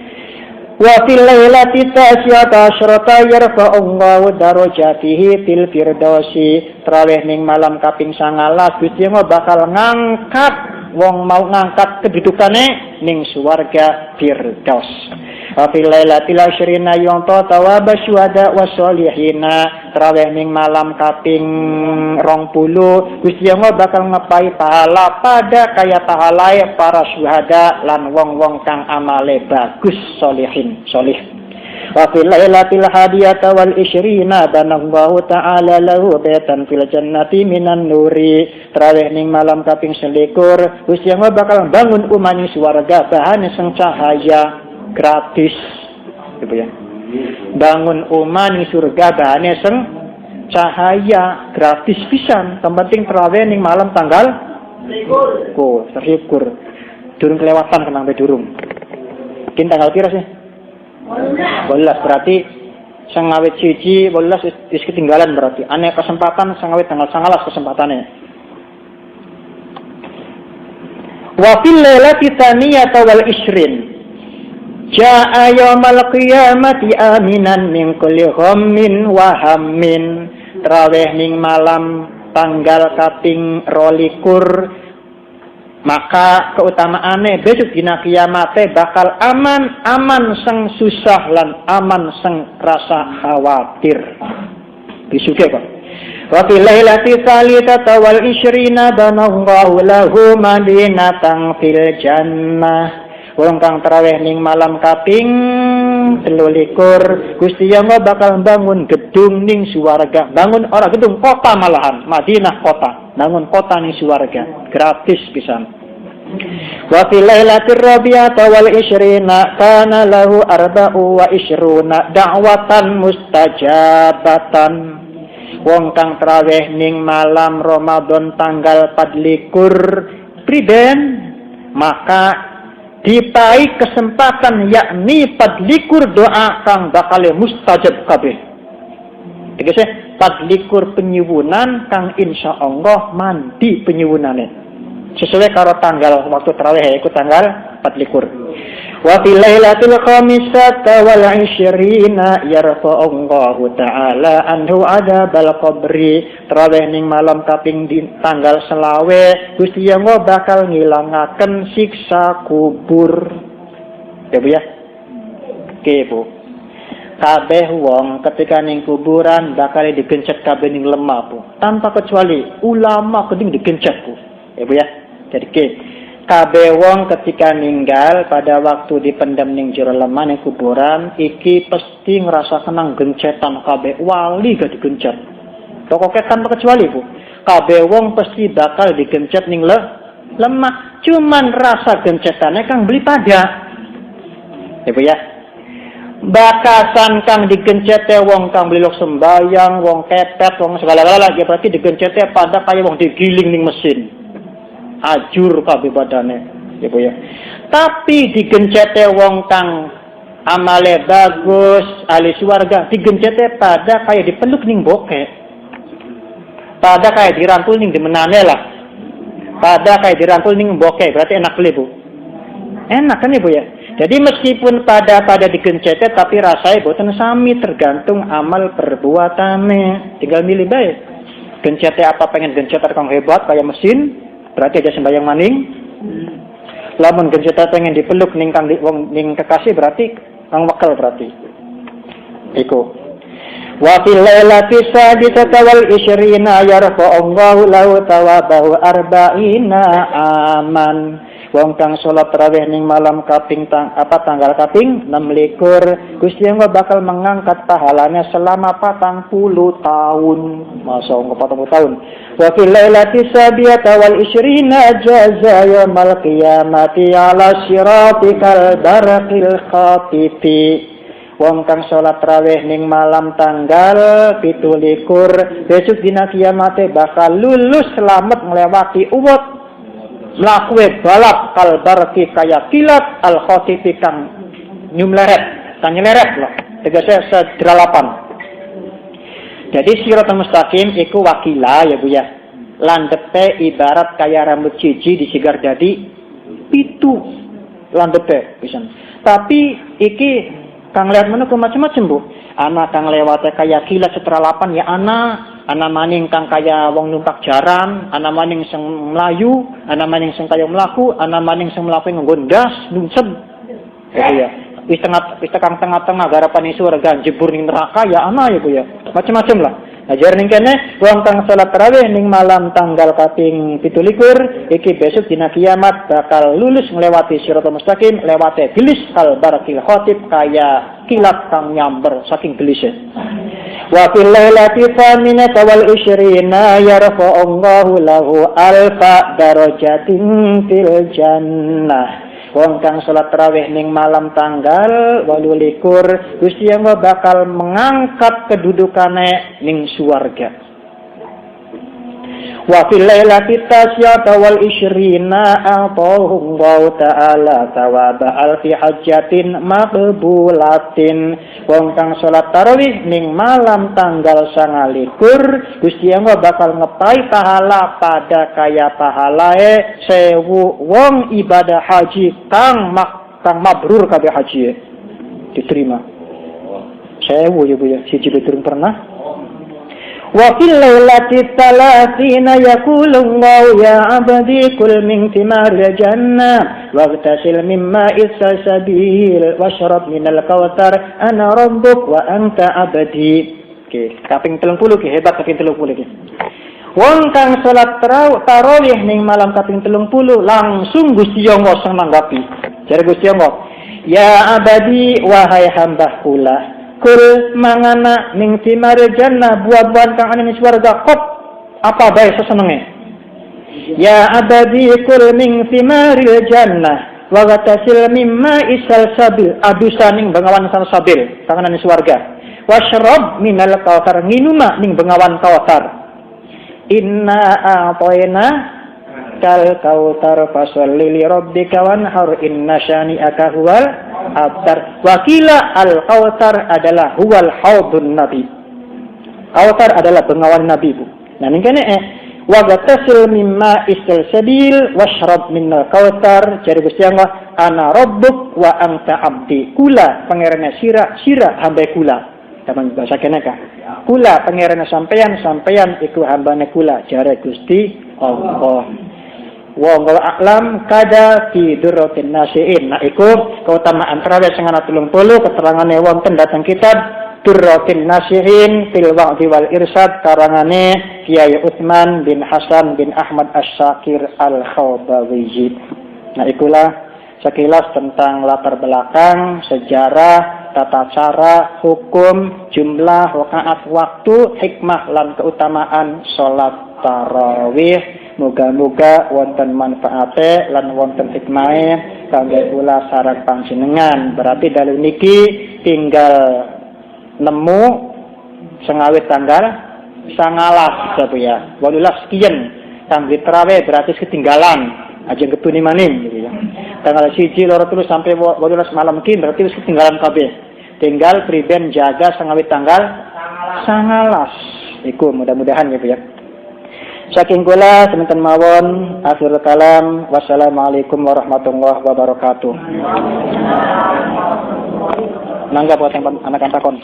S1: Wa fil lailati tasyata asyrata yarfa'ullahu darajatihi fil firdausi. Tarawih ning malam kaping 19 Gusti Allah bakal ngangkat wong mau ngangkat kedudukane ning swarga firdaus. Wa fil lailatil asyrina yunta tawab syuhada wasolihina. Tarawih ning malam kaping 20 Gusti Allah bakal ngepai pahala pada kaya pahalae para syuhada lan wong-wong kang amale bagus solihin solih. Wa fil lailatil hadiyata wal isyrina banallahu ta'ala lahu baitan fil jannati minan nuri. Tarawih ning malam kaping 21 Gusti Allah bakal bangun umane swarga bahane sing cahaya gratis gitu ya. Bangun uman ning surga bahane sing cahaya gratis pisan. Penting tarawih ning malam tanggal 23. Durung kelewatan kenang be durung. Kin tanggal pira sih? 12 berarti sangawit siji 12 wis ketinggalan berarti. Ane kesempatan sangawit tanggal 19 kesempatane. Wa fil lailati tsaniyata wal isrin jaa yaumal qiyamati aminan min kulli ghammin wa hammin. traweh ning malam tanggal kaping 22 maka keutamaane besok dina kiamate bakal aman seng susah lan aman seng rasa khawatir. Bisuke kok. Wa fil lailati tsalitsati wal 20 banallahu lahu madinatan fil jannah. Wong kang traweh ning malam kaping 23 Gusti Allah bakal bangun gedung ning swarga. Bangun ora gedung, kota malahan, Madinah kota. Bangun kota ning swarga, gratis pisan. Wa fil lailatir rabi'ati wal 20 kana lahu 24 da'watan mustajabatan. Wong kang traweh ning malam Ramadan tanggal 24 priben maka dipai kesempatan yakni 24 doa kang bakal mustajab kabeh. Tegese 24 penyuwunan kang insyaallah mandi penyuwunane. Sesuai karo tanggal waktu tarawih yaitu tanggal 24. Wa fil lailatul khamisati wal 20 yarfa'ullahu ta'ala anhu adzabal qabri. Tarawih ning malam kaping tanggal 20 Gusti Allah bakal ngilangaken siksa kubur. Ya Bu ya. Oke Bu. Kabeh wong ketika ning kuburan bakal digencet kabeh ning lemah Bu. Tanpa kecuali ulama keding digencet Bu. Ya Bu ya. Jadi kabeh wong ketika ninggal pada waktu dipendam ning jero lemah ning kuburan iki pasti ngerasa senang gencetan kabeh wali gak digencet. Pokoknya tanpa kecuali Bu. Kabeh wong pasti bakal digencet ning lemah. Cuman rasa gencetannya kang beli pada. Ya Bu ya. Bakasan kang digencete wong kang beli sembayang, wong kepet, wong segala-gala ya berarti digencete pada kaya wong digiling ning mesin. Ajur kabeh badane ya Bu ya. Tapi digencete wong kang amale bagus ahli swarga digencete pada kayak dipeluk ning bokeh. Pada kayak dirangkul ning dimenane lah. Pada kayak dirangkul ning bokeh berarti enak beli Bu. Enak kan Ibu ya. Jadi meskipun pada digencete tapi rasanya boten sami tergantung amal perbuatane. Tinggal milih bae. Gencete apa pengen gencet kang hebat kayak mesin berarti aja sembahyang maning. Lamun genceta pengen dipeluk ning kang wong ning kekasih berarti kang wekel berarti. Iku. Wa fil lailati sadisati wal 20 yarfa'ullahu lahu thawabahu 40 aman. Wong kang salat tarawih ning malam kaping tanggal kaping 26 Gusti Allah bakal mengangkat pahalanya selama 40 tahun. Masa 40 tahun. Wa fil lailati sabiyati wal 20 jaza yaumil qiyamati ala siratikal barakil khatifi. Wong kang salat tarawih ning malam tanggal 27 besok dina kiamate bakal lulus selamat nglewati uwut mlakuwe balap kal baraki kaya kilat al khatifi kang nyumleret kang nyeleret lho tegese sedralapan. Jadi siratal mustaqim iku wakila ya Bu ya. Landepe ibarat kaya rambut cici disigar jadi 7 landepe pisan. Tapi iki kang lihat mana macam-macam Bu. Ana kang lewate kaya kilat sedralapan ya ana maning kang kaya wong numpak jaran, ana maning sing mlayu, ana maning sing kaya mlaku, ana maning sing mlaku nganggo ndas, nuncep. Ya. Wis tengah-tengah garapan surga jebur ning neraka ya ana ya Bu ya. Macam-macam lah. Ajar ning kene wong kang salat tarawih ning malam tanggal kaping 17 iki besok dina kiamat bakal lulus nglewati siratal mustaqim lewate gelis kal barakil khatib kaya kilat kang nyamber saking gelise. Wa fil lailati thaminati wal 20 yarfa'ullahu lahu alfa darajatin fil jannah. Wong kang salat tarawih ning malam tanggal 28 Gusti Allah bakal mengangkat kedudukane ning swarga. Wa fil lailati tasyata wal 20 atahu Allah ta'ala thawaba alfi hajjatin maqbulatin. Wong kang salat tarawih ning malam tanggal 29 Gusti Allah bakal ngepai pahala pada kaya pahalae 1000 wong ibadah haji kang mabrur kabeh haji diterima. 1000 ya Bu ya, siji durung pernah. Wa fil lailati talatina yaqulu Allah ya 'abdi kul min thimaril jannah waghtasil mimma isasabil washrab minal kautsar ana rabbuk wa anta 'abdi. Oke, kaping 30 ki hebat kaping 30 ki. Wong kang salat tarawih ning malam kaping 30 langsung Gusti Allah nanggapi. Jare Gusti Allah, ya abadi wahai hamba kula, kul mangana ning timare jannah buah-buahan kang ana ning swarga kop apa bae sesenenge. Ya abadi kul ning timare jannah wa gatasil mimma isal sabil adusaning bengawan sabil kang ana ning swarga. Washrab minal kautsar nginuma ning bengawan kautsar. Inna a'tayna kal kautsar fasholli li rabbika wanhar inna syani'aka huwal abtar. Wakila al kautsar adalah huwal haudun nabi. Kautsar adalah bengawan nabi bu. Nah ning kene wa gatasil mimma isal sabil washrab minal kautsar jare Gusti Allah ana rabbuk wa anta abdi. Kula pangerane sira hamba kula. Taman bahasa keneka. Kula pangerana sampeyan iku hambane kula jare Gusti Allah. Wa a'lam kada fi durratin nasiin. Nah iku keutamaan tarawih sing ana 30 keterangane wonten dateng kitab Durratin Nasihin fil Wa'di wal Irsyad karangane Kiai Utsman bin Hasan bin Ahmad Asy-Syakir Al-Khawbawi. Nah ikulah sekilas tentang latar belakang, sejarah, tata cara, hukum, jumlah, rakaat, waktu, hikmah lan keutamaan salat tarawih. Moga-moga wonten manfaate lan wonten hikmahe kangge kula sareng panjenengan. Berarti dalu niki tinggal nemu sengawit tanggal 19 sabu ya. 18 sekian kangge tarawih berarti ketinggalan aja getuni maning gitu ya. Tanggal 1 2 3 sampai 18 malam ki berarti wis ketinggalan kabeh. Tinggal priben jaga sengawit tanggal 19. Iku mudah-mudahan gitu ya. Saking kula semanten mawon akhirul kalam wassalamualaikum warahmatullahi wabarakatuh. Mangga buat yang anak-anak takon.